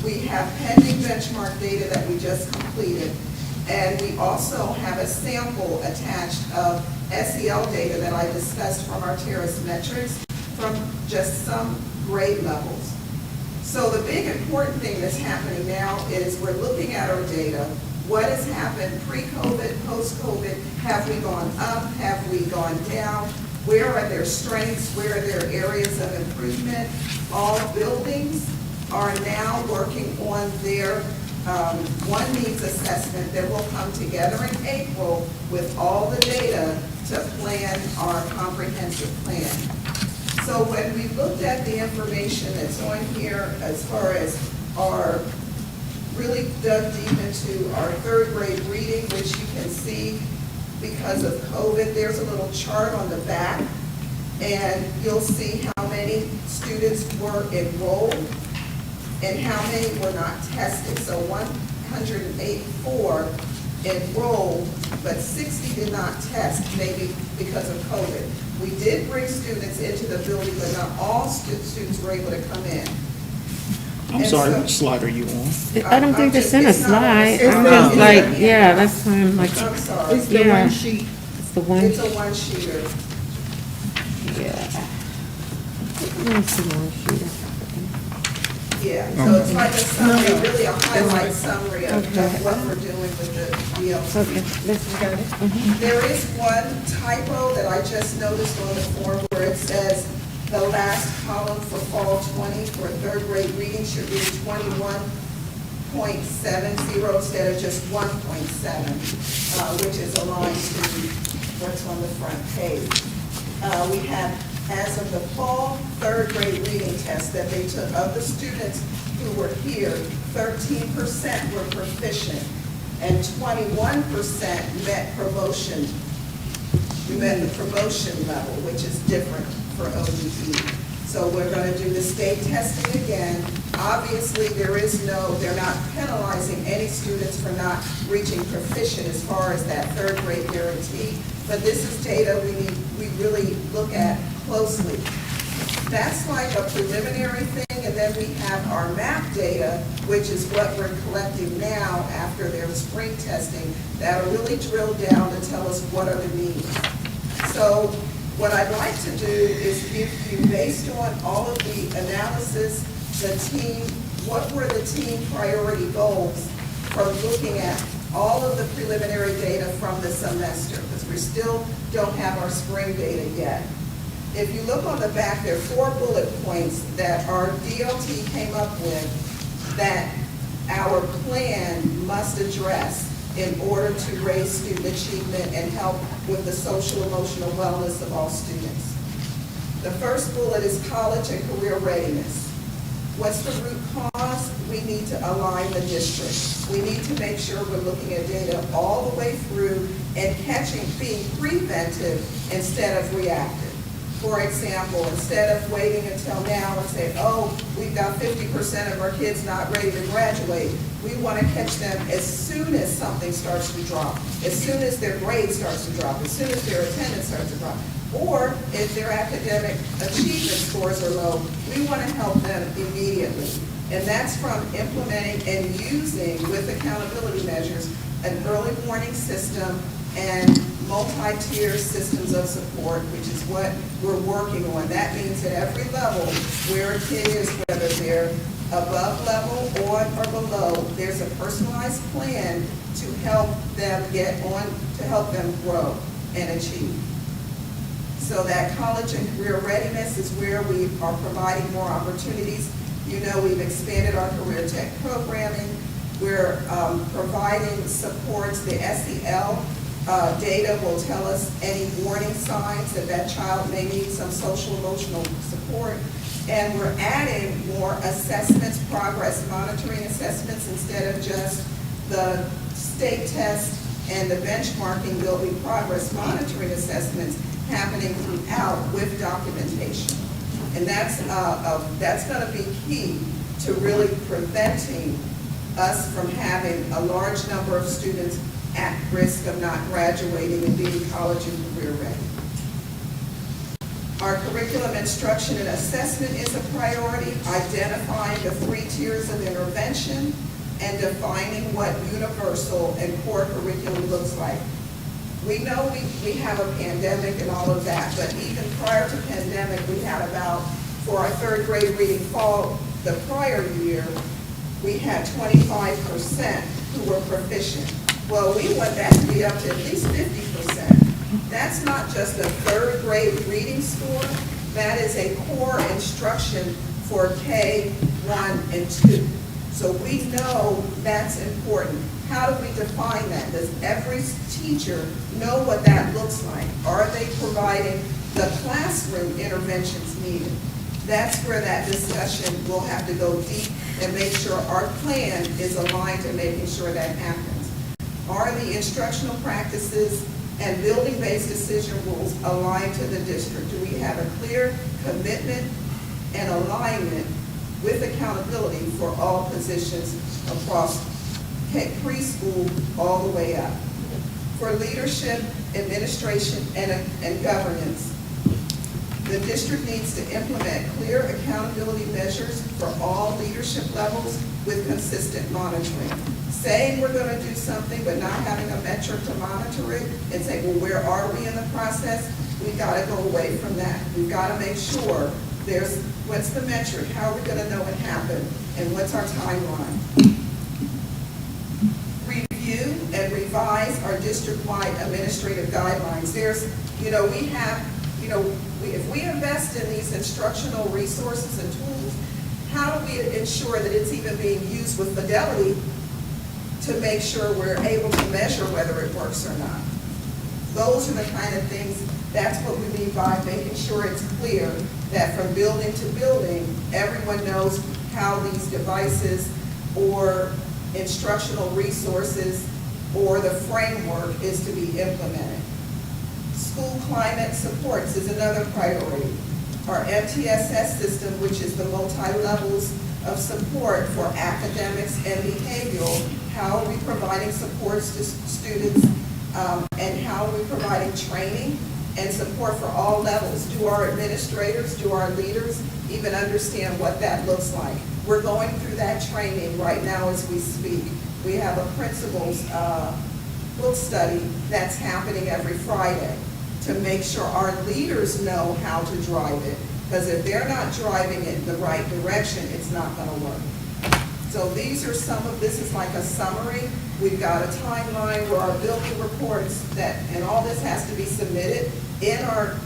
We have pending benchmark data that we just completed, and we also have a sample attached of SEL data that I discussed from our Terrace metrics from just some grade levels. So So the big important thing that's happening now is we're looking at our data. What has happened pre-COVID, post-COVID? Have we gone up? Have we gone down? Where are their strengths? Where are their areas of improvement? All buildings are now working on their one needs assessment that will come together in April with all the data to plan our comprehensive plan. So when we looked at the information that's on here as far as our really dug deep into our third grade reading, which you can see because of COVID, there's a little chart on the back, and you'll see how many students were enrolled and how many were not tested. So 184 enrolled, but 60 did not test, maybe because of COVID. We did bring students into the building, but not all students were able to come in. I'm And sorry, so- which slide are you on? I don't think they sent a It's not on the slide. system. I'm just It's like, not- yeah, that's why I'm like, I'm sorry. It's the Yeah. one sheet. it's the one, It's a one-sheeter. yeah. It's the one sheet. Yeah, so it's like a summary, really a highlight summary of what we're doing with the DLC. Okay, this is got it. There is one typo that I just noticed on the form where it says the last column for fall 20 for third grade reading should read 21.70 instead of just 1.7, which is aligned to what's on the front page. We have, as of the fall third grade reading test that they took, of the students who were here, 13% were proficient and 21% met promotion. We met the promotion level, which is different for ODE. So we're going to do the state testing again. Obviously, they're not penalizing any students for not reaching proficient as far as that third grade guarantee, but this is data we really look at closely. That's like a preliminary thing, and then we have our MAP data, which is what we're collecting now after their spring testing, that'll really drill down to tell us what are the needs. So what I'd like to do is give you, based on all of the analysis, what were the team priority goals from looking at all of the preliminary data from the semester, because we still don't have our spring data yet. If you look on the back, there are 4 bullet points that our DLT came up with that our plan must address in order to raise student achievement and help with the social emotional wellness of all students. The first bullet is college and career readiness. What's the root cause? We need to align the district. We need to make sure we're looking at data all the way through and being preventive instead of reactive. For example, instead of waiting until now and say, oh, we've got 50% of our kids not ready to graduate, we want to catch them as soon as something starts to drop, as soon as their grade starts to drop, as soon as their attendance starts to drop. Or if their academic achievement scores are low, we want to help them immediately. And that's from implementing and using, with accountability measures, an early warning system and multi-tier systems of support, which is what we're working on. That means at every level where a kid is, whether they're above level, on, or below, there's a personalized plan to help them get on, to help them grow and achieve. So that college and career readiness is where we are providing more opportunities. You know, we've expanded our career tech programming. We're providing supports. The SEL data will tell us any warning signs that child may need some social emotional support. And we're adding more assessments, progress monitoring assessments, instead of just the state test and the benchmarking. There'll be progress monitoring assessments happening throughout with documentation. And that's going to be key to really preventing us from having a large number of students at risk of not graduating and being college and career ready. Our curriculum instruction and assessment is a priority, identifying the 3 tiers of intervention and defining what universal and core curriculum looks like. We know we have a pandemic and all of that, but even prior to pandemic, we had about, for our third grade reading fall the prior year, we had 25% who were proficient. Well, we want that to be up to at least 50%. That's not just a third grade reading score, that is a core instruction for K1 and 2. So we know that's important. How do we define that? Does every teacher know what that looks like? Are they providing the classroom interventions needed? That's where that discussion will have to go deep and make sure our plan is aligned to making sure that happens. Are the instructional practices and building-based decision rules aligned to the district? Do we have a clear commitment and alignment with accountability for all positions across preschool all the way up? For leadership, administration, and governance, the district needs to implement clear accountability measures for all leadership levels with consistent monitoring. Saying we're going to do something but not having a metric to monitor it and say, well, where are we in the process? We've got to go away from that. We've got to make sure there's, what's the metric? How are we going to know it happened? And what's our timeline? Review and revise our district-wide administrative guidelines. There's, we have, if we invest in these instructional resources and tools, how do we ensure that it's even being used with fidelity to make sure we're able to measure whether it works or not? Those are the kind of things, that's what we mean by making sure it's clear that from building to building, everyone knows how these devices or instructional resources or the framework is to be implemented. School climate supports is another priority. Our MTSS system, which is the multi-levels of support for academics and behavioral, how are we providing supports to students, and how are we providing training and support for all levels? Do our administrators, do our leaders even understand what that looks like? We're going through that training right now as we speak. We have a principals book study that's happening every Friday to make sure our leaders know how to drive it. Because if they're not driving it in the right direction, it's not going to work. So these are some of, this is like a summary. We've got a timeline where our building reports and all this has to be submitted in our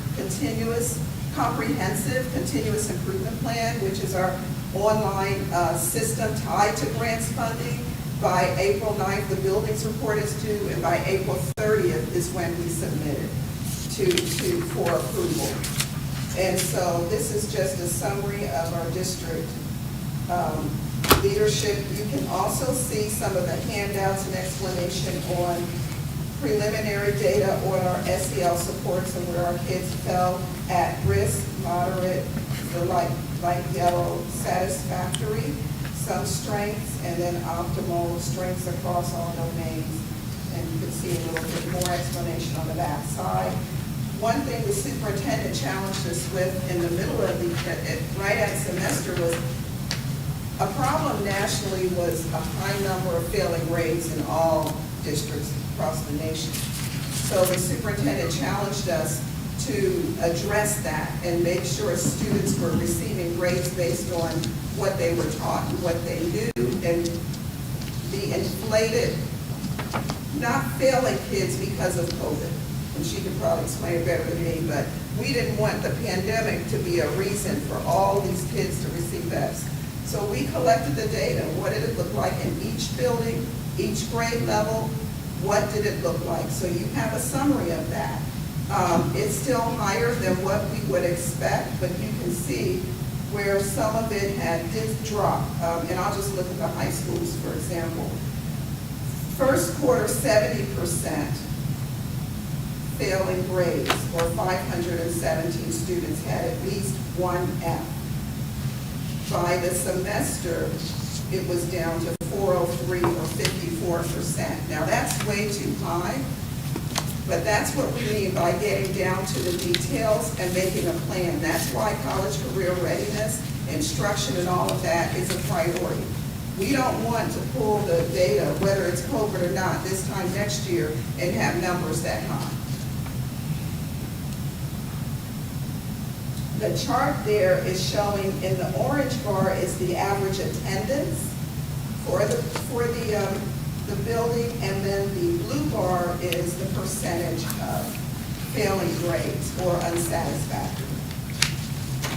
comprehensive continuous improvement plan, which is our online system tied to grants funding. By April 9th, the buildings report is due, and by April 30th is when we submit it for approval. And so this is just a summary of our district leadership. You can also see some of the handouts and explanation on preliminary data on our SEL supports and where our kids fell at risk, moderate, the light yellow, satisfactory, some strengths, and then optimal strengths across all domains. And you can see a little bit more explanation on the back side. One thing the superintendent challenged us with in the middle of right at semester was a problem nationally was a high number of failing grades in all districts across the nation. So the superintendent challenged us to address that and make sure students were receiving grades based on what they were taught and what they knew, and the inflated, not failing kids because of COVID. And she could probably explain it better than me, but we didn't want the pandemic to be a reason for all these kids to receive Fs. So we collected the data. What did it look like in each building, each grade level? What did it look like? So you have a summary of that. It's still higher than what we would expect, but you can see where some of it did drop. And I'll just look at the high schools, for example. First quarter, 70% failing grades, or 517 students had at least one F. By the semester, it was down to 403 or 54%. Now that's way too high, but that's what we mean by getting down to the details and making a plan. That's why college career readiness, instruction, and all of that is a priority. We don't want to pull the data, whether it's COVID or not, this time next year and have numbers that high. the chart there is showing, in the orange bar is the average attendance for the building, and then the blue bar is the percentage of failing grades or unsatisfactory.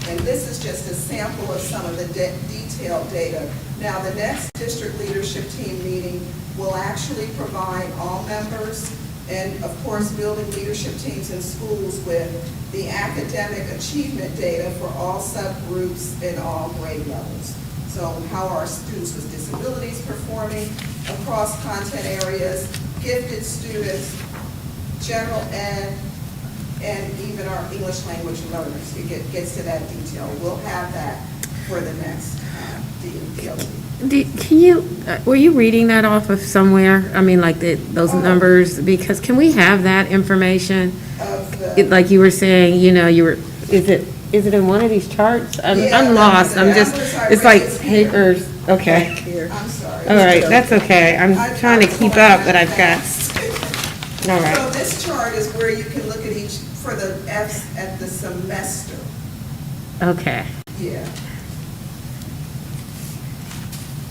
And this is just a sample of some of the detailed data. Now, the next district leadership team meeting will actually provide all members and, of course, building leadership teams in schools with the academic achievement data for all subgroups and all grade levels. So how are students with disabilities performing across content areas, gifted students, general ed, and even our English language learners. It gets to that detail. We'll have that for the next DLT. Can you, were you reading that off of somewhere? I mean, like those numbers? Because can we have that information? Like you were saying, you know, is it in one of these charts? I'm lost. I'm just, it's like papers. Okay. I'm sorry. All right, that's okay. I'm trying to keep up, but I've got, all So right. this chart is where you can look at each, for the Fs at the semester. Okay. Yeah.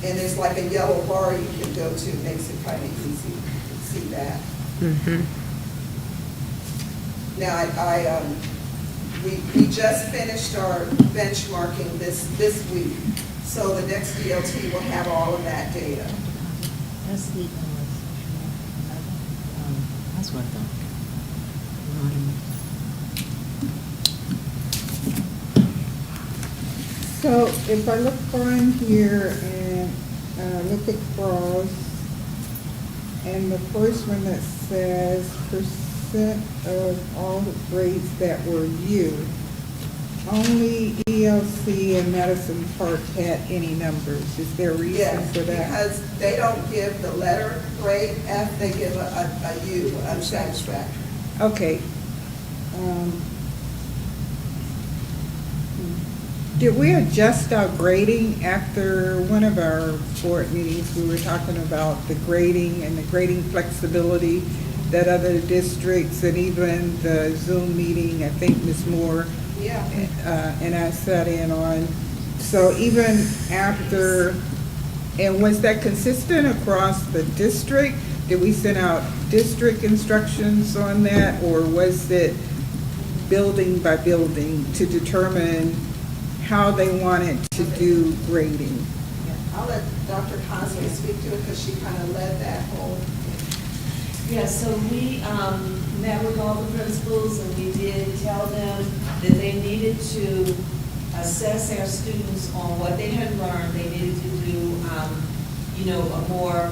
And there's like a yellow bar you can go to, makes it kind of easy to see that. Mm-hmm. Now, we just finished our benchmarking this week, so the next DLT will have all of that data. That's the, that's what I thought. So if I look on here and look across, and the first one that says percent of all the grades that were viewed, only ELC and Madison Park had any numbers. Is there a reason Yes, for that? because they don't give the letter grade F, they give a U, unsatisfactory. Okay. Did we adjust our grading after one of our board meetings? We were talking about the grading and the grading flexibility that other districts and even the Zoom meeting, I think Ms. Moore Yeah. and I sat in on. So even after, and was that consistent across the district? Did we send out district instructions on that, or was it building by building to determine how they wanted to do grading? I'll let Dr. Cosby speak to it because she kind of led that whole. Yeah, so we met with all the principals and we did tell them that they needed to assess our students on what they had learned. They needed to do, a more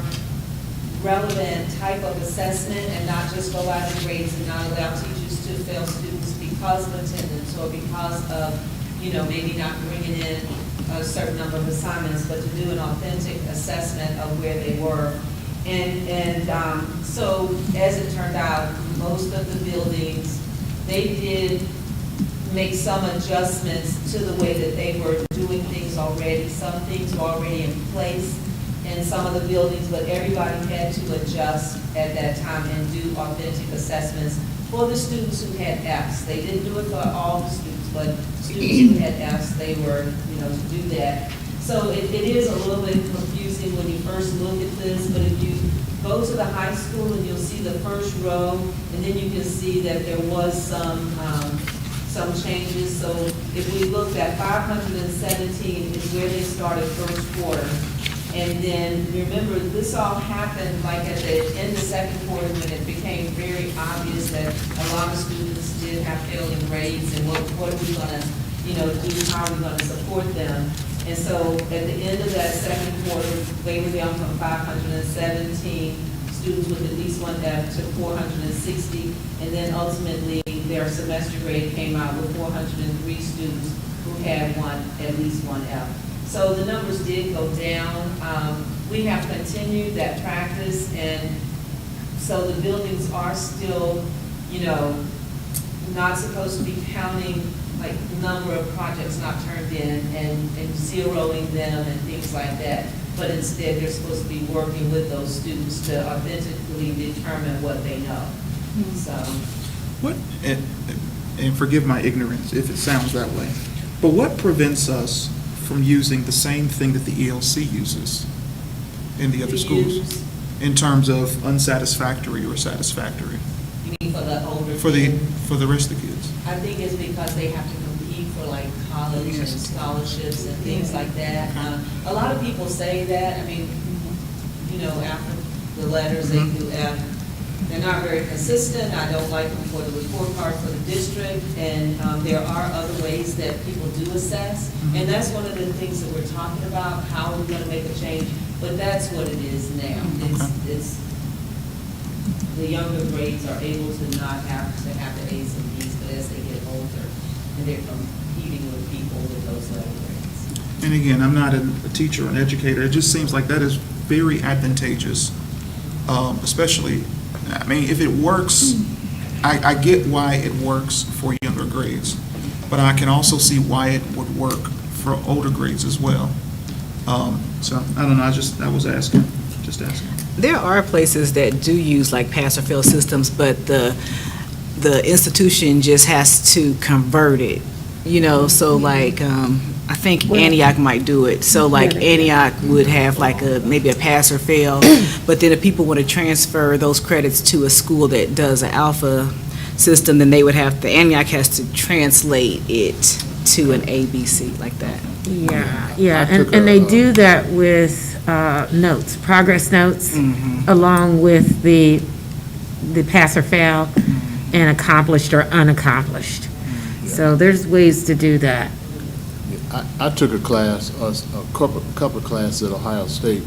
relevant type of assessment and not just go by the grades and not allow teachers to fail students because of attendance or because of, maybe not bringing in a certain number of assignments, but to do an authentic assessment of where they were. And so as it turned out, most of the buildings, they did make some adjustments to the way that they were doing things already. Some things were already in place in some of the buildings, but everybody had to adjust at that time and do authentic assessments for the students who had Fs. They didn't do it for all the students, but students who had Fs, they were, to do that. So it is a little bit confusing when you first look at this, but if you go to the high school and you'll see the first row, and then you can see that there was some changes. So if we looked at 517 is where they started first quarter. And then remember, this all happened like at the end of the second quarter when it became very obvious that a lot of students did have failing grades and what are we gonna, do, how are we gonna support them? And so at the end of that second quarter, they were down from 517 students with at least one F to 460. And then ultimately, their semester grade came out with 403 students who had at least one F. So the numbers did go down. We have continued that practice, and so the buildings are still, not supposed to be counting like the number of projects not turned in and zeroing them and things like that. But instead, they're supposed to be working with those students to authentically determine what they know. So. What, and forgive my ignorance if it sounds that way, but what prevents us from using the same thing that the ELC uses in the other schools? In terms of unsatisfactory or satisfactory? You mean for the older For the kids? rest of the kids? I think it's because they have to compete for like college and scholarships and things like that. A lot of people say that, I mean, you know, after the letters they do, they're not very consistent. I don't like them for the report card for the district, and there are other ways that people do assess. And that's one of the things that we're talking about, how we're gonna make a change, but that's what it is now. It's the younger grades are able to not have to have the A's and B's, but as they get older, and they're competing with people with those letter grades. And again, I'm not a teacher or an educator, it just seems like that is very advantageous, especially, I mean, if it works, I get why it works for younger grades, but I can also see why it would work for older grades as well. So, I don't know, I was asking, just asking. There are places that do use like pass or fail systems, but the institution just has to convert it, you know, so like, I think Antioch might do it. So like Antioch would have like maybe a pass or fail, but then if people want to transfer those credits to a school that does an alpha system, then they would have, Antioch has to translate it to an ABC like that. Yeah, and they do that with notes, progress notes, along with the pass or fail, and accomplished or unaccomplished. So there's ways to do that. I took a class, a couple of classes at Ohio State,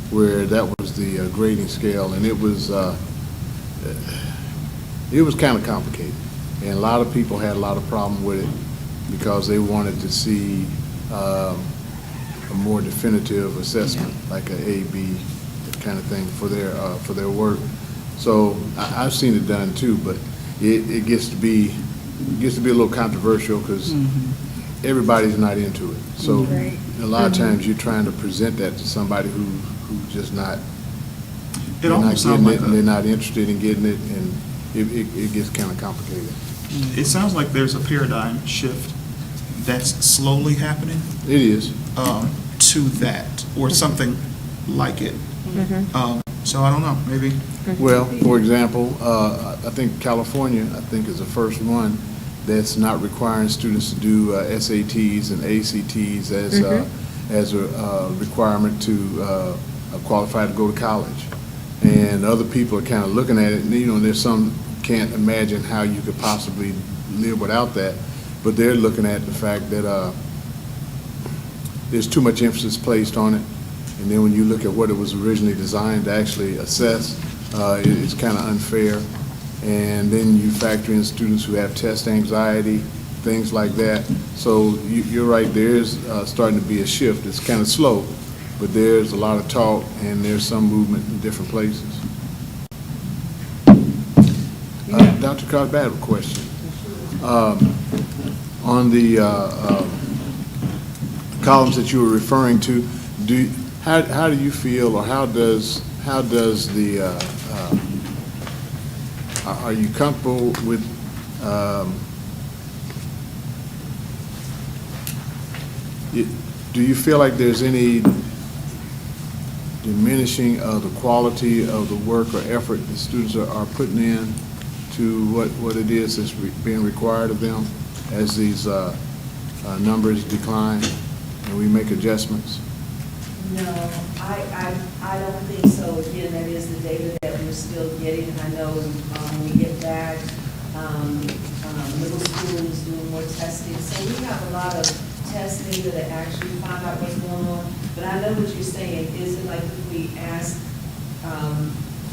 where that was the grading scale, and it was kind of complicated. And a lot of people had a lot of problem with it because they wanted to see a more definitive assessment, like an A, B kind of thing for their work. So I've seen it done too, but it gets to be a little controversial because everybody's not into it. So a lot of times you're trying to present that to somebody who's just not, It almost sounds like and they're not interested in getting it, and it gets kind of complicated. It sounds like there's a paradigm shift that's slowly happening. It is. To that, or something like it. So I don't know, maybe. Well, for example, I think California, is the first one that's not requiring students to do SATs and ACTs as a requirement to qualify to go to college. And other people are kind of looking at it, and, you know, there's some can't imagine how you could possibly live without that, but they're looking at the fact that there's too much emphasis placed on it, and then when you look at what it was originally designed to actually assess, it's kind of unfair. And then you factor in students who have test anxiety, things like that. So you're right, there's starting to be a shift. It's kind of slow, but there's a lot of talk, and there's some movement in different places. Dr. Cosby, I have a question. On the columns that you were referring to, how do you feel, or how does the are you comfortable with do you feel like there's any diminishing of the quality of the work or effort the students are putting in to what it is that's being required of them as these numbers decline and we make adjustments? No, I don't think so. Again, that is the data that we're still getting. I know when we get back, middle school is doing more testing. So we have a lot of testing that actually find out what's going on. But I know what you're saying. Is it like if we ask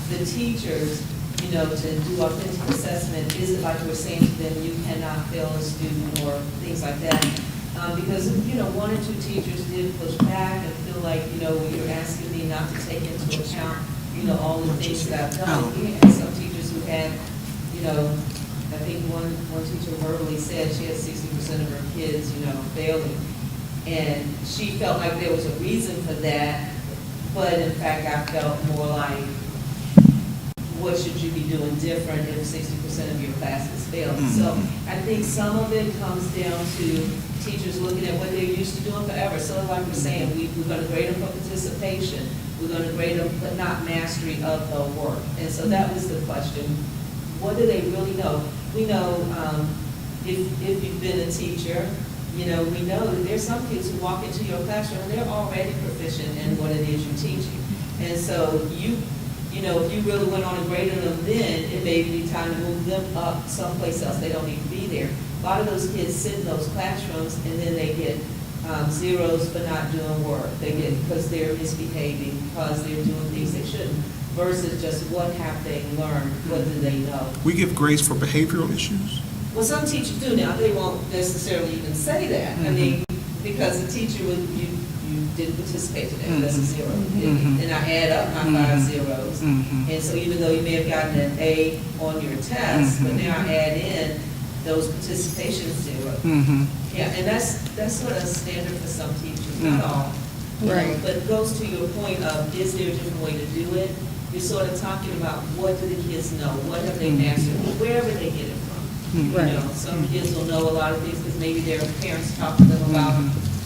the teachers, you know, to do authentic assessment, is it like we're saying to them, you cannot fail a student or things like that? Because, you know, one or two teachers did push back and feel like, you know, when you're asking me not to take into account, you know, all the things that I've done. We had some teachers who had, you know, I think one teacher verbally said she had 60% of her kids, you know, failing. And she felt like there was a reason for that, but in fact, I felt more like what should you be doing different if 60% of your classes failed? So I think some of it comes down to teachers looking at what they're used to doing forever. So like we're saying, we're going to grade them for participation, we're going to grade them but not mastery of the work. And so that was the question. What do they really know? We know if you've been a teacher, we know that there's some kids who walk into your classroom and they're already proficient in what it is you're teaching. And so if you really went on and graded them then, it may be time to move them up someplace else. They don't need to be there. A lot of those kids sit in those classrooms and then they get zeros for not doing work. They get because they're misbehaving, because they're doing things they shouldn't, versus just what have they learned, what do they know. We give grades for behavioral issues? Well, some teachers do now. They won't necessarily even say that. I mean, because the teacher you didn't participate today, that's a zero. And I add up my 5 zeros. And so even though you may have gotten an A on your test, but now I add in those participation zeros. Yeah, and that's sort of standard for some teachers, not all. Right. But it goes to your point of, is there a different way to do it? You're sort of talking about what do the kids know? What have they mastered? Wherever they get it from. Some kids will know a lot of things because maybe their parents talk to them about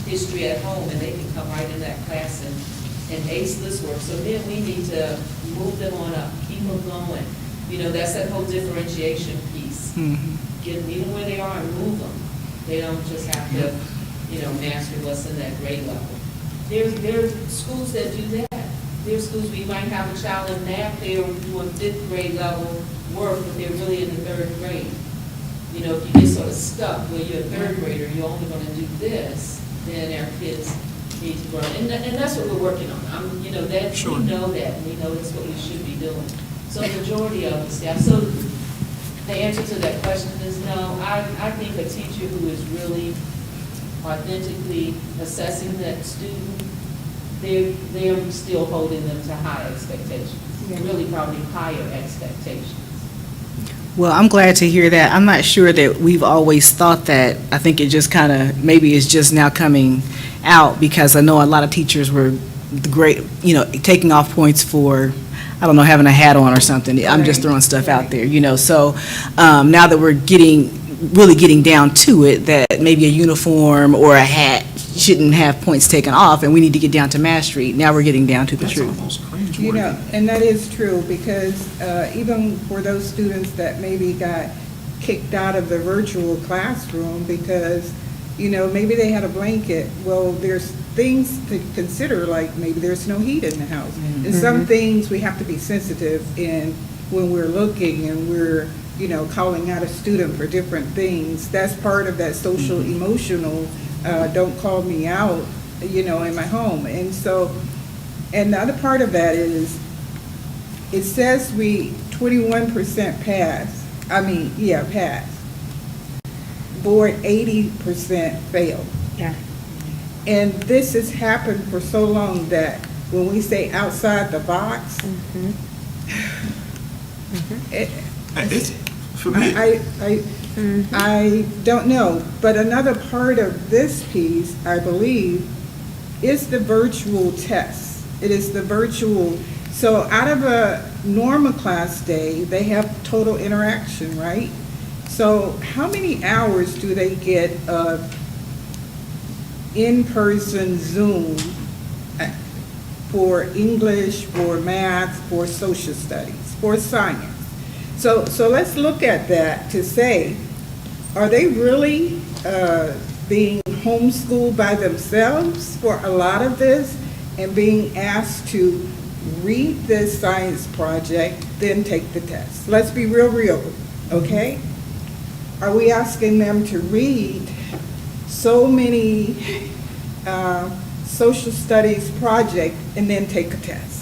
history at home, and they can come right in that class and ace this work. So then we need to move them on up, keep them going. That's that whole differentiation piece. Get them even where they are and move them. They don't just have to, master what's in that grade level. There are schools that do that. There are schools where you might have a child in math, they're doing 5th grade level work, but they're really in the 3rd grade. If you get sort of stuck where you're a 3rd grader, you're only going to do this, then our kids need to grow. And that's what we're working on. We know that, and we know that's what we should be doing. So the majority of the staff. So the answer to that question is no. I think a teacher who is really authentically assessing that student, they're still holding them to high expectations, really probably higher expectations. Well, I'm glad to hear that. I'm not sure that we've always thought that. I think it just kind of, maybe it's just now coming out, because I know a lot of teachers were great, taking off points for, I don't know, having a hat on or something. I'm just throwing stuff out there, So now that we're really getting down to it, that maybe a uniform or a hat shouldn't have points taken off, and we need to get down to mastery. Now we're getting down to the truth. That's almost cringe. And that is true, because even for those students that maybe got kicked out of the virtual classroom because, maybe they had a blanket, well, there's things to consider, like maybe there's no heat in the house. And some things we have to be sensitive in when we're looking and we're, calling out a student for different things. That's part of that social emotional, don't call me out, in my home. And so, and the other part of that is, it says 21% pass. Pass. Board 80% fail. Yeah. And this has happened for so long that when we say outside the box, It's, for me, I don't know. But another part of this piece, I believe, is the virtual test. It is the virtual. So out of a normal class day, they have total interaction, right? So how many hours do they get of in-person Zoom for English, for math, for social studies, for science? So let's look at that to say, are they really being homeschooled by themselves for a lot of this and being asked to read this science project, then take the test? Let's be real, okay? Are we asking them to read so many social studies project and then take a test?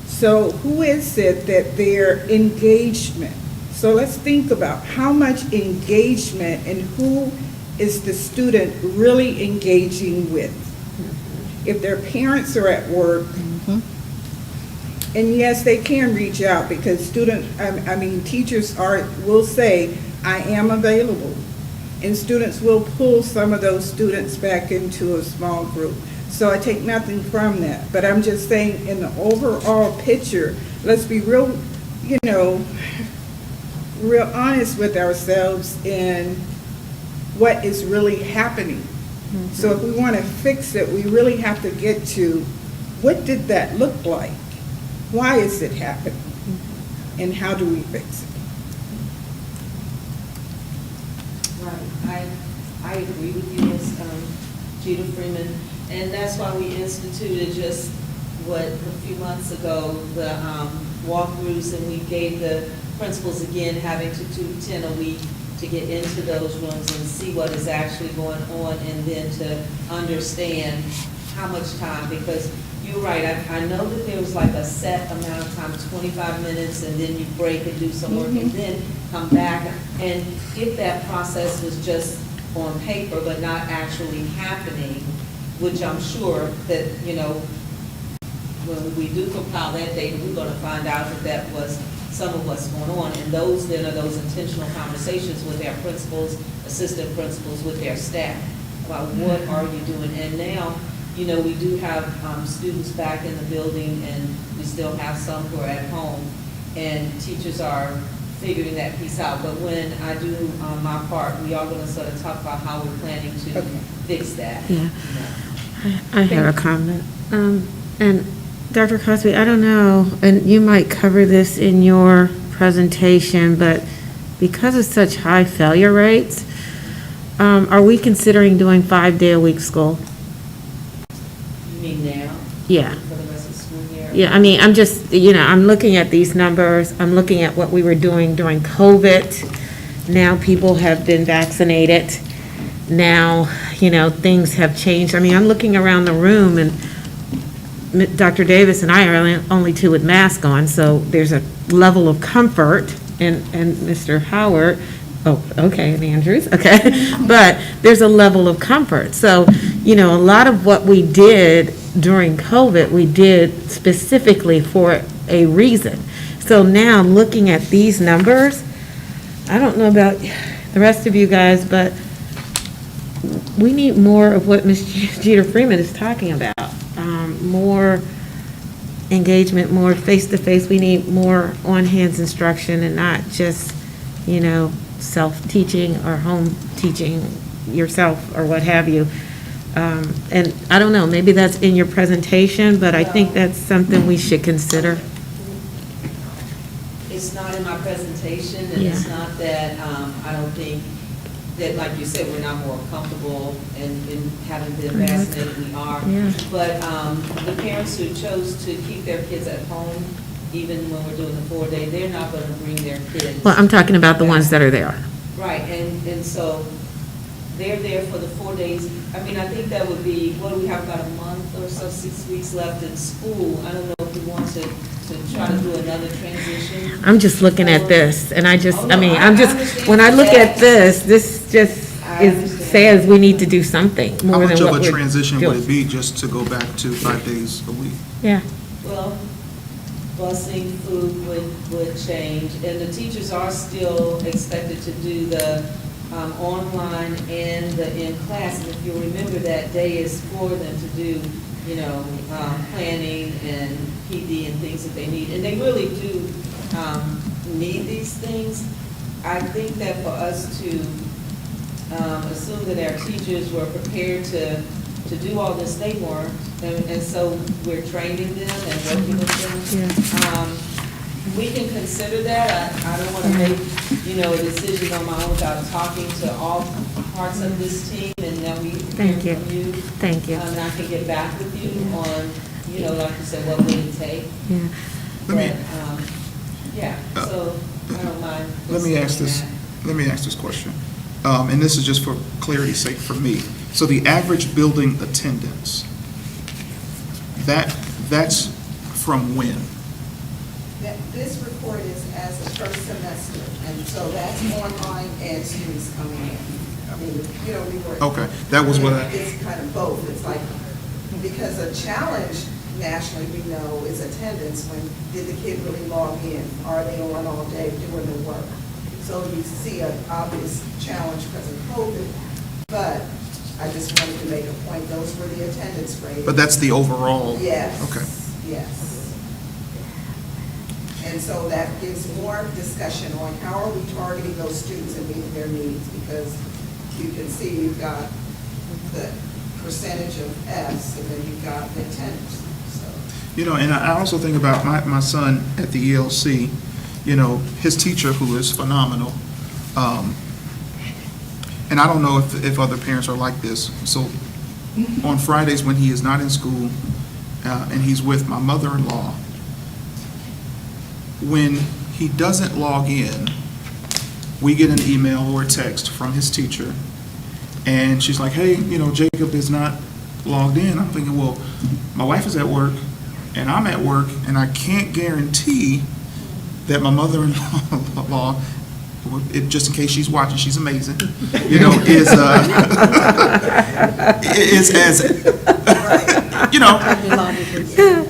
So who is it that their engagement? So let's think about how much engagement and who is the student really engaging with? If their parents are at work, and yes, they can reach out because teachers will say, I am available. And students will pull some of those students back into a small group. So I take nothing from that. But I'm just saying in the overall picture, let's be real, real honest with ourselves in what is really happening. So if we want to fix it, we really have to get to, what did that look like? Why is it happening? And how do we fix it? Right, I agree with you, Ms. Jeter Freeman, and that's why we instituted just, a few months ago, the walkthroughs, and we gave the principals, again, having to do 10 a week to get into those rooms and see what is actually going on, and then to understand how much time, because you're right, I know that there was like a set amount of time, 25 minutes, and then you break and do some work, and then come back. And if that process was just on paper, but not actually happening, which I'm sure that, when we do compile that data, we're going to find out that that was some of what's going on. And those then are those intentional conversations with their principals, assistant principals, with their staff about what are you doing. And now, we do have students back in the building, and we still have some who are at home, and teachers are figuring that piece out. But when I do my part, we are going to sort of talk about how we're planning to fix that. Yeah. I have a comment. And Dr. Cosby, I don't know, and you might cover this in your presentation, but because of such high failure rates, are we considering doing 5-day-a-week school? You mean now? Yeah. For the rest of the school year? Yeah, I mean, I'm just, I'm looking at these numbers. I'm looking at what we were doing during COVID. Now people have been vaccinated. Now, things have changed. I mean, I'm looking around the room, and Dr. Davis and I are only two with masks on, so there's a level of comfort, and Mr. Howard, and Andrews, okay, but there's a level of comfort. So, a lot of what we did during COVID, we did specifically for a reason. So now, looking at these numbers, I don't know about the rest of you guys, but we need more of what Ms. Jeter Freeman is talking about. More engagement, more face-to-face. We need more on-hands instruction, and not just, self-teaching or home teaching yourself or what have you. And I don't know, maybe that's in your presentation, but I think that's something we should consider. It's not in my presentation, and it's not that, I don't think that, like you said, we're not more comfortable in having been vaccinated, we are. Yeah. But the parents who chose to keep their kids at home, even when we're doing the 4-day, they're not going to bring their kids. Well, I'm talking about the ones that are there. Right, and so they're there for the 4 days. I mean, I think that would be, what do we have, about a month or so, 6 weeks left in school. I don't know if we want to try to do another transition. I'm just looking at this, and I'm just, understand when I look that. at this just says we need to do something How more much than of what a we're transition would it doing. be just to go back to 5 days a week? Yeah. Well, busing, food would change, and the teachers are still expected to do the online and the in-class. And if you remember, that day is for them to do, planning and PD and things that they need. And they really do need these things. I think that for us to assume that our teachers were prepared to do all this, they weren't. And so we're training them and working with them. We can consider that. I don't want to make, a decision on my own without talking to all parts of this team, and then we hear from you. Thank you. And I can get back with you on, like you said, what would it take? Yeah. So I don't mind. Let me ask this question, and this is just for clarity's sake for me. So the average building attendance, that's from when? This report is as the first semester, and so that's online and students coming in. I mean, we were. Okay, that was what It's kind of both. It's like, because a challenge nationally, we know, is attendance. When did the kid really log in? Are they on all day doing the work? So you see an obvious challenge because of COVID, but I just wanted to make a point. Those were the attendance rates. But that's the overall? Yes. Okay. Yes. And so that gives more discussion on how are we targeting those students and meeting their needs, because you can see you've got the percentage of Fs, and then you've got the attendance, so. You know, and I also think about my son at the ELC, you know, his teacher, who is phenomenal, and I don't know if other parents are like this. So on Fridays when he is not in school and he's with my mother-in-law, when he doesn't log in, we get an email or a text from his teacher, and she's like, hey, you know, Jacob is not logged in. I'm thinking, well, my wife is at work, and I'm at work, and I can't guarantee that my mother-in-law, just in case she's watching, she's amazing, you know, is as, you know,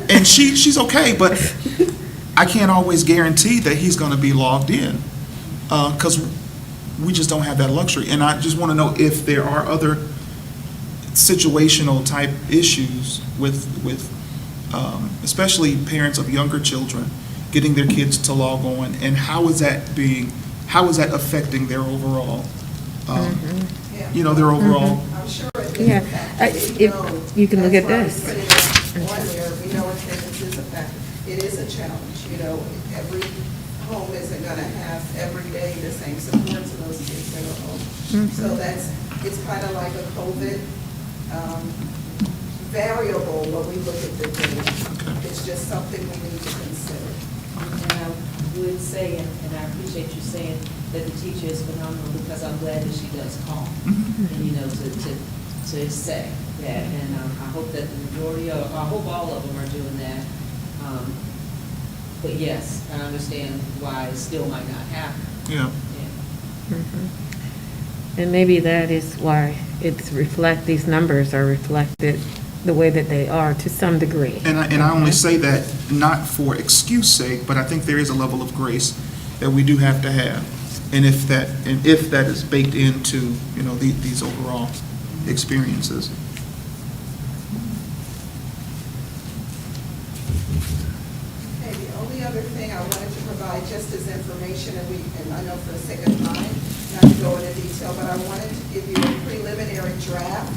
and she's okay, but I can't always guarantee that he's going to be logged in, because we just don't have that luxury. And I just want to know if there are other situational type issues with especially parents of younger children getting their kids to log on, and how is that affecting their overall, you know, their overall. I'm sure it Yeah. is a factor. If you can look at That's this. why we put it on there. We know attendance is a factor. It is a challenge, you know, every home isn't gonna have every day the same support to those kids that are home. So it's kind of like a COVID variable when we look at the data. It's just something we need to consider. And I would say, and I appreciate you saying that the teacher is phenomenal, because I'm glad that she does call, and, you know, to say that. And I hope that the majority of, I hope all of them are doing that. But yes, I understand why it still might not happen. Yeah. And maybe that is why these numbers are reflected the way that they are to some degree. And I only say that not for excuse sake, but I think there is a level of grace that we do have to have. And if that is baked into, you know, these overall experiences. Okay, the only other thing I wanted to provide just as information, and I know for the sake of time, not to go into detail, but I wanted to give you a preliminary draft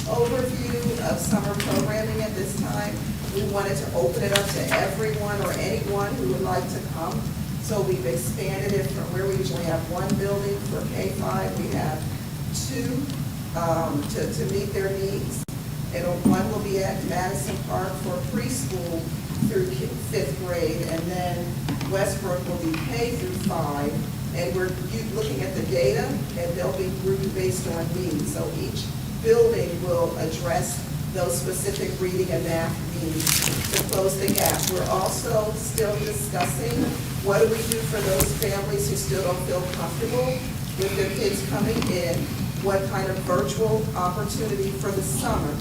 overview of summer programming at this time. We wanted to open it up to everyone or anyone who would like to come. So we've expanded it from where we usually have one building for K-5, we have two to meet their needs. And one will be at Madison Park for preschool through fifth grade, and then Westbrook will be K through 5. And we're looking at the data, and they'll be grouped based on needs. So each building will address those specific reading and math needs to close the gap. We're also still discussing what do we do for those families who still don't feel comfortable with their kids coming in, what kind of virtual opportunity for the summer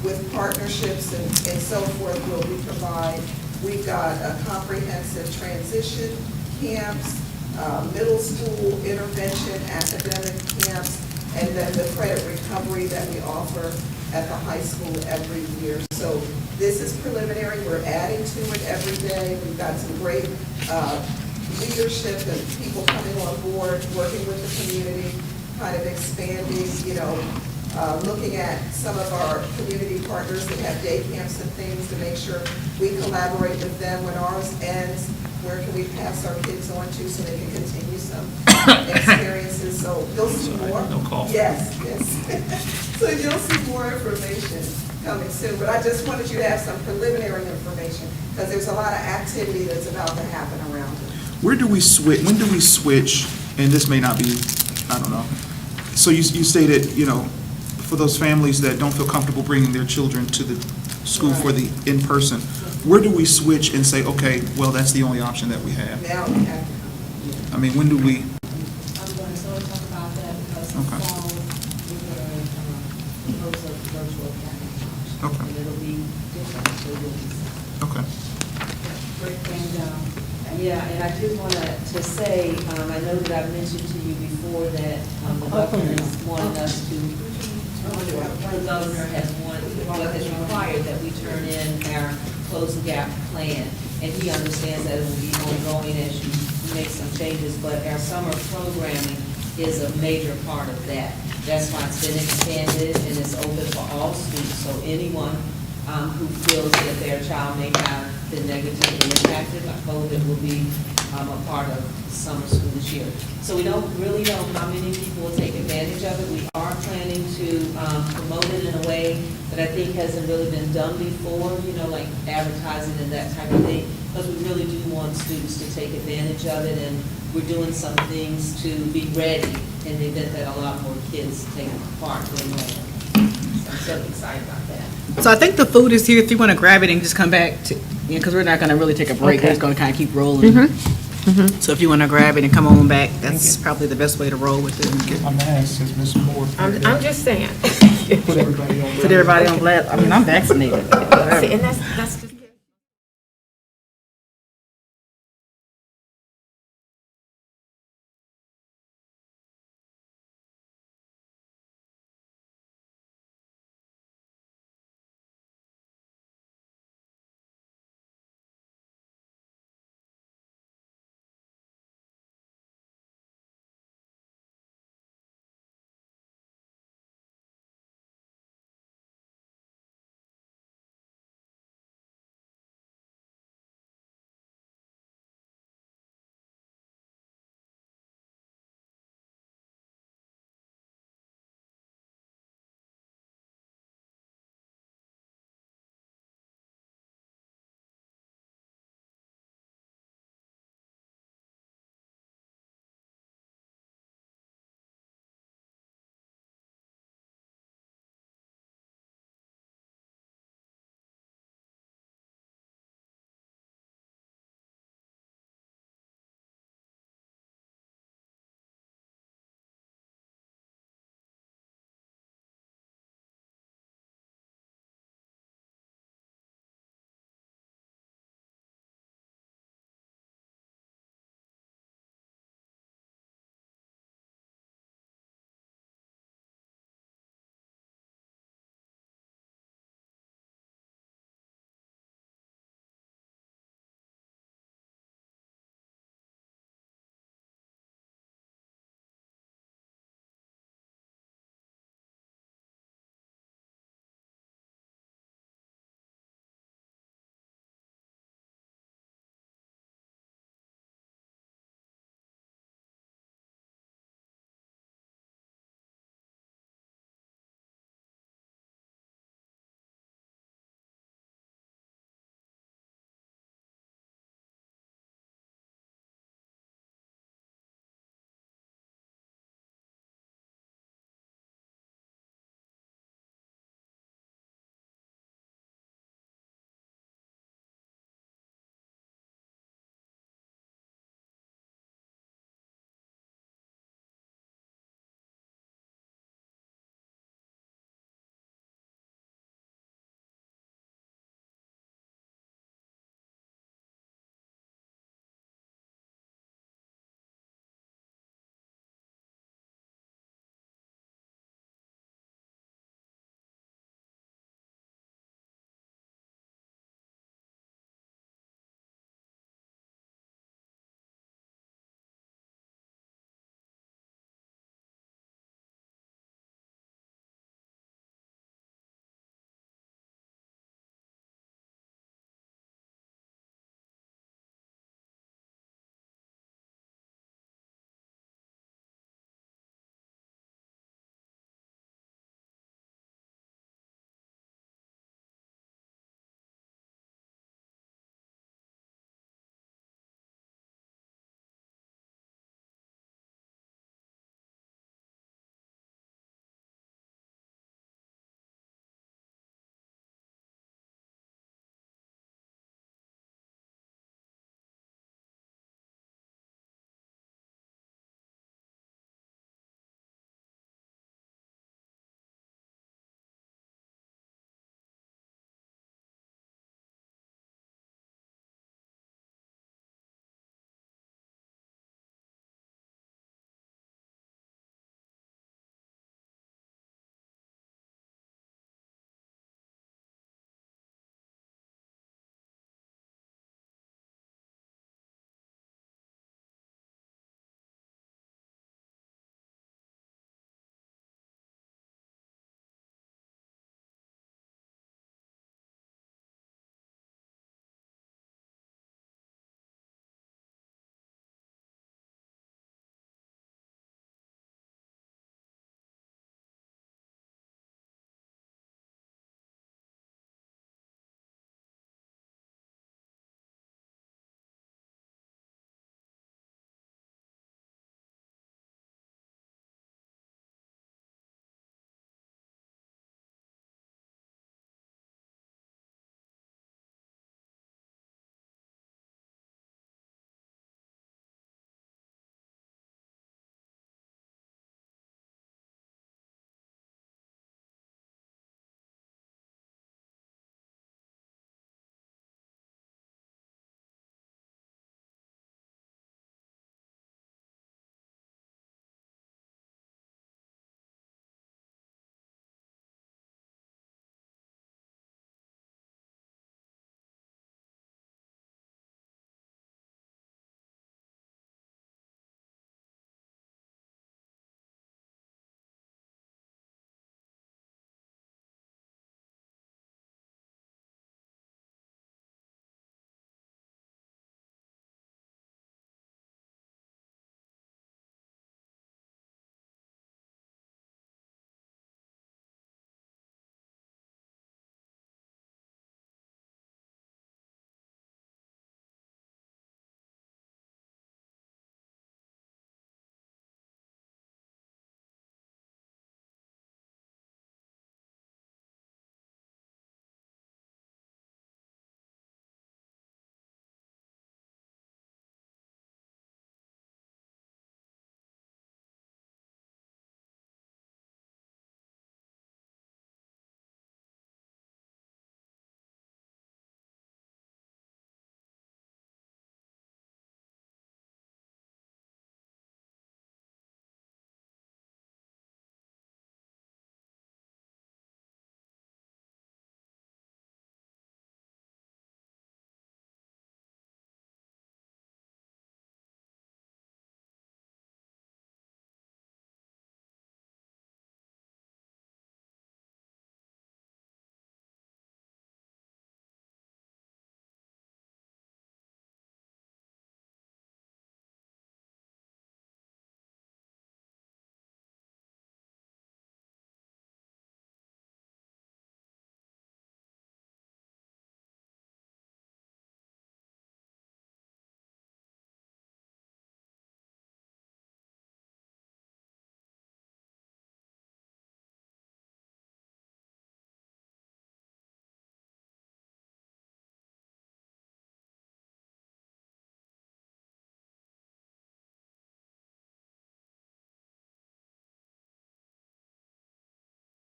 with partnerships and so forth will we provide. We've got a comprehensive transition camps, middle school intervention, academic camps, and then the credit recovery that we offer at the high school every year. So this is preliminary. We're adding to it every day. We've got some great leadership and people coming on board, working with the community, kind of expanding, you know, looking at some of our community partners that have day camps and things to make sure we collaborate with them when ours ends. Where can we pass our kids on to so they can continue some experiences? So you'll see more. No cough. Yes. So you'll see more information coming soon. But I just wanted you to have some preliminary information because there's a lot of activity that's about to happen around it. Where do we switch? When do we switch? And this may not be, I don't know. So you stated, you know, for those families that don't feel comfortable bringing their children to the school for the in-person, where do we switch and say, okay, well, that's the only option that we have? Now we have to come. I mean, when do we? I'm going to sort of talk about that because the Okay. fall, we're going to propose a virtual academy. Okay. And it'll be different, so it will be. Okay. And, yeah, and I did want to say, I know that I've mentioned to you before that the governor is wanting us to, the governor has wanted, well, has required that we turn in our close the gap plan and he understands that it will be ongoing as you make some changes, but our summer programming is a major part of that. That's why it's been expanded and it's open for all students, so anyone who feels that their child may have been negatively impacted by COVID will be a part of summer school this year. So we don't really know how many people will take advantage of it. We are planning to promote it in a way that I think hasn't really been done before, like advertising and that type of thing, because we really do want students to take advantage of it, and we're doing some things to be ready in the event that a lot more kids take part in it. So I'm so excited about that. So I think the food is here, if you want to grab it and just come back to, because we're not going to really take a break, we're Okay. just going to kind of keep rolling. So if you want to grab it and come on back, that's probably the best way to roll with it. I'm asked, since Ms. Moore I'm just saying. put everybody on. Put everybody on blast, I mean, I'm vaccinated. See, and that's just.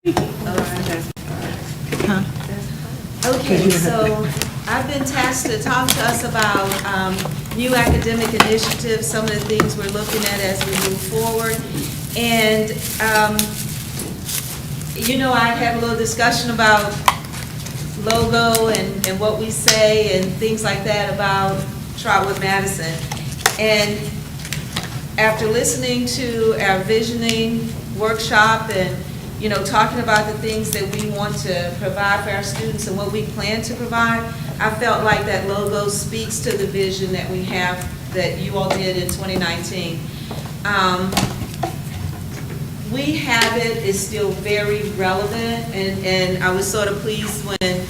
Okay, so I've been tasked to talk to us about new academic initiatives, some of the things we're looking at as we move forward. And, I had a little discussion about logo and what we say and things like that about Trotwood-Madison. And after listening to our visioning workshop and talking about the things that we want to provide for our students and what we plan to provide, I felt like that logo speaks to the vision that we have, that you all did in 2019. We have it, it's still very relevant, and I was sort of pleased when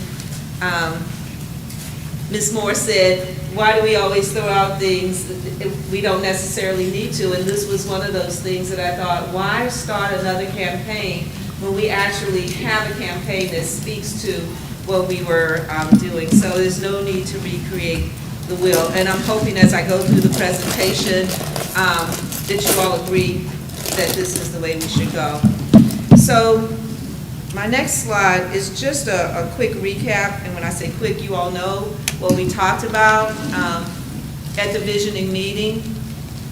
Ms. Moore said, why do we always throw out things if we don't necessarily need to? And this was one of those things that I thought, why start another campaign when we actually have a campaign that speaks to what we were doing? So there's no need to recreate the wheel. And I'm hoping as I go through the presentation that you all agree that this is the way we should go. So my next slide is just a quick recap, and when I say quick, you all know what we talked about at the visioning meeting.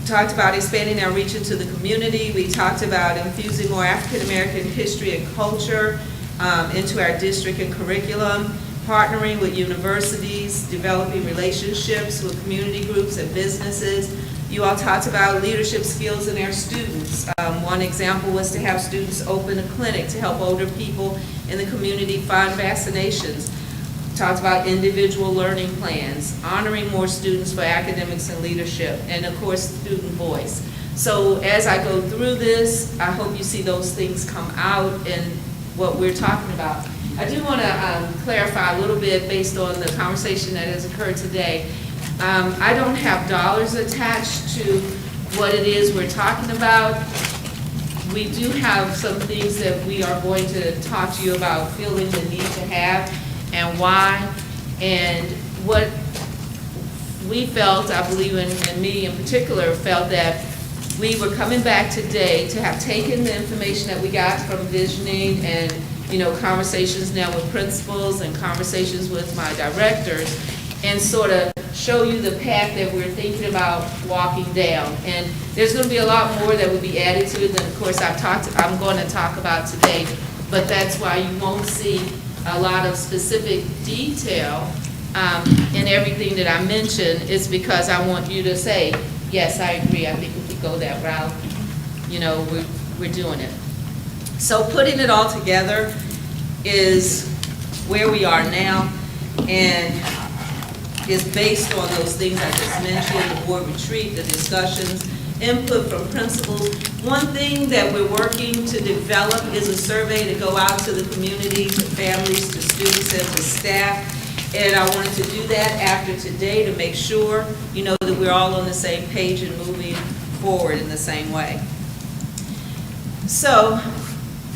We talked about expanding our reach into the community. We talked about infusing more African American history and culture into our district and curriculum, partnering with universities, developing relationships with community groups and businesses. You all talked about leadership skills in our students. One example was to have students open a clinic to help older people in the community find vaccinations. Talked about individual learning plans, honoring more students for academics and leadership, and of course, student voice. So as I go through this, I hope you see those things come out in what we're talking about. I do want to clarify a little bit based on the conversation that has occurred today. I don't have dollars attached to what it is we're talking about. We do have some things that we are going to talk to you about feeling the need to have and why, and what we felt, I believe, and me in particular, felt that we were coming back today to have taken the information that we got from visioning and conversations now with principals and conversations with my directors, and sort of show you the path that we're thinking about walking down. And there's going to be a lot more that will be added to it than, of course, I'm going to talk about today, but that's why you won't see a lot of specific detail in everything that I mentioned. Is because I want you to say, yes, I agree, I think if we go that route, we're doing it. So putting it all together is where we are now, and is based on those things I just mentioned, the board retreat, the discussions, input from principals. One thing that we're working to develop is a survey to go out to the community, to families, to students, and to staff. And I wanted to do that after today to make sure, that we're all on the same page and moving forward in the same way. So,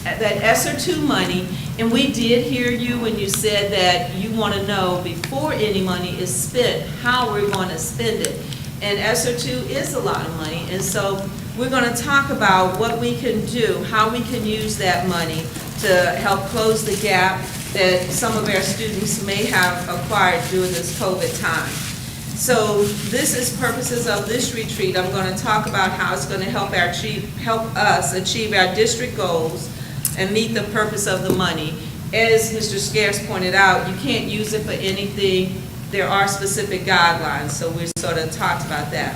that ESSER 2 money, and we did hear you when you said that you want to know before any money is spent, how we're going to spend it. And ESSER 2 is a lot of money, and so we're going to talk about what we can do, how we can use that money to help close the gap that some of our students may have acquired during this COVID time. So this is purposes of this retreat. I'm going to talk about how it's going to help us achieve our district goals and meet the purpose of the money. As Mr. Scarce pointed out, you can't use it for anything. There are specific guidelines, so we sort of talked about that.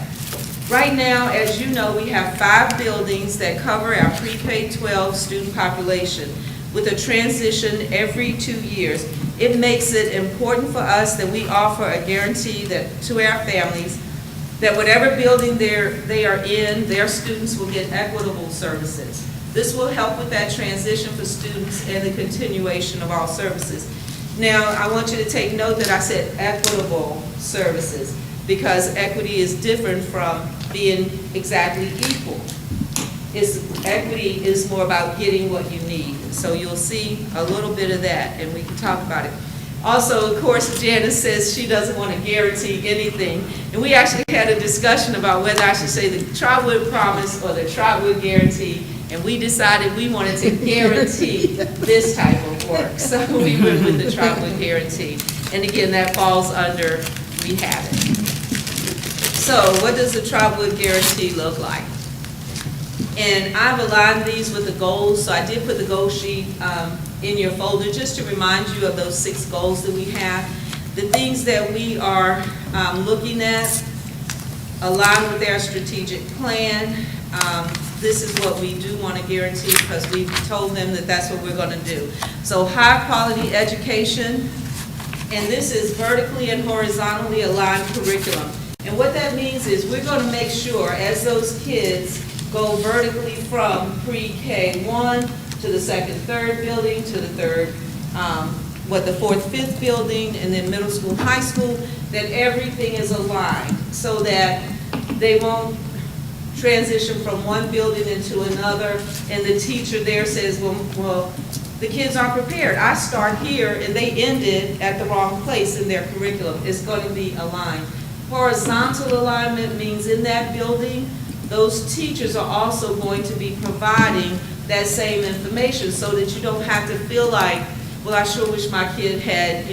Right now, as you know, we have 5 buildings that cover our pre-K-12 student population with a transition every 2 years. It makes it important for us that we offer a guarantee to our families that whatever building they are in, their students will get equitable services. This will help with that transition for students and the continuation of all services. Now, I want you to take note that I said equitable services, because equity is different from being exactly equal. Equity is more about getting what you need. So you'll see a little bit of that, and we can talk about it. Also, of course, Janice says she doesn't want to guarantee anything. And we actually had a discussion about whether I should say the Trotwood Promise or the Trotwood Guarantee. And we decided we wanted to guarantee this type of work. So we went with the Trotwood Guarantee. And again, that falls under, we have it. So what does the Trotwood Guarantee look like? And I've aligned these with the goals, so I did put the goal sheet in your folder just to remind you of those 6 goals that we have. The things that we are looking at align with our strategic plan. This is what we do want to guarantee because we've told them that that's what we're going to do. So high quality education, and this is vertically and horizontally aligned curriculum. And what that means is we're going to make sure as those kids go vertically from pre-K1 to the 2nd, 3rd building, to the 3rd, the 4th, 5th building, and then middle school, high school, that everything is aligned so that they won't transition from one building into another, and the teacher there says, well, the kids aren't prepared. I start here, and they ended at the wrong place in their curriculum. It's going to be aligned. Horizontal alignment means in that building, those teachers are also going to be providing that same information so that you don't have to feel like, well, I sure wish my kid had,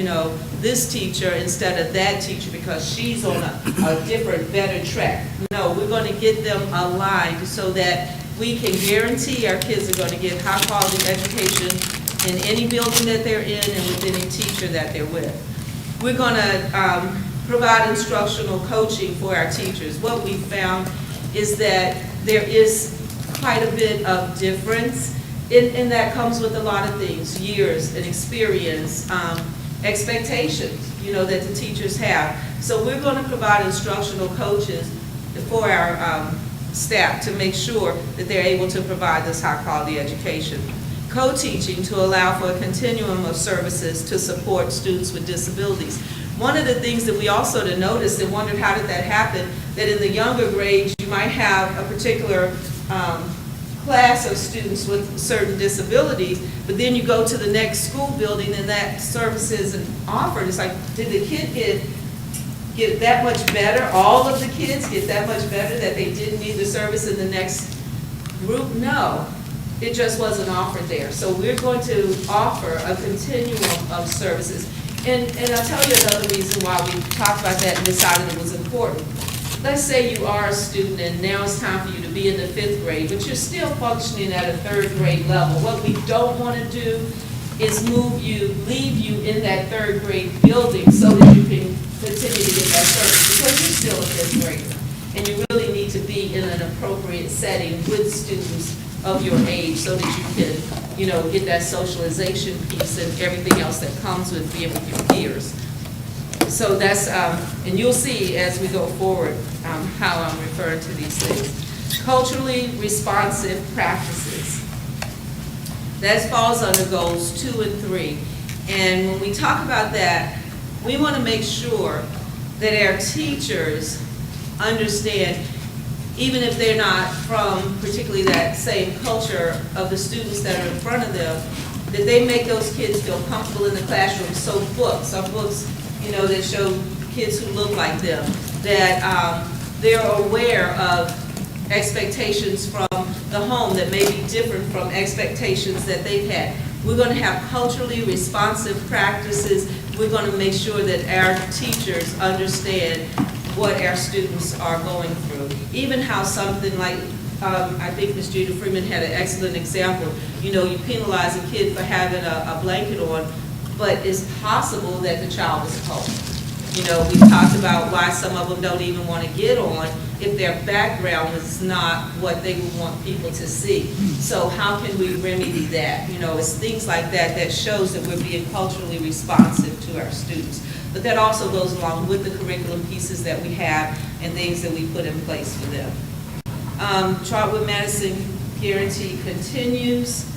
this teacher instead of that teacher because she's on a different, better track. No, we're going to get them aligned so that we can guarantee our kids are going to get high quality education in any building that they're in and with any teacher that they're with. We're going to provide instructional coaching for our teachers. What we found is that there is quite a bit of difference, and that comes with a lot of things, years and experience, expectations, that the teachers have. So we're going to provide instructional coaches for our staff to make sure that they're able to provide this high quality education. Co-teaching to allow for a continuum of services to support students with disabilities. One of the things that we also noticed and wondered how did that happen, that in the younger grades you might have a particular class of students with certain disabilities, but then you go to the next school building and that service isn't offered. It's like, did the kid get that much better? All of the kids get that much better that they didn't need the service in the next group? No, it just wasn't offered there. So we're going to offer a continuum of services. And I'll tell you another reason why we talked about that and decided it was important. Let's say you are a student and now it's time for you to be in the 5th grade, but you're still functioning at a 3rd grade level. What we don't want to do is leave you in that 3rd grade building so that you can continue to get that service because you're still a 5th grader. And you really need to be in an appropriate setting with students of your age so that you can, get that socialization piece and everything else that comes with being with your peers. So that's, and you'll see as we go forward how I'm referring to these things. Culturally responsive practices. That falls under goals 2 and 3. And when we talk about that, we want to make sure that our teachers understand, even if they're not from particularly that same culture of the students that are in front of them, that they make those kids feel comfortable in the classroom. So our books, that show kids who look like them, that they're aware of expectations from the home that may be different from expectations that they've had. We're going to have culturally responsive practices. We're going to make sure that our teachers understand what our students are going through. Even how something like, I think Ms. Judah Freeman had an excellent example. You penalize a kid for having a blanket on, but it's possible that the child is cold. We talked about why some of them don't even want to get on if their background is not what they would want people to see. So how can we remedy that? It's things like that that shows that we're being culturally responsive to our students. But that also goes along with the curriculum pieces that we have and things that we put in place for them. Trotwood-Madison guarantee continues.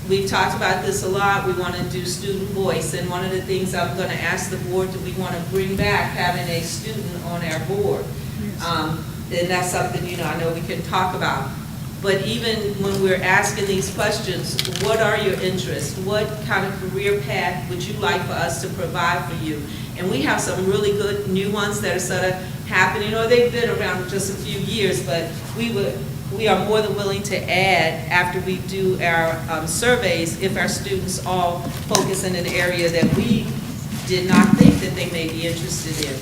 We've talked about this a lot. We want to do student voice, and one of the things I'm going to ask the board, that we want to bring back having a student on our board. And that's something, I know we can talk about. But even when we're asking these questions, what are your interests? What kind of career path would you like for us to provide for you? And we have some really good new ones that are sort of happening, or they've been around just a few years, but we are more than willing to add after we do our surveys if our students all focus in an area that we did not think that they may be interested in.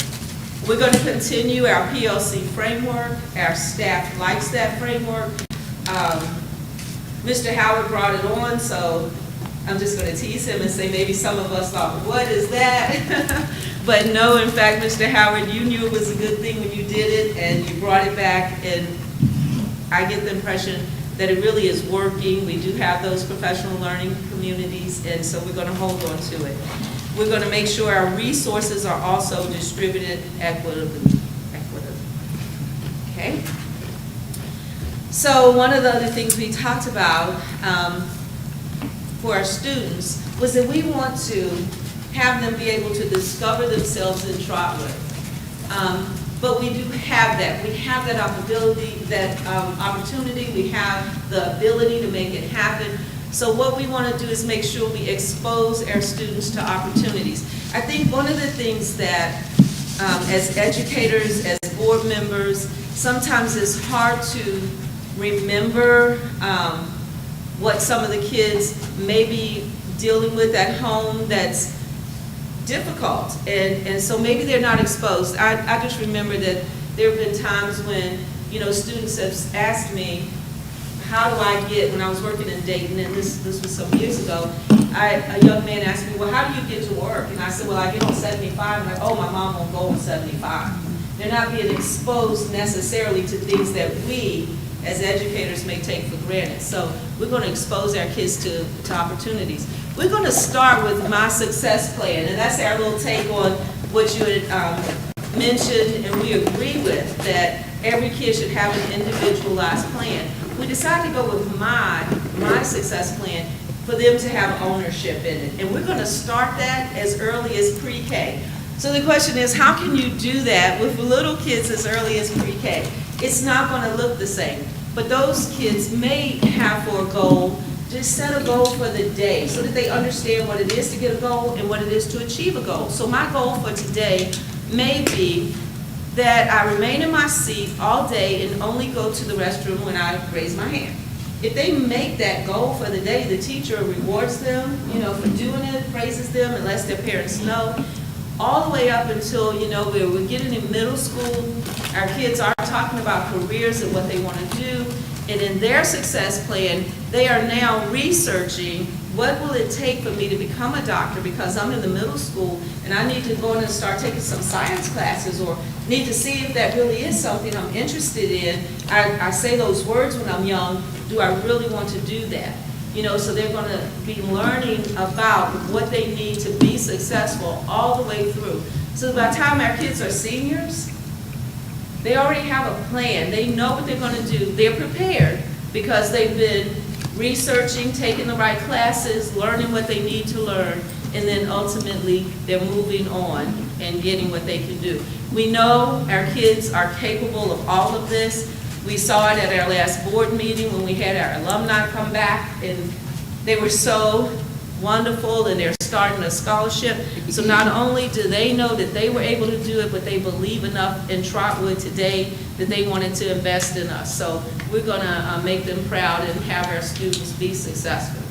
We're going to continue our PLC framework, our staff likes that framework. Mr. Howard brought it on, so I'm just going to tease him and say maybe some of us thought, what is that? But no, in fact, Mr. Howard, you knew it was a good thing when you did it, and you brought it back, and I get the impression that it really is working. We do have those professional learning communities, and so we're going to hold on to it. We're going to make sure our resources are also distributed equitably. Okay? So one of the other things we talked about for our students was that we want to have them be able to discover themselves in Trotwood. But we do have that. We have that opportunity. We have the ability to make it happen. So what we want to do is make sure we expose our students to opportunities. I think one of the things that as educators, as board members, sometimes it's hard to remember what some of the kids may be dealing with at home that's difficult, and so maybe they're not exposed. I just remember that there have been times when, you know, students have asked me, how do I get, when I was working in Dayton, and this was some years ago, a young man asked me, well, how do you get to work? And I said, well, I get on 75, and like, oh, my mom won't go on 75. They're not being exposed necessarily to things that we, as educators, may take for granted. So we're going to expose our kids to opportunities. We're going to start with my success plan, and that's our little take on what you had mentioned, and we agree with, that every kid should have an individualized plan. We decided to go with my success plan for them to have ownership in it, and we're going to start that as early as pre-K. So the question is, how can you do that with little kids as early as pre-K? It's not going to look the same, but those kids may have for a goal, just set a goal for the day so that they understand what it is to get a goal and what it is to achieve a goal. So my goal for today may be that I remain in my seat all day and only go to the restroom when I raise my hand. If they make that goal for the day, the teacher rewards them, you know, for doing it, praises them, and lets their parents know. All the way up until, you know, we're getting in middle school, our kids are talking about careers and what they want to do, and in their success plan, they are now researching what will it take for me to become a doctor, because I'm in the middle school and I need to go in and start taking some science classes, or need to see if that really is something I'm interested in. I say those words when I'm young, do I really want to do that? You know, so they're going to be learning about what they need to be successful all the way through. So by the time our kids are seniors, they already have a plan. They know what they're going to do. They're prepared because they've been researching, taking the right classes, learning what they need to learn, and then ultimately they're moving on and getting what they can do. We know our kids are capable of all of this. We saw it at our last board meeting when we had our alumni come back, and they were so wonderful, and they're starting a scholarship. So not only do they know that they were able to do it, but they believe enough in Trotwood today that they wanted to invest in us. So we're going to make them proud and have our students be successful.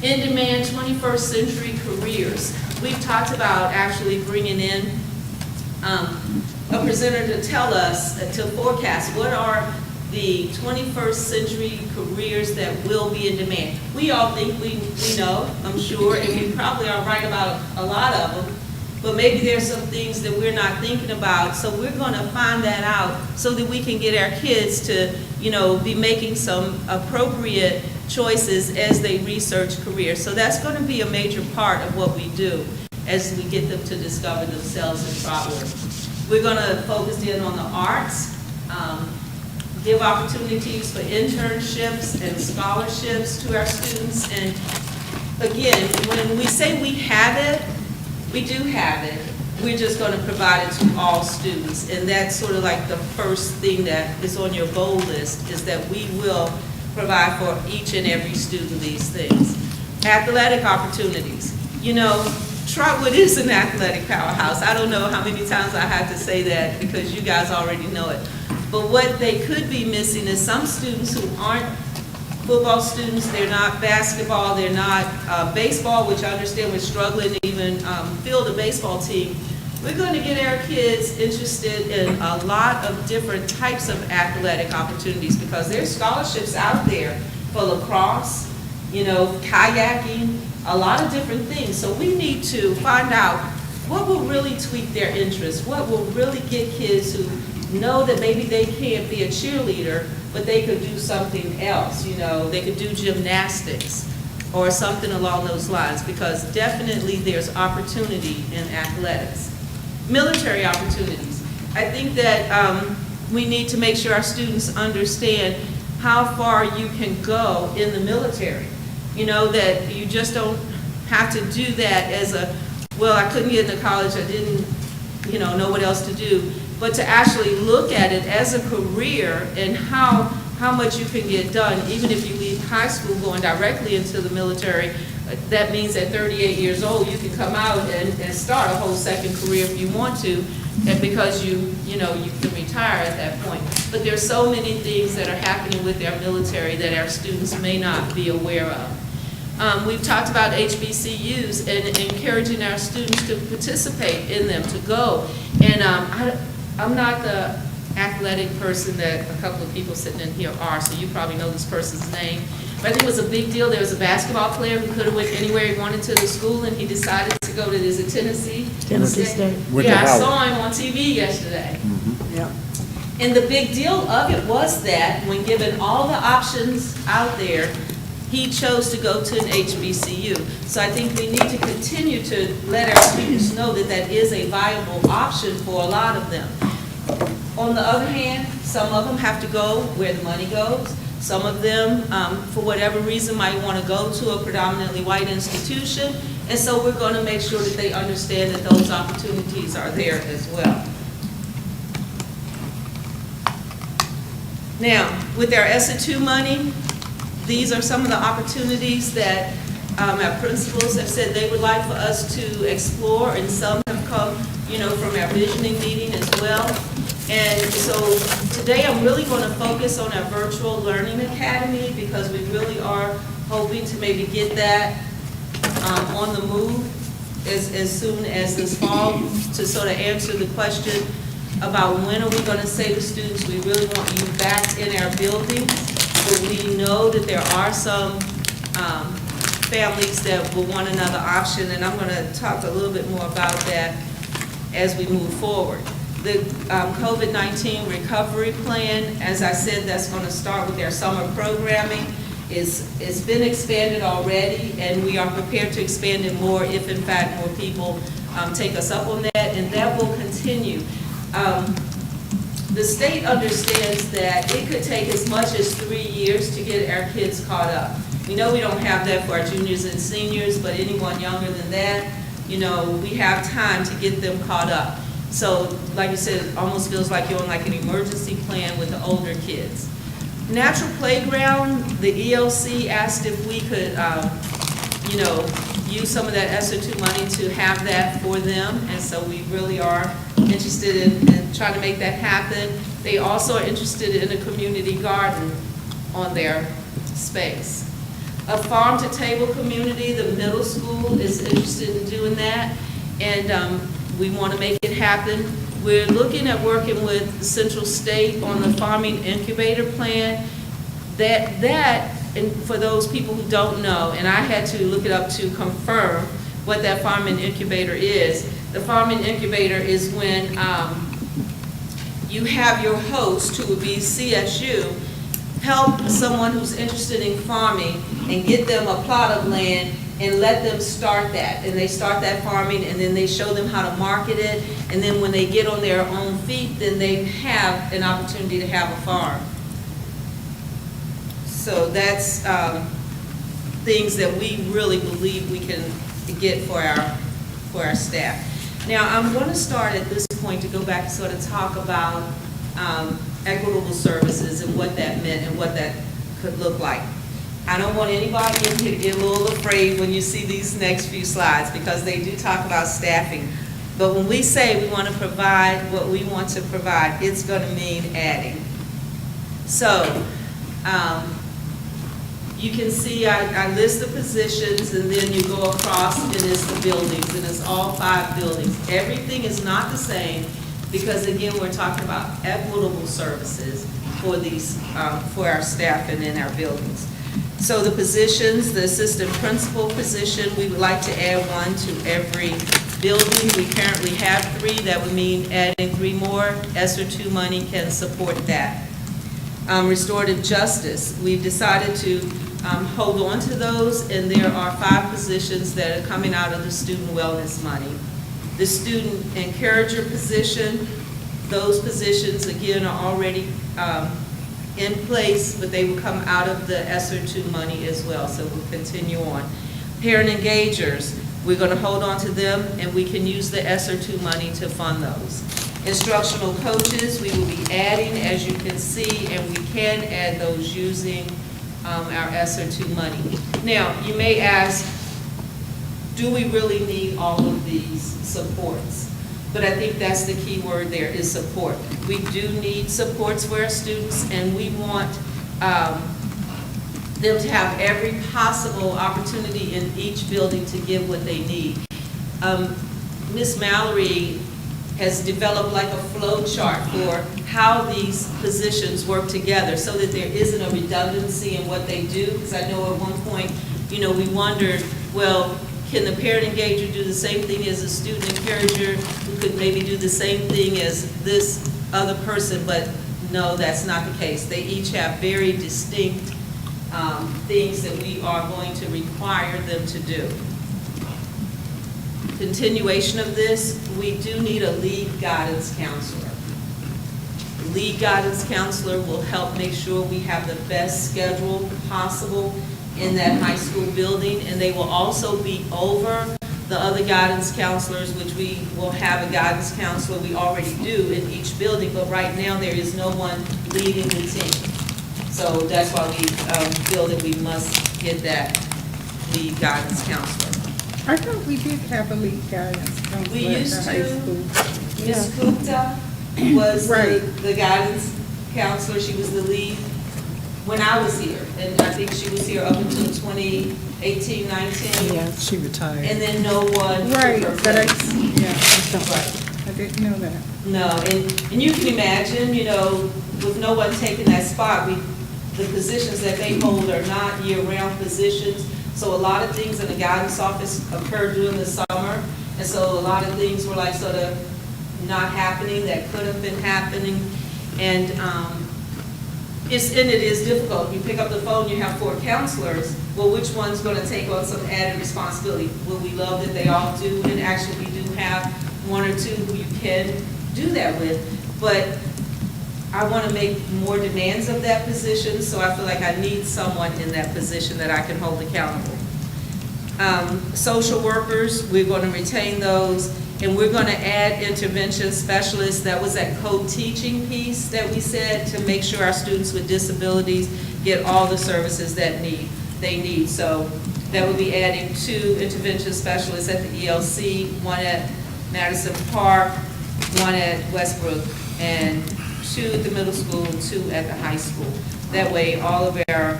In-demand 21st century careers. We've talked about actually bringing in a presenter to tell us, to forecast what are the 21st century careers that will be in demand. We all think we know, I'm sure, and we probably are right about a lot of them, but maybe there's some things that we're not thinking about, so we're going to find that out so that we can get our kids to, you know, be making some appropriate choices as they research careers. So that's going to be a major part of what we do as we get them to discover themselves in Trotwood. We're going to focus in on the arts, give opportunities for internships and scholarships to our students. And again, when we say we have it, we do have it, we're just going to provide it to all students. And that's sort of like the first thing that is on your goal list, is that we will provide for each and every student these things. Athletic opportunities. You know, Trotwood is an athletic powerhouse. I don't know how many times I have to say that because you guys already know it. But what they could be missing is some students who aren't football students, they're not basketball, they're not baseball, which I understand we're struggling to even field a baseball team. We're going to get our kids interested in a lot of different types of athletic opportunities because there's scholarships out there for lacrosse, you know, kayaking, a lot of different things. So we need to find out what will really tweak their interest, what will really get kids who know that maybe they can't be a cheerleader, but they could do something else, you know, they could do gymnastics or something along those lines, because definitely there's opportunity in athletics. Military opportunities. I think that we need to make sure our students understand how far you can go in the military. You know, that you just don't have to do that as a, well, I couldn't get into college, I didn't, you know what else to do, but to actually look at it as a career and how much you can get done, even if you leave high school going directly into the military. That means at 38 years old, you can come out and start a whole second career if you want to, and because you can retire at that point. But there's so many things that are happening with our military that our students may not be aware of. We've talked about HBCUs and encouraging our students to participate in them, to go. And I'm not the athletic person that a couple of people sitting in here are, so you probably know this person's name. But I think it was a big deal. There was a basketball player who could have went anywhere he wanted to the school, and he decided to go to, is it Tennessee? Tennessee State. Yeah, I saw him on TV yesterday. Yeah. And the big deal of it was that when given all the options out there, he chose to go to an HBCU. So I think we need to continue to let our students know that that is a viable option for a lot of them. On the other hand, some of them have to go where the money goes. Some of them, for whatever reason, might want to go to a predominantly white institution. And so we're going to make sure that they understand that those opportunities are there as well. Now, with our ESSA 2 money, these are some of the opportunities that our principals have said they would like for us to explore, and some have come, from our visioning meeting as well. And so today I'm really going to focus on our virtual learning academy, because we really are hoping to maybe get that on the move as soon as this fall, to sort of answer the question about when are we going to say to students, we really want you back in our buildings. But we know that there are some families that will want another option, and I'm going to talk a little bit more about that as we move forward. The COVID-19 recovery plan, as I said, that's going to start with their summer programming. It's been expanded already, and we are prepared to expand it more if, in fact, more people take us up on that, and that will continue. The state understands that it could take as much as 3 years to get our kids caught up. We know we don't have that for our juniors and seniors, but anyone younger than that, we have time to get them caught up. So, like you said, it almost feels like you're on like an emergency plan with the older kids. Natural playground, the ELC asked if we could, use some of that ESSA 2 money to have that for them, and so we really are interested in trying to make that happen. They also are interested in a community garden on their space. A farm-to-table community, the middle school is interested in doing that, and we want to make it happen. We're looking at working with Central State on the farming incubator plan. And for those people who don't know, and I had to look it up to confirm what that farming incubator is. The farming incubator is when you have your host, who would be CSU, help someone who's interested in farming and get them a plot of land and let them start that. And they start that farming, and then they show them how to market it. And then when they get on their own feet, then they have an opportunity to have a farm. So that's things that we really believe we can get for our staff. Now, I'm going to start at this point to go back and sort of talk about equitable services and what that meant and what that could look like. I don't want anybody in here to get a little afraid when you see these next few slides, because they do talk about staffing. But when we say we want to provide what we want to provide, it's going to mean adding. So, you can see I list the positions, and then you go across and it's the buildings, and it's all 5 buildings. Everything is not the same, because again, we're talking about equitable services for these, for our staff and in our buildings. So the positions, the assistant principal position, we would like to add 1 to every building. We currently have 3. That would mean adding 3 more. ESSER 2 money can support that. Restorative justice, we've decided to hold on to those, and there are 5 positions that are coming out of the student wellness money. The student encourager position, those positions again are already in place, but they will come out of the ESSER 2 money as well, so we'll continue on. Parent engagers, we're going to hold on to them, and we can use the ESSER 2 money to fund those. Instructional coaches, we will be adding, as you can see, and we can add those using our ESSER 2 money. Now, you may ask, do we really need all of these supports? But I think that's the key word there, is support. We do need supports for our students, and we want them to have every possible opportunity in each building to give what they need. Ms. Mallory has developed like a flow chart for how these positions work together so that there isn't a redundancy in what they do. Because I know at one point, you know, we wondered, well, can the parent engager do the same thing as a student encourager who could maybe do the same thing as this other person? But no, that's not the case. They each have very distinct things that we are going to require them to do. Continuation of this, we do need a lead guidance counselor. The lead guidance counselor will help make sure we have the best schedule possible in that high school building, and they will also be over the other guidance counselors, which we will have a guidance counselor, we already do in each building, but right now there is no one leading the team. So that's why we feel that we must get that lead guidance counselor. I thought we did have a lead guidance counselor We at used the high to. school. Ms. Gupta was Right. the guidance counselor, she was the lead when I was here, and I think she was here up until 2018, 19. Yeah, she retired. And then no one took Right, her but place. Right. I didn't know that. No, and you can imagine, you know, with no one taking that spot, the positions that they hold are not year-round positions, so a lot of things in the guidance office occur during the summer, and so a lot of things were like sort of not happening that could have been happening, and it is difficult. You pick up the phone, you have 4 counselors, well, which one's going to take on some added responsibility? Well, we love that they all do, and actually we do have 1 or 2 who you can do that with, but I want to make more demands of that position, so I feel like I need someone in that position that I can hold accountable. Social workers, we're going to retain those, and we're going to add intervention specialists. That was that co-teaching piece that we said, to make sure our students with disabilities get all the services that they need. So that would be adding 2 intervention specialists at the ELC, 1 at Madison Park, 1 at Westbrook, and 2 at the middle school and 2 at the high school. That way, all of our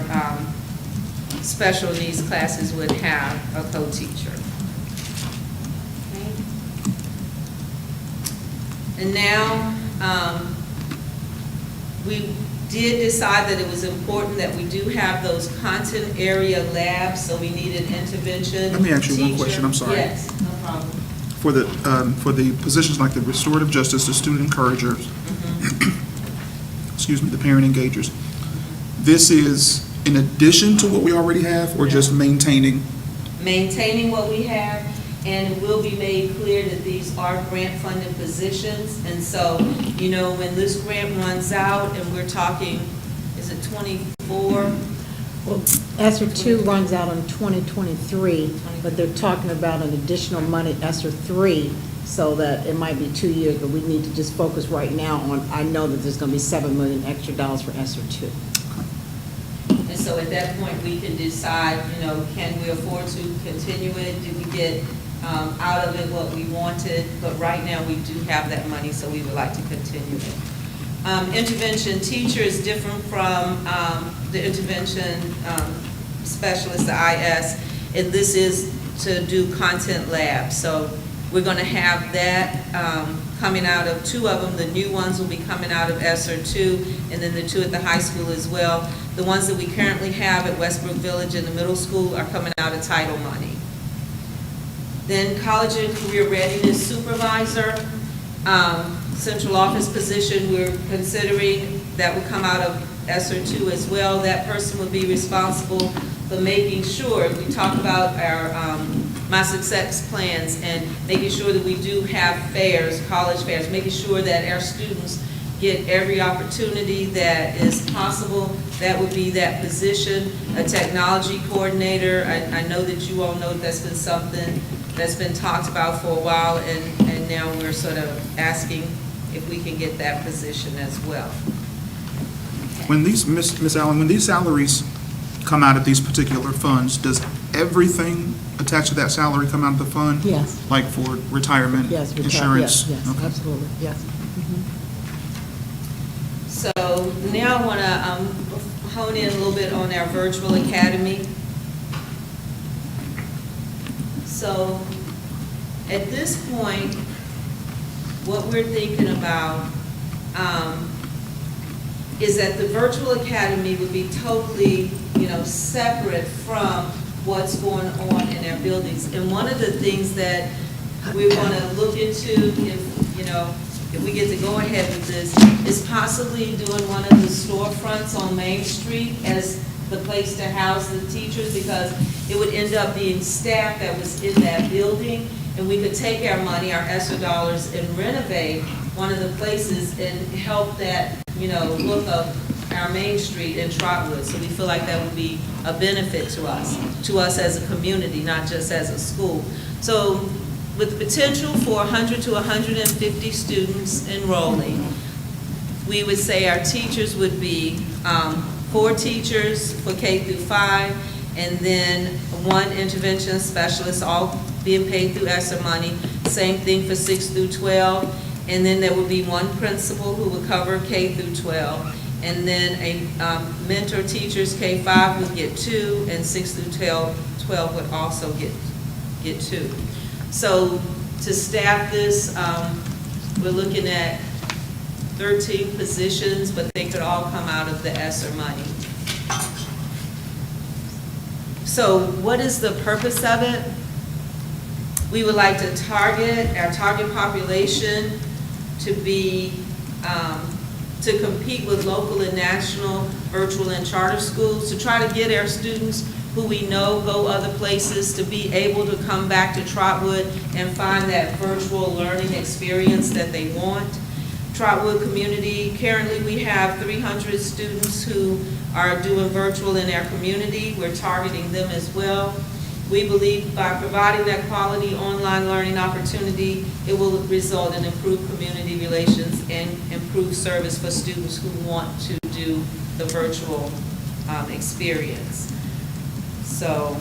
special needs classes would have a co-teacher. Okay. And now, we did decide that it was important that we do have those content area labs, so we need an intervention. Let me ask you one teacher. question, I'm sorry. Yes, no problem. For the positions like the restorative justice, the student encouragers, excuse me, the parent engagers, this is in addition to what we already have, or just maintaining? Maintaining what we have, and it will be made clear that these are grant-funded positions. And so, you know, when this grant runs out, and we're talking, is it 24? Well, ESSER 2 runs out in 2023, but they're talking about an additional money, ESSER 3, so that it might be 2 years, but we need to just focus right now on, I know that there's going to be $7 million extra dollars for ESSER 2. And so at that point, we can decide, can we afford to continue it? Did we get out of it what we wanted? But right now, we do have that money, so we would like to continue it. Intervention teacher is different from the intervention specialist, the IS, and this is to do content labs. So we're going to have that coming out of 2 of them. The new ones will be coming out of ESSER 2, and then the 2 at the high school as well. The ones that we currently have at Westbrook Village in the middle school are coming out of title money. Then college and career readiness supervisor, central office position, we're considering that would come out of ESSER 2 as well. That person would be responsible for making sure, we talk about our My Success plans and making sure that we do have fairs, college fairs, making sure that our students get every opportunity that is possible. That would be that position. A technology coordinator, I know that you all know that's been something that's been talked about for a while, and now we're sort of asking if we can get that position as well. When these, Ms. Allen, when these salaries come out of these particular funds, does everything attached to that salary come out of the fund? Yes. Like for retirement, Yes, insurance? yes, Okay. absolutely, yes. So now I want to hone in a little bit on our virtual academy. So at this point, what we're thinking about is that the virtual academy would be totally, separate from what's going on in our buildings. And one of the things that we want to look into, if we get to go ahead with this, is possibly doing one of the storefronts on Main Street as the place to house the teachers, because it would end up being staff that was in that building, and we could take our money, our ESSER dollars, and renovate one of the places and help that, look of our Main Street in Trotwood. So we feel like that would be a benefit to us as a community, not just as a school. So with the potential for 100 to 150 students enrolling, we would say our teachers would be 4 teachers for K through 5, and then 1 intervention specialist, all being paid through ESSER money. Same thing for 6 through 12. And then there would be 1 principal who would cover K through 12. And then a mentor teachers, K-5 would get 2, and 6 through 12 would also get 2. So to staff this, we're looking at 13 positions, but they could all come out of the ESSER money. So what is the purpose of it? We would like to target our target population to be, to compete with local and national virtual and charter schools, to try to get our students who we know go other places to be able to come back to Trotwood and find that virtual learning experience that they want. Trotwood community, currently we have 300 students who are doing virtual in our community. We're targeting them as well. We believe by providing that quality online learning opportunity, it will result in improved community relations and improved service for students who want to do the virtual experience. So,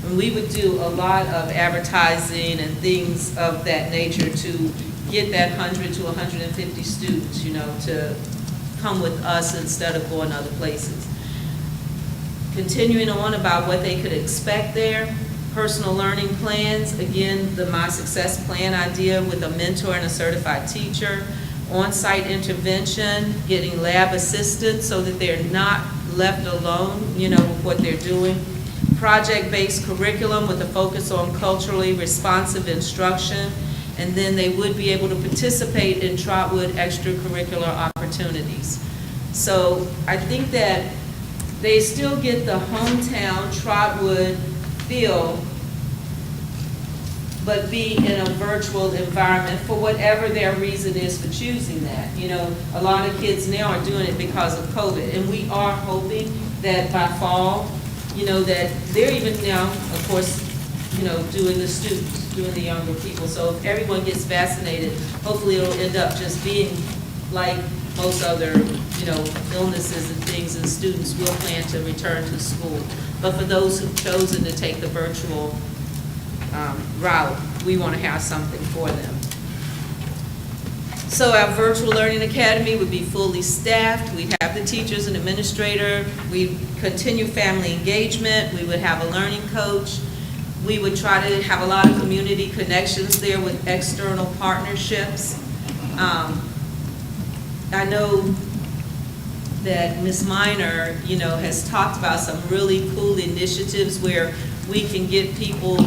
and we would do a lot of advertising and things of that nature to get that 100 to 150 students, to come with us instead of going other places. Continuing on about what they could expect there, personal learning plans, again, the My Success plan idea with a mentor and a certified teacher, on-site intervention, getting lab assistance so that they're not left alone, with what they're doing, project-based curriculum with a focus on culturally responsive instruction, and then they would be able to participate in Trotwood extracurricular opportunities. So I think that they still get the hometown Trotwood feel but be in a virtual environment for whatever their reason is for choosing that. You know, a lot of kids now are doing it because of COVID, and we are hoping that by fall, you know, that they're even now, of course, you know, doing the students, doing the younger people. So if everyone gets vaccinated, hopefully it'll end up just being like most other, you know, illnesses and things, and students will plan to return to school. But for those who've chosen to take the virtual route, we want to have something for them. So our virtual learning academy would be fully staffed. We'd have the teachers and administrator. We continue family engagement. We would have a learning coach. We would try to have a lot of community connections there with external partnerships. I know that Ms. Minor, you know, has talked about some really cool initiatives where we can get people,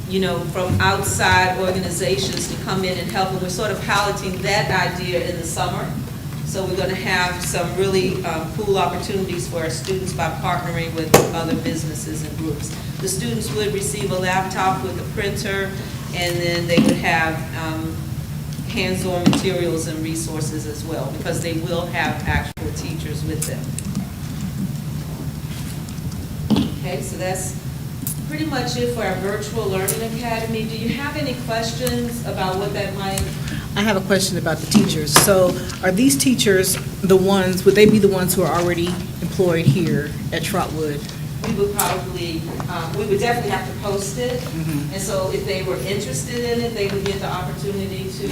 you know, from outside organizations to come in and help, and we're sort of piloting that idea in the summer. So we're going to have some really cool opportunities for our students by partnering with other businesses and groups. The students would receive a laptop with a printer, and then they would have hands-on materials and resources as well, because they will have actual teachers with them. Okay, so that's pretty much it for our virtual learning academy. Do you have any questions about what that might? I have a question about the teachers. So are these teachers the ones, would they be the ones who are already employed here at Trotwood? We would probably, we would definitely have to post it. And so if they were interested in it, they would get the opportunity to,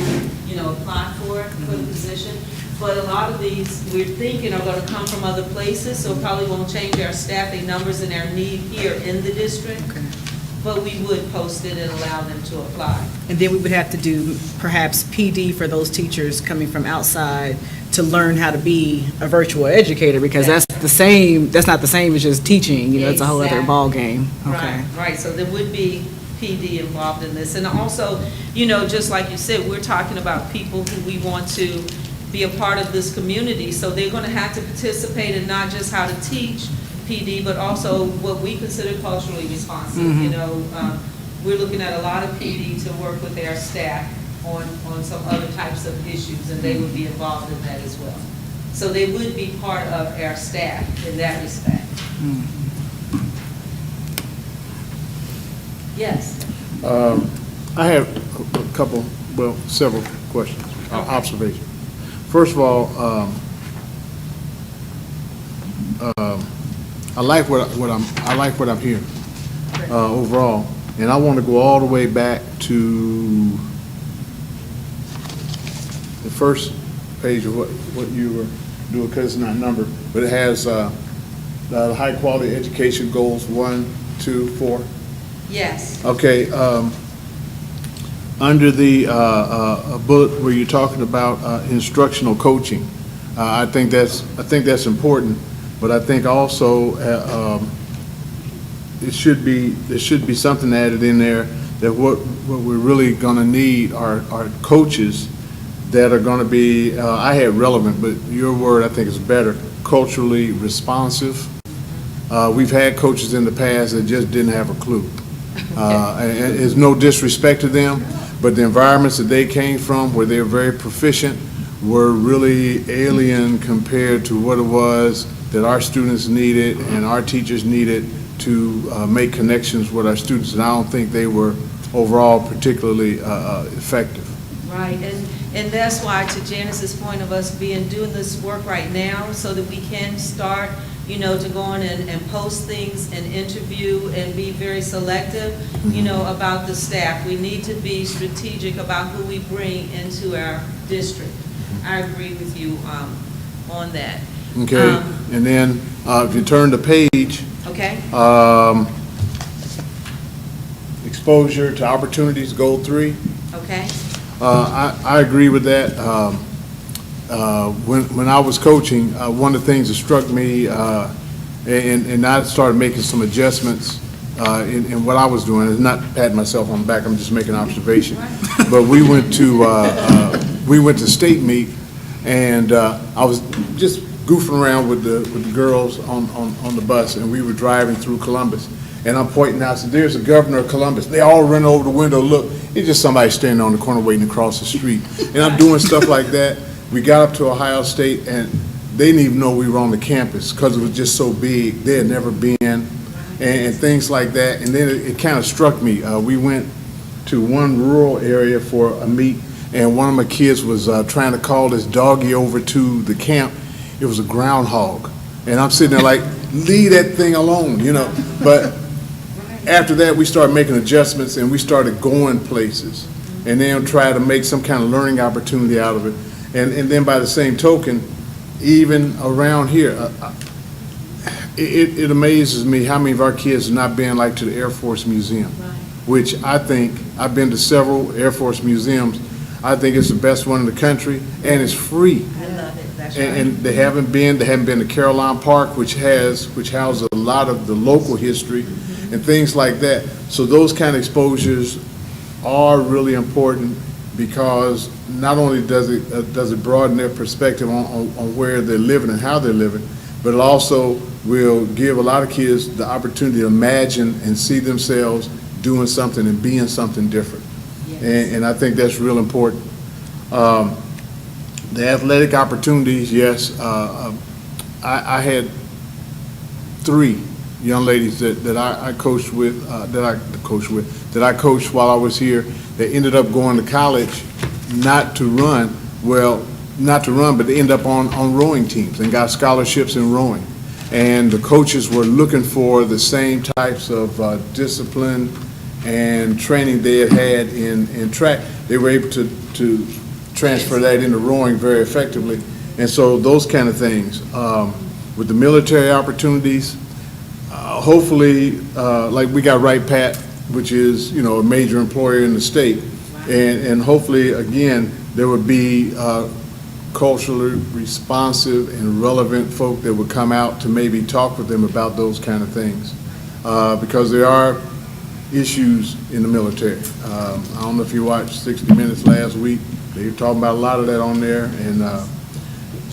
you know, apply for it, for the position. But a lot of these, we're thinking, are going to come from other places, so probably won't change our staffing numbers and our need here in the district. Okay. But we would post it and allow them to apply. And then we would have to do perhaps PD for those teachers coming from outside to learn how to be a virtual educator, because that's the same, that's not the same as just teaching, you know, it's a whole other ballgame. Okay. Right, so there would be PD involved in this. And also, you know, just like you said, we're talking about people who we want to be a part of this community, so they're going to have to participate in not just how to teach PD, but also what we consider culturally responsive. You know, we're looking at a lot of PD to work with their staff on some other types of issues, and they would be involved in that as well. So they would be part of our staff in that respect. Yes? I have a couple, well, several questions, observations. First of all, I like what I'm hearing overall, and I want to go all the way back to the first page of what you were doing, because it's not numbered, but it has the high quality education goals 1, 2, 4. Yes. Okay, under the bullet where you're talking about instructional coaching, I think that's important, but I think also there should be something added in there that what we're really going to need are coaches that are going to be, I had relevant, but your word I think is better, culturally responsive. We've had coaches in the past that just didn't have a clue. And it's no disrespect to them, but the environments that they came from, where they're very proficient, were really alien compared to what it was that our students needed and our teachers needed to make connections with our students. And I don't think they were overall particularly effective. Right, and that's why, to Janice's point of us doing this work right now, so that we can start, you know, to go on and post things and interview and be very selective, you know, about the staff. We need to be strategic about who we bring into our district. I agree with you on that. Okay, and then if you turn the page, okay, exposure to opportunities, goal 3. okay, I agree with that. When I was coaching, one of the things that struck me, and I started making some adjustments in what I was doing, is not patting myself on the back, I'm just making an observation. But we went to state meet, and I was just goofing around with the girls on the bus, and we were driving through Columbus. And I'm pointing out, so there's the governor of Columbus. They all run over the window, look, it's just somebody standing on the corner waiting to cross the street. And I'm doing stuff like that. We got up to Ohio State, and they didn't even know we were on the campus because it was just so big. They had never been, and things like that. And then it kind of struck me. We went to one rural area for a meet, and one of my kids was trying to call this doggy over to the camp. It was a groundhog. And I'm sitting there like, leave that thing alone, you know. But after that, we started making adjustments, and we started going places, and then try to make some kind of learning opportunity out of it. And then by the same token, even around here, it amazes me how many of our kids have not been like to the Air Force Museum, which I think, I've been to several Air Force museums. I think it's the best one in the country, and it's free. I love it, that's right. And they haven't been to Caroline Park, which houses a lot of the local history and things like that. So those kind of exposures are really important, because not only does it broaden their perspective on where they're living and how they're living, but it also will give a lot of kids the opportunity to imagine and see themselves doing something and being something different. And I think that's real important. The athletic opportunities, yes. I had 3 young ladies that I coached with, that I coached while I was here, that ended up going to college, not to run, but they ended up on rowing teams and got scholarships in rowing. And the coaches were looking for the same types of discipline and training they had in track. They were able to transfer that into rowing very effectively. And so those kind of things. With the military opportunities, hopefully, like we got Wright Pat, which is, you know, a major employer in the state. And hopefully, again, there would be culturally responsive and relevant folk that would come out to maybe talk with them about those kind of things. Because there are issues in the military. I don't know if you watched 60 Minutes last week. They were talking about a lot of that on there, and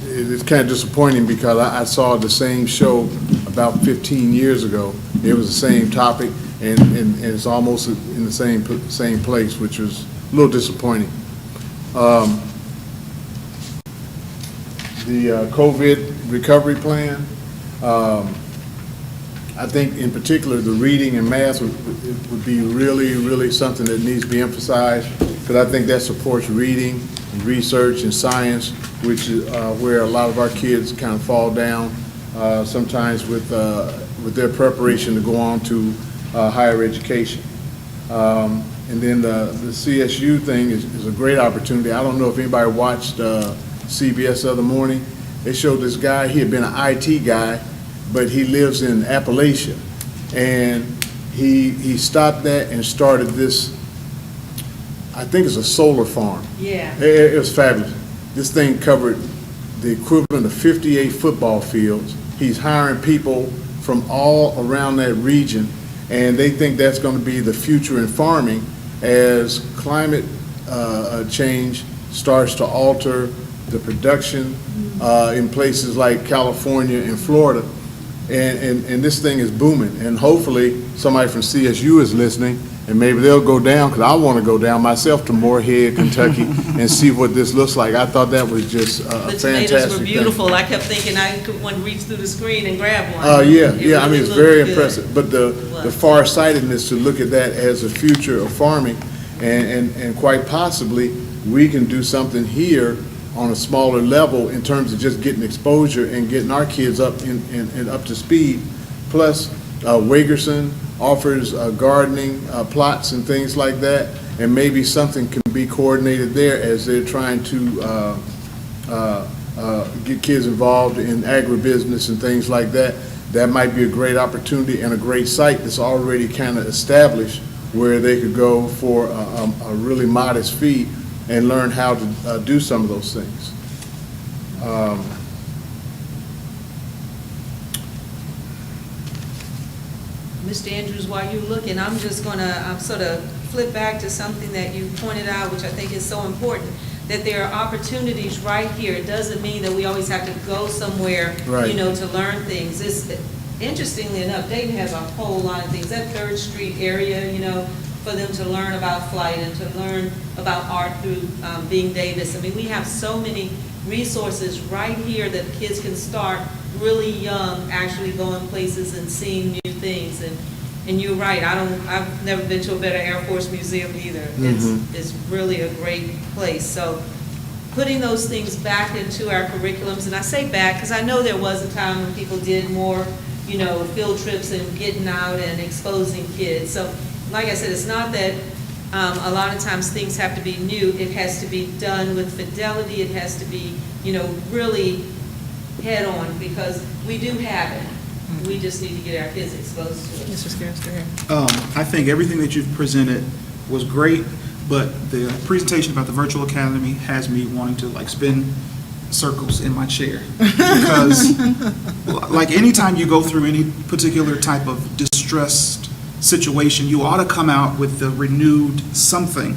it's kind of disappointing because I saw the same show about 15 years ago. It was the same topic, and it's almost in the same place, which was a little disappointing. The COVID recovery plan, I think in particular the reading and math would be really, really something that needs to be emphasized, because I think that supports reading, and research, and science, which is where a lot of our kids kind of fall down sometimes with their preparation to go on to higher education. And then the CSU thing is a great opportunity. I don't know if anybody watched CBS the other morning. They showed this guy, he had been an IT guy, but he lives in Appalachia. And he stopped that and started this, I think it's a solar farm. Yeah. It was fabulous. This thing covered the equivalent of 58 football fields. He's hiring people from all around that region, and they think that's going to be the future in farming as climate change starts to alter the production in places like California and Florida. And this thing is booming. And hopefully somebody from CSU is listening, and maybe they'll go down, because I want to go down myself to Moorhead, Kentucky, and see what this looks like. I thought that was just a fantastic thing. The tomatoes were beautiful. I kept thinking I could want to reach through the screen and grab one. Yeah, I mean, it's very looked good. impressive. But the farsightedness to look at that as a future of farming, and quite possibly, we can do something here on a smaller level in terms of just getting exposure and getting our kids up and up to speed. Plus, Wagerson offers gardening plots and things like that, and maybe something can be coordinated there as they're trying to get kids involved in agribusiness and things like that. That might be a great opportunity and a great site that's already kind of established where they could go for a really modest fee and learn how to do some of those things. Mr. Andrews, while you're looking, I'm just going to sort of flip back to something that you pointed out, which I think is so important, that there are opportunities right here. It doesn't mean that we always have to go somewhere, Right. to learn things. Interestingly enough, Dayton has a whole lot of things. That 3rd Street area, for them to learn about flight and to learn about art through Being Davis. I mean, we have so many resources right here that kids can start really young, actually going places and seeing new things. And you're right, I've never been to a better Air Force museum either. It's really a great place. So putting those things back into our curriculums, and I say back because I know there was a time when people did more, you know, field trips and getting out and exposing kids. So like I said, it's not that a lot of times things have to be new. It has to be done with fidelity. It has to be, you know, really head on, because we do have it. We just need to get our kids exposed to it. Mr. Scares, go ahead. I think everything that you've presented was great, but the presentation about the virtual academy has me wanting to like spin circles in my chair. Because like anytime you go through any particular type of distressed situation, you ought to come out with the renewed something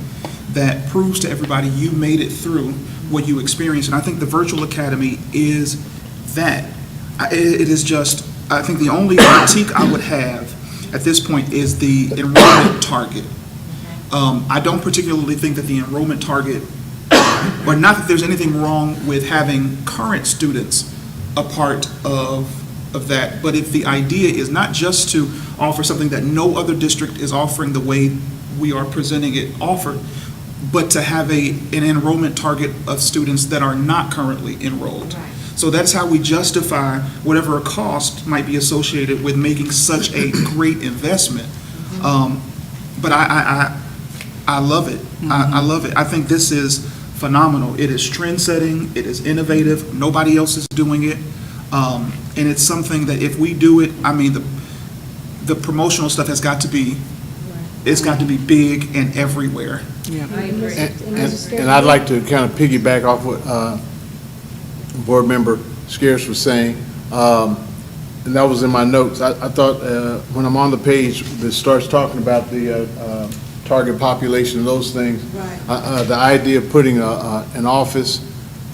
that proves to everybody you made it through what you experienced. And I think the virtual academy is that. It is just, I think the only critique I would have at this point is the enrollment target. I don't particularly think that the enrollment target, or not that there's anything wrong with having current students a part of that, but if the idea is not just to offer something that no other district is offering the way we are presenting it offered, but to have an enrollment target of students that are not currently enrolled. Right. So that's how we justify whatever cost might be associated with making such a great investment. But I love it. I love it. I think this is phenomenal. It is trend-setting. It is innovative. Nobody else is doing it. And it's something that if we do it, I mean, the promotional stuff has got to be, it's got to be big and everywhere. Yeah. I agree. And I'd like to kind of piggyback off what Board Member Scarce was saying, and that was in my notes. I thought when I'm on the page that starts talking about the target population and those things, the idea of putting an office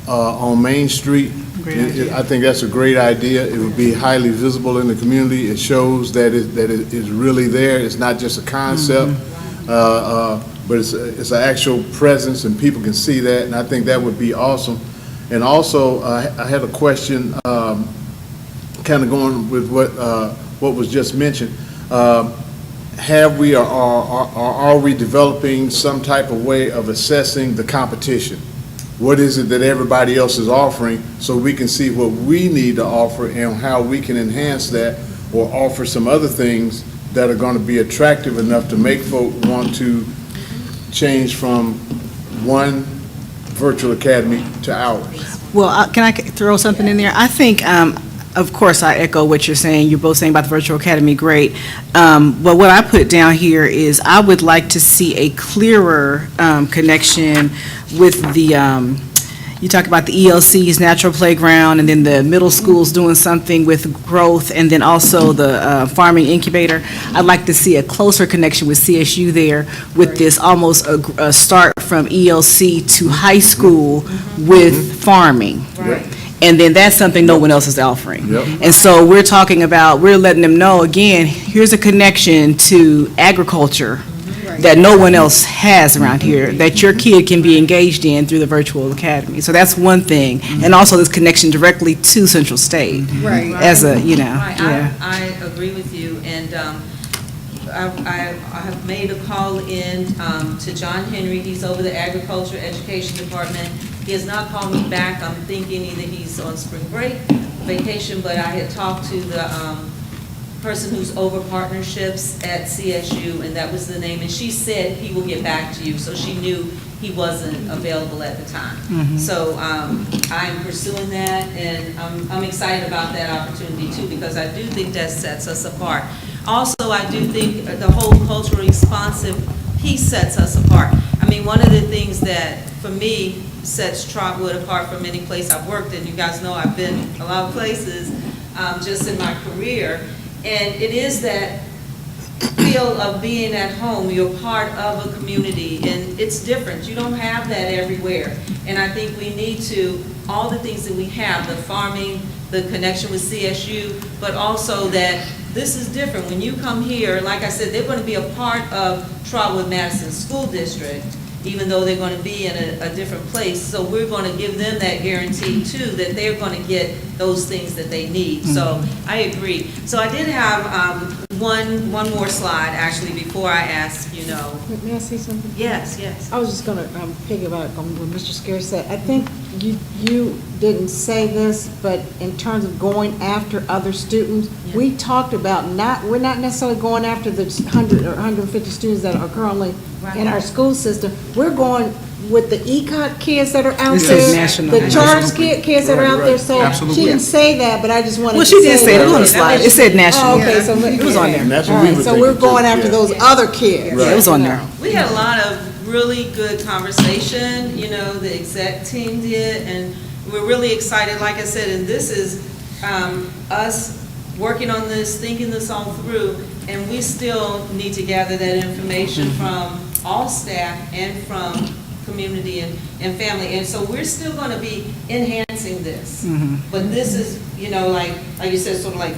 on Main Street, I think that's a great idea. It would be highly visible in the community. It shows that it is really there. It's not just a concept, but it's an actual presence, and people can see that, and I think that would be awesome. And also, I had a question, kind of going with what was just mentioned. Have we or are we developing some type of way of assessing the competition? What is it that everybody else is offering, so we can see what we need to offer and how we can enhance that, or offer some other things that are going to be attractive enough to make folk want to change from one virtual academy to ours? Well, can I throw something in there? I think, of course, I echo what you're saying. You're both saying about the virtual academy, great. But what I put down here is I would like to see a clearer connection with the, you talk about the ELC's natural playground, and then the middle schools doing something with growth, and then also the farming incubator. I'd like to see a closer connection with CSU there, with this almost a start from ELC to high school with farming. Right. And then that's something no one else is offering. Yep. And so we're talking about, we're letting them know, again, here's a connection to agriculture that no one else has around here, that your kid can be engaged in through the virtual academy. So that's one thing. And also this connection directly to Central State. Right. As a, you know, Right, yeah. I agree with you, and I have made a call in to John Henry. He's over the Agriculture Education Department. He has not called me back. I'm thinking either he's on spring break, vacation, but I had talked to the person who's over partnerships at CSU, and that was the name, and she said he will get back to you, so she knew he wasn't available at the time. So I'm pursuing that, and I'm excited about that opportunity too, because I do think that sets us apart. Also, I do think the whole culturally responsive piece sets us apart. I mean, one of the things that, for me, sets Trotwood apart from any place I've worked in, you guys know I've been a lot of places just in my career, and it is that feel of being at home. You're part of a community, and it's different. You don't have that everywhere, and I think we need to, all the things that we have, the farming, the connection with CSU, but also that this is different. When you come here, like I said, they're going to be a part of Trotwood-Madison School District, even though they're going to be in a different place. So we're going to give them that guarantee too, that they're going to get those things that they need. So I agree. So I did have one more slide, actually, before I ask, you know. May I say something? Yes, yes. I was just going to piggyback on what Mr. Scary said. I think you didn't say this, but in terms of going after other students, we talked about we're not necessarily going after the 100 or 150 students that are currently in our school system. We're going with the ECOT kids that are out This there, is national. the charge kids that are out there. So Absolutely. she didn't say that, but I just wanted to Well, say she did say it, it was on the that. slide, it said national. Oh, okay, so It was on there. And that's All what we right, were so we're thinking, going too. after Yeah. those other kids. Yeah, it was on there. We had a lot of really good conversation, you know, the exec team did, and we're really excited, like I said, and this is us working on this, thinking this all through, and we still need to gather that information from all staff and from community and family, and so we're still going to be enhancing this. But this is, you know, like you said, sort of like,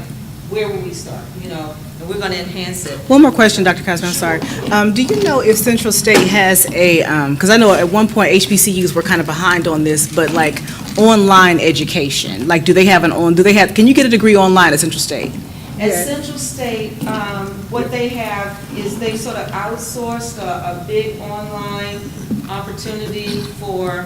where will we start, you know, and we're going to enhance it. One more question, Dr. Cosman, I'm sorry. Do you know if Central State has a, because I know at one point HBCUs were kind of behind on this, but like online education, like can you get a degree online at Central State? At Central State, what they have is they sort of outsourced a big online opportunity for,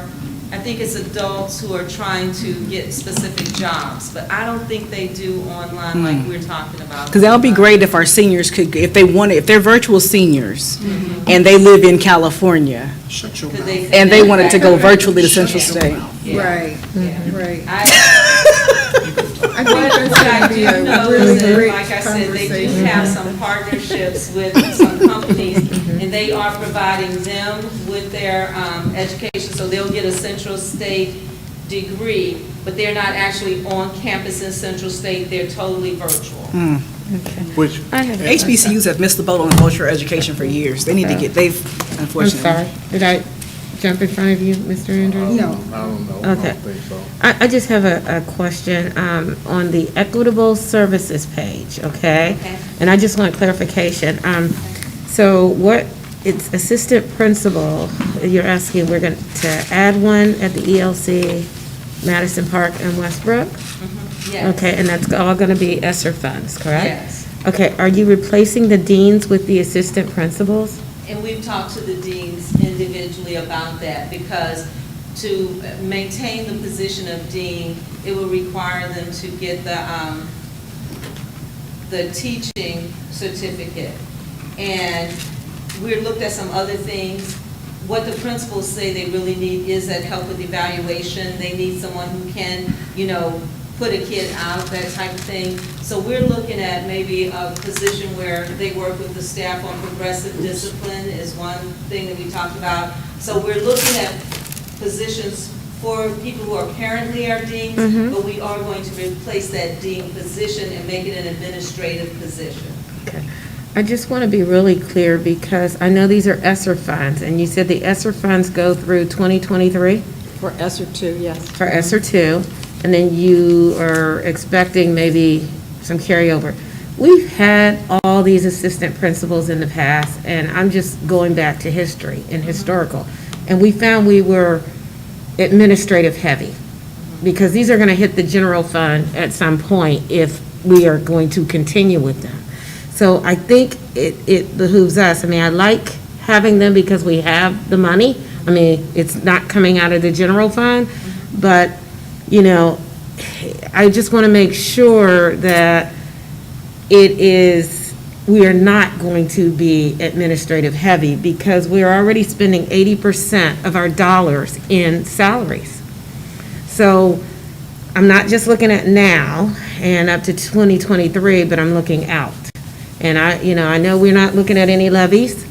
I think it's adults who are trying to get specific jobs, but I don't think they do online like we're talking about. Because that would be great if our seniors could, if they're virtual seniors and they live in California Shut your Could mouth. they and they wanted to go connect? virtually to Central State. Yeah. Right, Yeah. right. I I What think I that's do gonna be a know really is that, great like I said, they do conversation. have some partnerships with some companies, and they are providing them with their education, so they'll get a Central State degree, but they're not actually on campus in Central State, they're totally virtual. Which, HBCUs have missed the boat on cultural education for years. They need to get, I'm unfortunately. sorry, did I jump in front of you, Mr. Andrews? No. I don't know, I Okay. don't think so. I just have a question on the equitable services page, okay? Okay. And I just want clarification. So what, it's assistant principal, you're asking, we're going to add one at the ELC, Madison Park and Westbrook? Yes. Okay, and that's all going to be ESSER funds, correct? Yes. Okay, are you replacing the deans with the assistant principals? And we've talked to the deans individually about that, because to maintain the position of dean, it will require them to get the teaching certificate. And we looked at some other things. What the principals say they really need is that help with evaluation. They need someone who can, you know, put a kid out, that type of thing. So we're looking at maybe a position where they work with the staff on progressive discipline is one thing that we talked about. So we're looking at positions for people who are currently our deans, but we are going to replace that dean position and make it an administrative position. Okay. I just want to be really clear because I know these are ESSER funds, and you said the ESSER funds go through 2023 For ESSER 2, yes. for ESSER 2, and then you are expecting maybe some carryover. We've had all these assistant principals in the past, and I'm just going back to history and historical, and we found we were administrative heavy because these are going to hit the general fund at some point if we are going to continue with them. So I think it behooves us. I mean, I like having them because we have the money. I mean, it's not coming out of the general fund, but, you know, I just want to make sure that we are not going to be administrative heavy because we're already spending 80% of our dollars in salaries. So I'm not just looking at now and up to 2023, but I'm looking out. And I know we're not looking at any levies,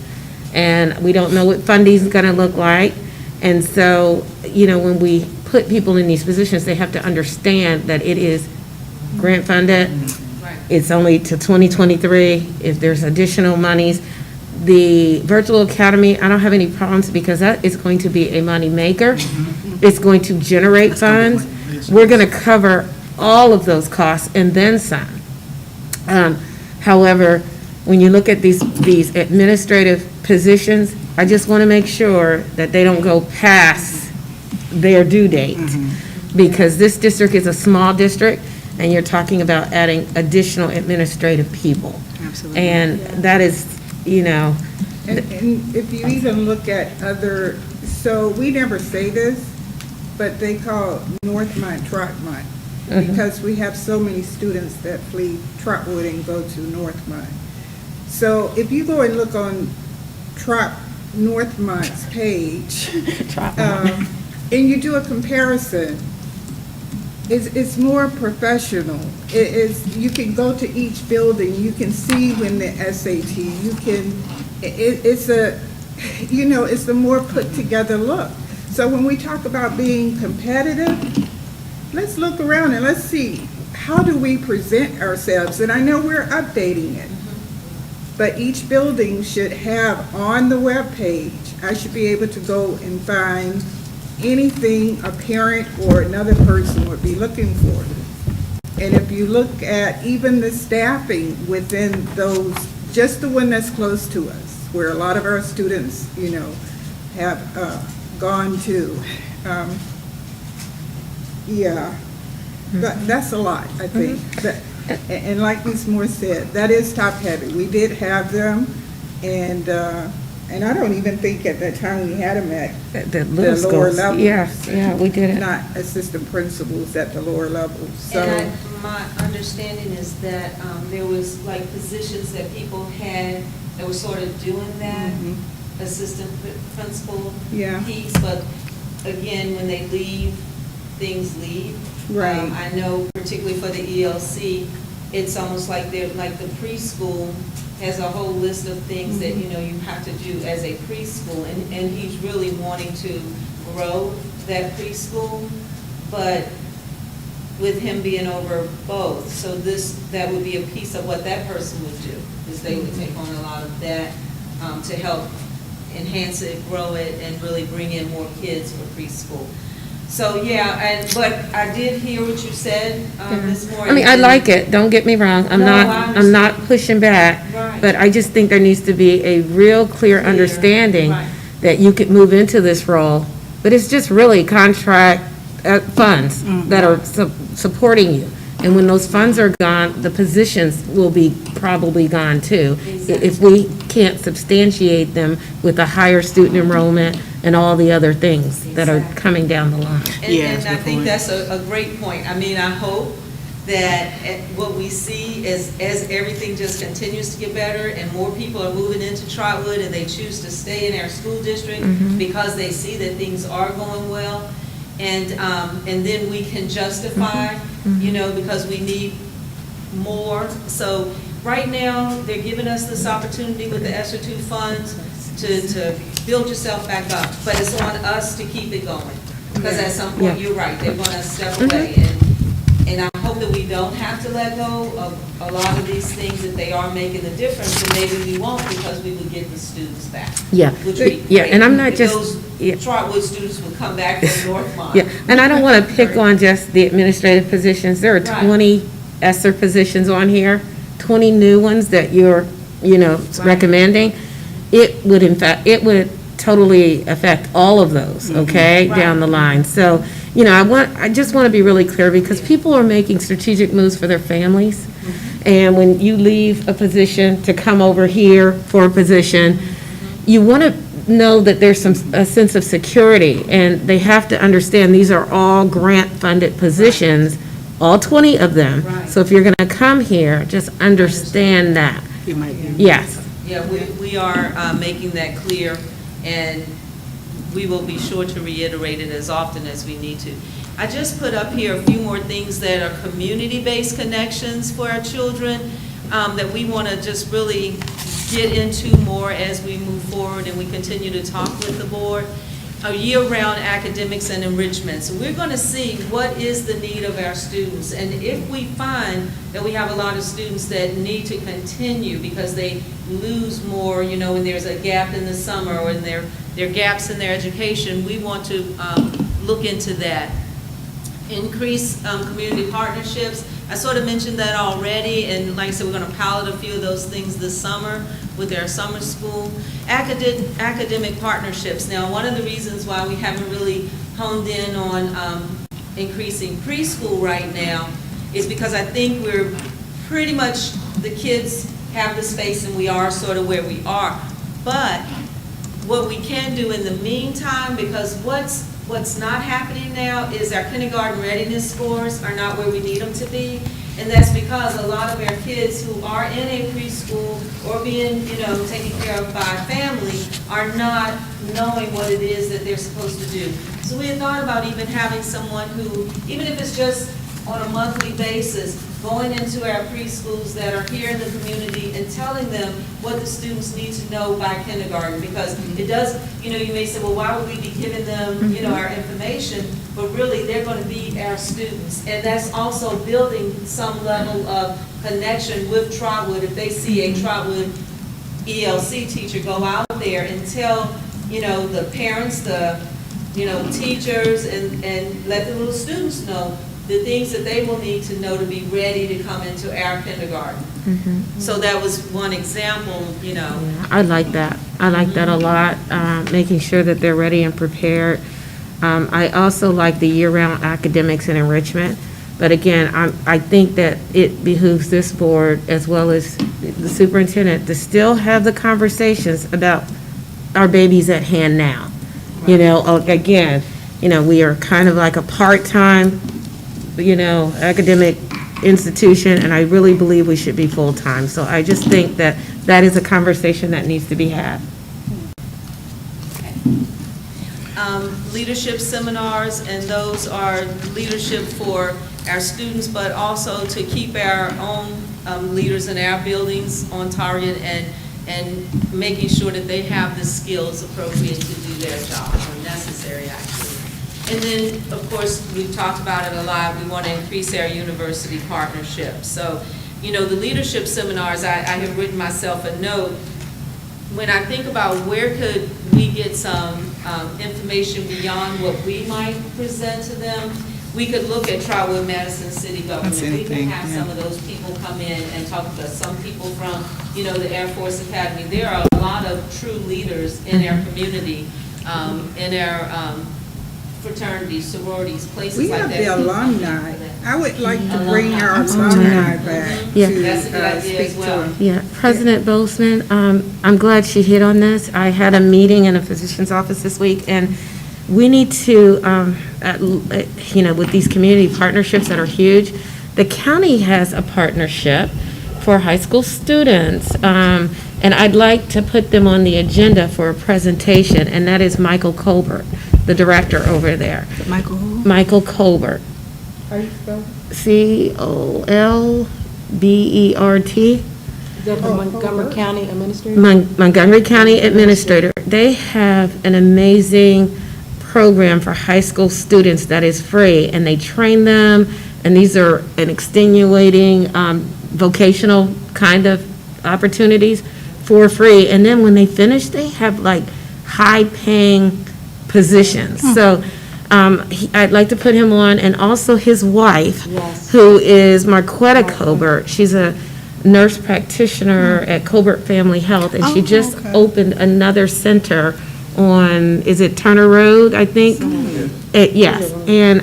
and we don't know what funding is going to look like. And so, when we put people in these positions, they have to understand that it is grant funded. Right. It's only to 2023. If there's additional monies, the virtual academy, I don't have any problems because that is going to be a money maker. It's going to generate funds. We're going to cover all of those costs and then some. However, when you look at these administrative positions, I just want to make sure that they don't go past their due date. Because this district is a small district, and you're talking about adding additional administrative people. Absolutely. And that is, And if you even look at other, so we never say this, but they call Northmont Trotmont, because we have so many students that flee Trotwood and go to Northmont. So if you go and look on Northmont's page, and you do a comparison, it's more professional. It is, you can go to each building, you can see when the SAT, you can, it's a more put together look. So when we talk about being competitive, let's look around and let's see, how do we present ourselves? And I know we're updating it, but each building should have on the webpage, I should be able to go and find anything a parent or another person would be looking for. And if you look at even the staffing within those, just the one that's close to us, where a lot of our students, have gone to, that's a lot, I think. And like Ms. Moore said, that is top heavy. We did have them, and I don't even think at that time we had them at the the lower levels. Yeah, we did it. Not assistant principals at the lower levels, so. And my understanding is that there was like positions that people had that were sort of doing that, assistant principal Yeah. piece, but again, when they leave, things leave. Right. I know particularly for the ELC, it's almost like they're, like the preschool has a whole list of things that, you have to do as a preschool, and he's really wanting to grow that preschool, but with him being over both, so that would be a piece of what that person would do, is they would take on a lot of that to help enhance it, grow it, and really bring in more kids for preschool. So, yeah, but I did hear what you said, Ms. Moore. I mean, I like it, don't get me wrong, No, I I'm not pushing back, Right. but I just think there needs to be a real clear understanding Right. that you could move into this role, but it's just really contract funds that are supporting you. And when those funds are gone, the positions will be probably gone too, if we can't substantiate them with a higher student enrollment and all the other things that are coming down the line. And I think that's a great point. I mean, I hope that what we see is, as everything just continues to get better and more people are moving into Trotwood and they choose to stay in our school district because they see that things are going well, and then we can justify, because we need more. So right now, they're giving us this opportunity with the ESSER II funds to build yourself back up, but it's on us to keep it going. Because at some point, you're right, they're gonna step away, and I hope that we don't have to let go of a lot of these things, that they are making a difference, and maybe we won't, because we would get the students back. Yeah, Which would be yeah, great. and I'm not If just- those yeah. Trotwood students would come back from Northmont. Yeah, and I don't want to pick on just the administrative positions. There are Right. 20 ESSER positions on here, 20 new ones that you're, recommending. It would, in fact, totally affect all of those, okay, Right. down the line. So, I just want to be really clear, because people are making strategic moves for their families. And when you leave a position to come over here for a position, you want to know that there's a sense of security, and they have to understand these are all grant-funded positions, all 20 of them. Right. So if you're going to come here, just understand that. You might be. Yes. Yeah, we are making that clear, and we will be sure to reiterate it as often as we need to. I just put up here a few more things that are community-based connections for our children that we want to just really get into more as we move forward and we continue to talk with the board. Year-round academics and enrichment. So we're going to see what is the need of our students. And if we find that we have a lot of students that need to continue because they lose more, when there's a gap in the summer or there are gaps in their education, we want to look into that. increase community partnerships. I sort of mentioned that already, and like I said, we're going to pilot a few of those things this summer with our summer school. Academic partnerships. Now, one of the reasons why we haven't really honed in on increasing preschool right now is because I think we're pretty much, the kids have the space and we are sort of where we are. But what we can do in the meantime, because what's not happening now is our kindergarten readiness scores are not where we need them to be. And that's because a lot of our kids who are in a preschool or being, taken care of by family are not knowing what it is that they're supposed to do. So we had thought about even having someone who, even if it's just on a monthly basis, going into our preschools that are here in the community and telling them what the students need to know by kindergarten. Because it does, you may say, well, why would we be giving them, our information? But really, they're going to be our students. And that's also building some level of connection with Trotwood. If they see a Trotwood ELC teacher go out there and tell, the parents, the, teachers, and let the little students know the things that they will need to know to be ready to come into our kindergarten. So that was one example, Yeah, I like that. I like that a lot, making sure that they're ready and prepared. I also like the year-round academics and enrichment. But again, I think that it behooves this board as well as the superintendent to still have the conversations about our babies at hand now. Again, we are kind of like a part-time, academic institution, and I really believe we should be full-time. So I just think that that is a conversation that needs to be had. Leadership seminars, and those are leadership for our students, but also to keep our own leaders in our buildings on target and making sure that they have the skills appropriate to do their job, or necessary actually. And then, of course, we've talked about it a lot, we want to increase our university partnerships. So, the leadership seminars, I have written myself a note. When I think about where could we get some information beyond what we might present to them, we could look at Trotwood-Madison city government. We can have some of those people come in and talk to us. Some people from, the Air Force Academy. There are a lot of true leaders in our community, in our fraternities, sororities, places We like have that. the alumni. I would like to bring our alumni back Yeah. That's a good to idea as speak to well. them. Yeah, President Bozeman, I'm glad she hit on this. I had a meeting in a physician's office this week, and we need to, with these community partnerships that are huge, the county has a partnership for high school students, and I'd like to put them on the agenda for a presentation, and that is Michael Colbert, the director over there. Michael who? Michael Colbert. How you spell it? Colbert. Is that the Montgomery County Administrator? Montgomery County Administrator. They have an amazing program for high school students that is free, and they train them, and these are an extenuating vocational kind of opportunities for free. And then when they finish, they have like high-paying positions. So I'd like to put him on, and also his wife, Yes. who is Marquetta Colbert. She's a nurse practitioner at Colbert Family Health, and she just opened another center on, is it Turner Road, I think? Yes, and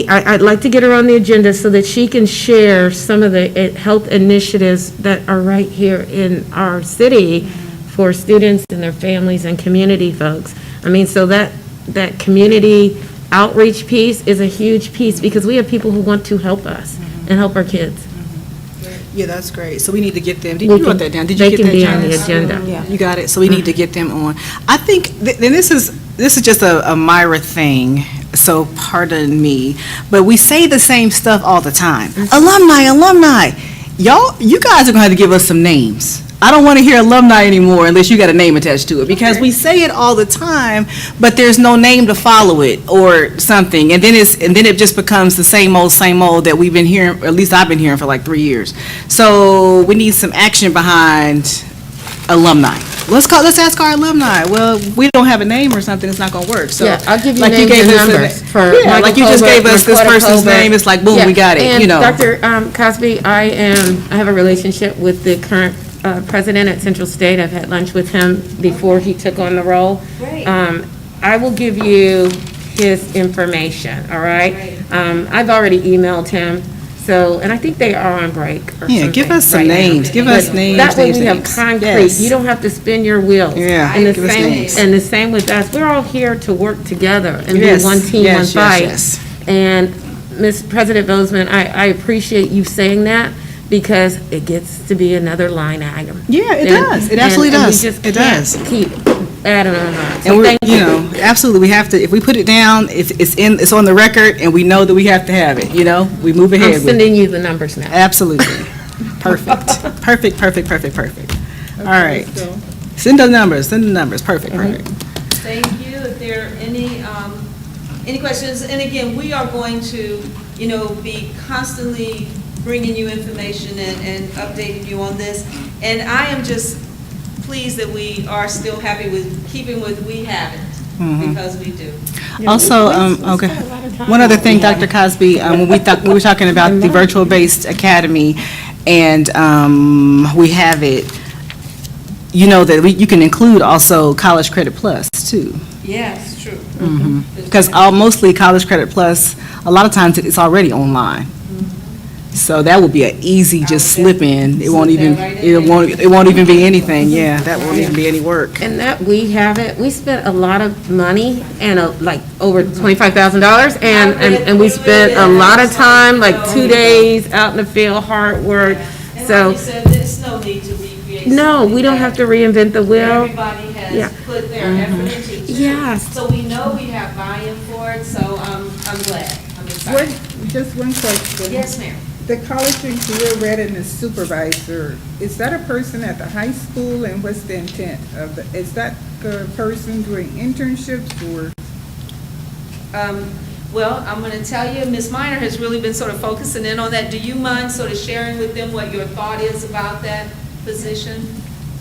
I'd like to get her on the agenda so that she can share some of the health initiatives that are right here in our city for students and their families and community folks. I mean, so that community outreach piece is a huge piece, because we have people who want to help us and help our kids. Yeah, that's great. So we need to get them. Did you write that down? Did you They get can that, be on the Janice? agenda. Yeah, you got it. So we need to get them on. I think, and this is just a Myra thing, so pardon me, but we say the same stuff all the time. Alumni. You guys are going to have to give us some names. I don't want to hear alumni anymore unless you got a name attached to it, because we say it all the time, but there's no name to follow it or something, and then it just becomes the same old that we've been hearing, or at least I've been hearing for like 3 years. So we need some action behind alumni. Let's ask our alumni. Well, we don't have a name or something, it's not gonna work, so. Yeah, I'll give you like names gave and us a- numbers for Yeah, Michael like you just Colbert, gave us this Recorder person's Colbert. name, it's like, boom, we got it, you know. And Dr. Cosby, I have a relationship with the current president at Central State. I've had lunch with him before he took on the role. Great. I will give you his information, all right? I've already emailed him, so, and I think they are on break or something. Yeah, give us some right now. names, give us But names, that way names, we have names. concrete. Yes. You don't have to spin your wheels. Yeah, And the give us same, names. and the same with us. We're all here to work together and be Yes, one team, one yes, yes, fight. yes. And Ms. President Bozeman, I appreciate you saying that because it gets to be another line item. Yeah, it And- does. It absolutely and we does. just It can't does. keep adding on. And So we're, thank you know, absolutely, we have to, if we put it down, it's on the record, and we know that we have to have it, you know? We move ahead I'm with it. sending you the numbers now. Absolutely. Perfect. Perfect. All right. Send the numbers. Perfect. Thank you. If there are any questions, and again, we are going to, be constantly bringing you information and updating you on this. And I am just pleased that we are still happy with keeping with we have it, because we do. Also, okay, one other thing, Dr. Cosby, when we were talking about the virtual-based academy, and we have it, you know that you can include also College Credit Plus, too. Yes, true. Because mostly College Credit Plus, a lot of times it's already online. So that would be an easy just slip in. It won't even, it won't even be anything, yeah, that won't even be any work. And that we have it, we spent a lot of money and like over $25,000 and we spent a lot of time, like 2 days out in the field, hard work. And So, like you said, there's no need to recreate. no, something we don't have to that reinvent the wheel. Everybody Yeah. has put their effort into. Yes. So we know we have buy-in for it, so I'm glad, I'm excited. Just one question. Yes, ma'am. The college and career readiness supervisor, is that a person at the high school, and what's the intent of the, is that the person doing internships or? Well, I'm going to tell you, Ms. Minor has really been sort of focusing in on that. Do you mind sort of sharing with them what your thought is about that position?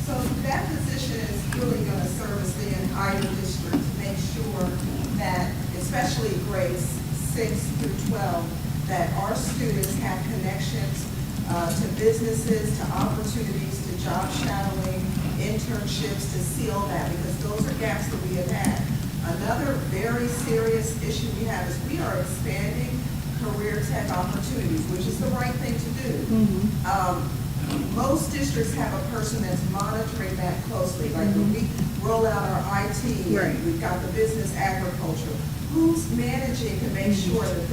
So that position is really going to service the entire district to make sure that, especially grades 6 through 12, that our students have connections to businesses, to opportunities, to job shadowing, internships, to seal that, because those are gaps that we have had. Another very serious issue we have is we are expanding career tech opportunities, which is the right thing to do. Most districts have a person that's monitoring that closely, like when we roll out our IT, and we've got the business agriculture. Who's managing to make sure that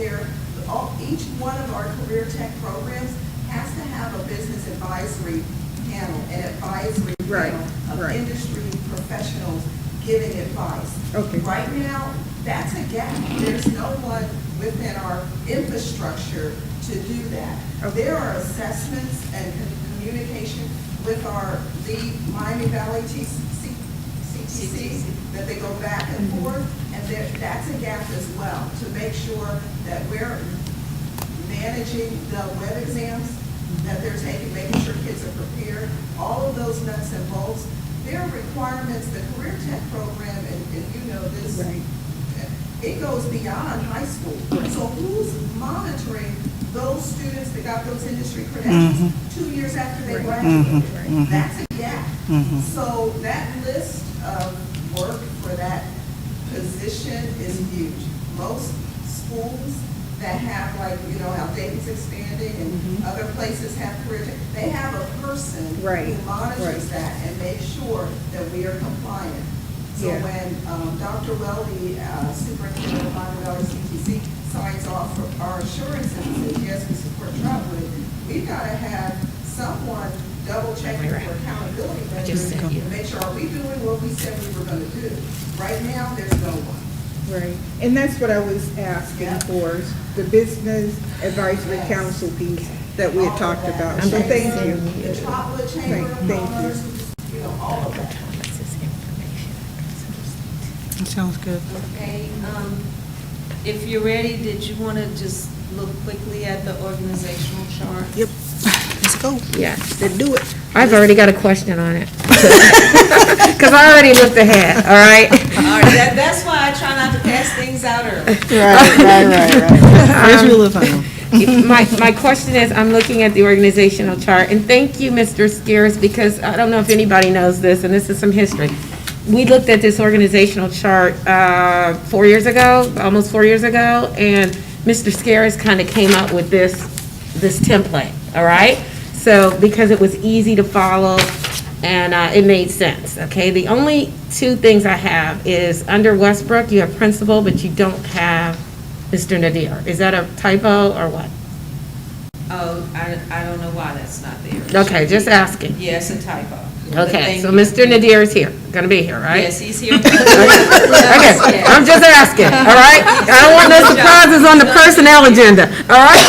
each one of our career tech programs has to have a business advisory panel, an advisory panel of industry professionals giving advice. Okay. Right now, that's a gap. There's no one within our infrastructure to do that. There are assessments and communication with the Miami Valley CTC that they go back and forth, and that's a gap as well, to make sure that we're managing the web exams that they're taking, making sure kids are prepared, all of those nuts and bolts. There are requirements, the career tech program, and you know this, it goes beyond high school. So who's monitoring those students that got those industry credentials 2 years after they graduated? That's a gap. So that list of work for that position is huge. Most schools that have, like, how Dayton's expanding and other places have career tech, they have a person who monitors that and makes sure that we are compliant. So when Dr. Weldy, Superintendent of Miami Valley CTC, signs off for our assurances and says, yes, we support Trotwood, we've got to have someone double checking for accountability measures to make sure, are we doing what we said we were going to do? Right now, there's no one. Right, and that's what I was asking for, the business advisory council piece that we had talked about. So thank you. The Trotwood Chamber of Commerce, all of that. That sounds good. Okay, if you're ready, did you want to just look quickly at the organizational chart? Yep. Let's go. Yes. Then do it. I've already got a question on it. Because I already looked ahead, all right? All right, that's why I try not to pass things out early. First rule of thumb. My question is, I'm looking at the organizational chart, and thank you, Mr. Scares, because I don't know if anybody knows this, and this is some history. We looked at this organizational chart 4 years ago, almost 4 years ago, and Mr. Scares kind of came up with this template, all right? So, because it was easy to follow, and it made sense, okay? The only two things I have is, under Westbrook, you have principal, but you don't have Mr. Nadir. Is that a typo or what? Oh, I don't know why that's not there. Okay, just asking. Yes, a typo. But Okay, thank so you. Mr. Nadir is here, gonna be here, right? Yes, he's here. Okay, I'm just asking, all right? I don't want no surprises on the personnel agenda, all right?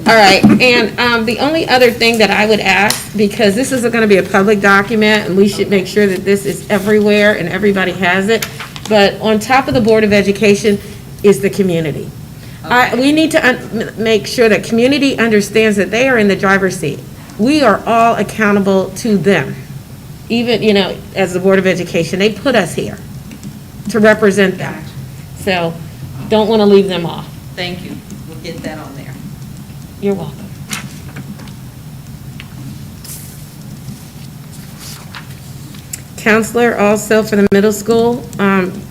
All right, and the only other thing that I would ask, because this is gonna be a public document, and we should make sure that this is everywhere and everybody has it, but on top of the Board of Education is the community. We need to make sure that community understands that they are in the driver's seat. We are all accountable to them. Even, as the Board of Education, they put us here to represent them. So, don't want to leave them off. Thank you. We'll get that on there. You're welcome. Counselor, also for the middle school,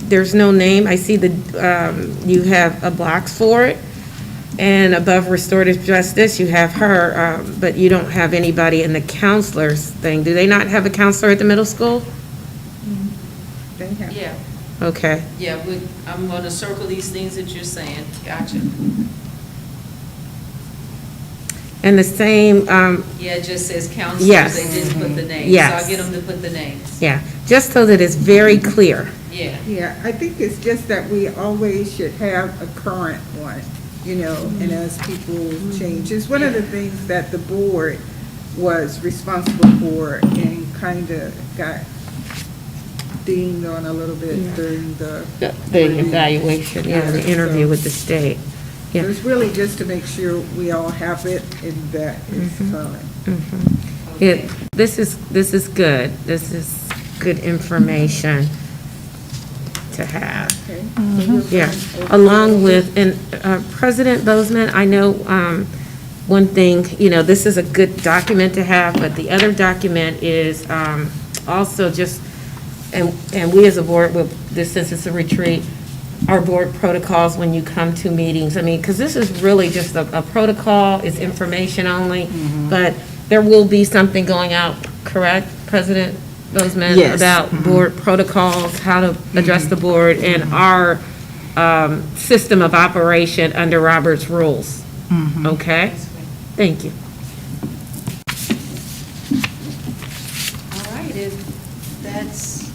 there's no name. I see you have a box for it. And above restorative justice, you have her, but you don't have anybody in the counselor's thing. Do they not have a counselor at the middle school? Yeah, Okay. yeah, I'm going to circle these things that you're saying. Gotcha. And the same, Yeah, it just says counselors. Yes. They didn't put the names. Yes. So I'll get them to put the names. yeah, just so that it's very clear. Yeah. Yeah, I think it's just that we always should have a current one, and as people change. It's one of the things that the board was responsible for and kind of got dinged on a little bit during the. The evaluation, the interview with the state. So it's really just to make sure we all have it and that it's current. This is good. This is good information to have. Okay? Yeah, along with, and President Bozeman, I know one thing, this is a good document to have, but the other document is also just, and we as a board, since it's a retreat, our board protocols when you come to meetings. I mean, because this is really just a protocol, it's information only, but there will be something going out, correct, President Bozeman? Yes. About board protocols, how to address the board, and our system of operation under Robert's rules. Okay? Thank you. All right, if that's,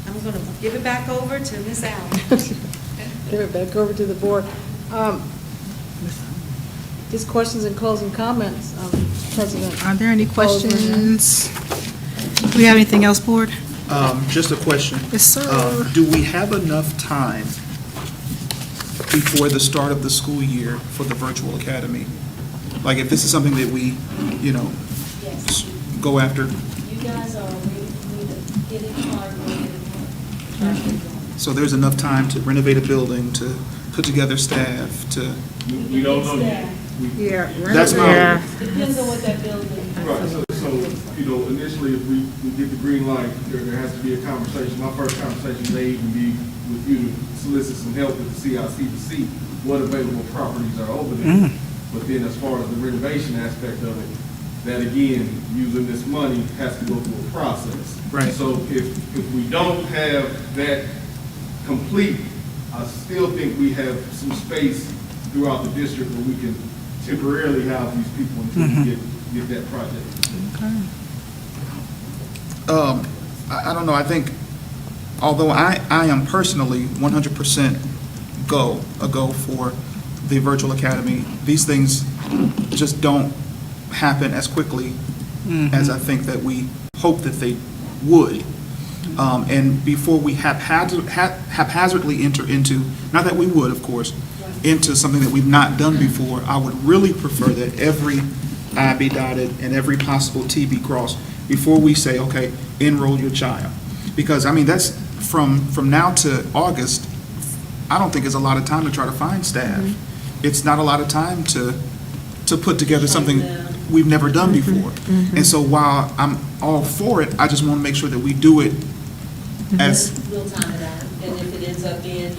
I'm going to give it back over to Ms. Allen. Give it back over to the board. Just questions and closing comments, President. Are there any questions? Do we have anything else, board? Just a question. Yes, sir. Do we have enough time before the start of the school year for the virtual academy? Like, if this is something that we, Yes. go after, You guys are ready for me to get it hard, so there's enough time to renovate a building, to put together staff, to, We don't know yet. Yeah. That's my- Yeah. Depends on what that building. Right, so, initially, if we get the green light, there has to be a conversation. My first conversation may even be with you to solicit some help with the CIC to see what available properties are over there. But then as far as the renovation aspect of it, that again, using this money has to go through a process. Right. So if we don't have that complete, I still think we have some space throughout the district where we can temporarily house these people until we get that project. I don't know, I think, although I am personally 100% a go for the virtual academy, these things just don't happen as quickly as I think that we hope that they would. And before we haphazardly enter into, not that we would, of course, into something that we've not done before, I would really prefer that every I be dotted and every possible T be crossed before we say, okay, enroll your child. Because, I mean, that's from now to August, I don't think it's a lot of time to try to find staff. It's not a lot of time to put together something we've never done before. And so while I'm all for it, I just want to make sure that we do it as, We'll time it out, and if it ends up being,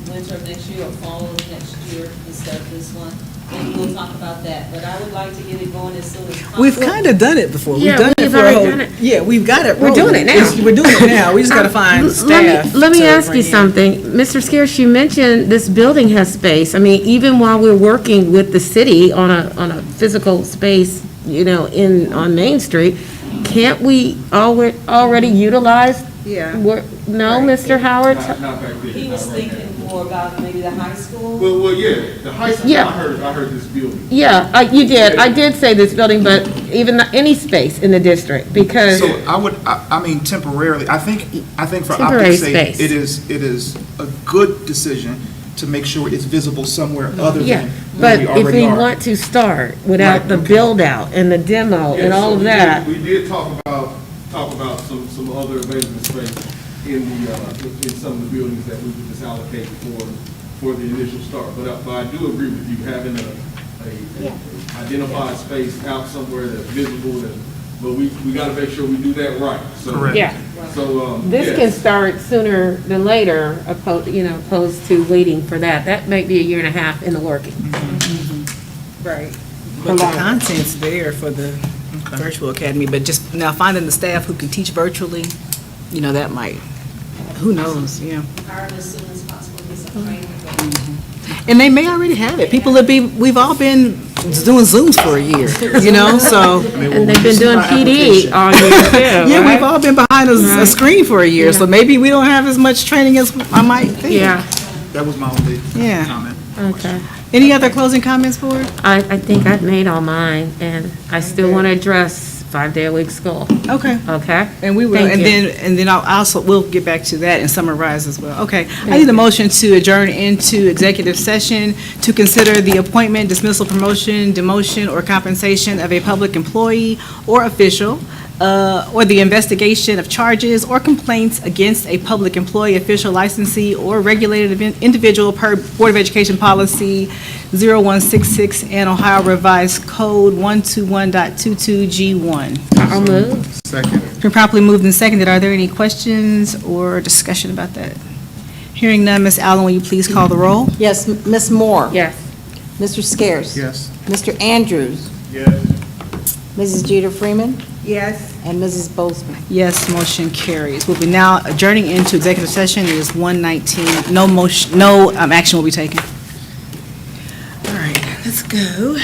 winter of next year or fall of next year instead of this one, then we'll talk about that. But I would like to get it going as soon as possible. We've kind of done it before. Yeah, We've done it we've for a already whole. done it. Yeah, we've got it. We're doing rolling. it now. We're doing it now. We just got to find staff. Let me to ask bring you in. something. Mr. Scarce, you mentioned this building has space. I mean, even while we're working with the city on a physical space, on Main Street, can't we already utilize? Yeah. No, Mr. Howard? Not back then. He was thinking more about maybe the high school. Well, yeah, the high school, Yeah. I heard this building. Yeah, you did. I did say this building, but even any space in the district, because, so I mean, temporarily, I think for Temporary optics sake, space. it is a good decision to make sure it's visible somewhere other yeah. than But where we if already we are. want to start without Right, the okay. build-out and the demo and Yeah, all so of that, We did talk about some other available space in some of the buildings that we would just allocate for the initial start. But I do agree with you, having a identified space out somewhere that's visible, but we got to make sure we do that right. So, Correct. yeah. So, This yes. can start sooner than later, opposed to waiting for that. That might be a year and a half in the working. Right. But the content's there for the virtual academy, but just now finding the staff who can teach virtually, that might, who knows, yeah. Hire them as soon as possible, get some training. And they may already have it. We've all been doing Zooms for a year, so. And they've been doing PD all year too, Yeah, right? we've all been behind a screen for a year, so maybe we don't have as much training as I might think. Yeah, That was my only Yeah. comment. okay. Any other closing comments, board? I think I've made all mine, and I still want to address 5-day-a-week school, Okay. okay? And we will, Thank and you. then I'll also, we'll get back to that and summarize as well. Okay. I need a motion to adjourn into executive session to consider the appointment, dismissal, promotion, demotion, or compensation of a public employee or official, or the investigation of charges or complaints against a public employee, official, licensee, or regulated individual per Board of Education Policy 0166 and Ohio Revised Code 121.22G1. I'll move. Second. Been properly moved and seconded. Are there any questions or discussion about that? Hearing none, Ms. Allen, will you please call the roll? Yes, Ms. Moore. Yes. Mr. Scarce. Yes. Mr. Andrews. Yes. Mrs. Jeter Freeman. Yes. And Mrs. Bozeman. Yes, motion carries. We'll be now adjourning into executive session. It is 1:19. No action will be taken. All right, let's go.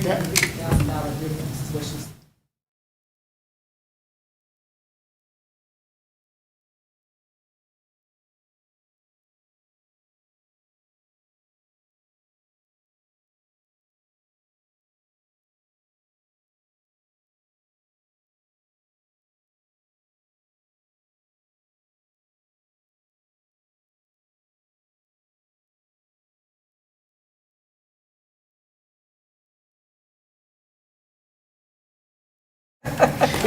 $350,000 difference is what she's.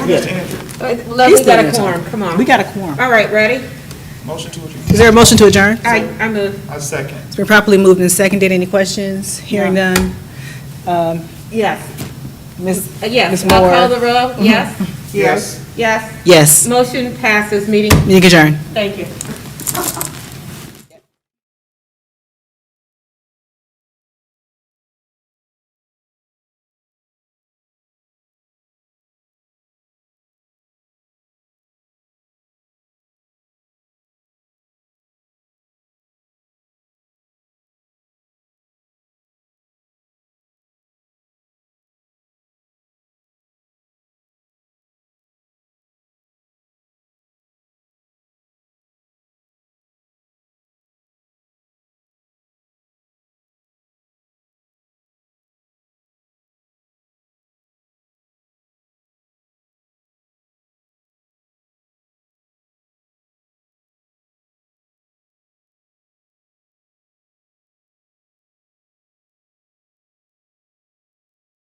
We got a quorum, come on. We got a quorum. All right, ready? Motion to adjourn. Is there a motion to adjourn? I move. I second. It's been properly moved and seconded. Any questions? Hearing none. Yes. Ms. Yes, Ms. I'll Moore. call the roll, yes? Yes. Yes. Yes. Motion passes, meeting, Meeting adjourned. thank you.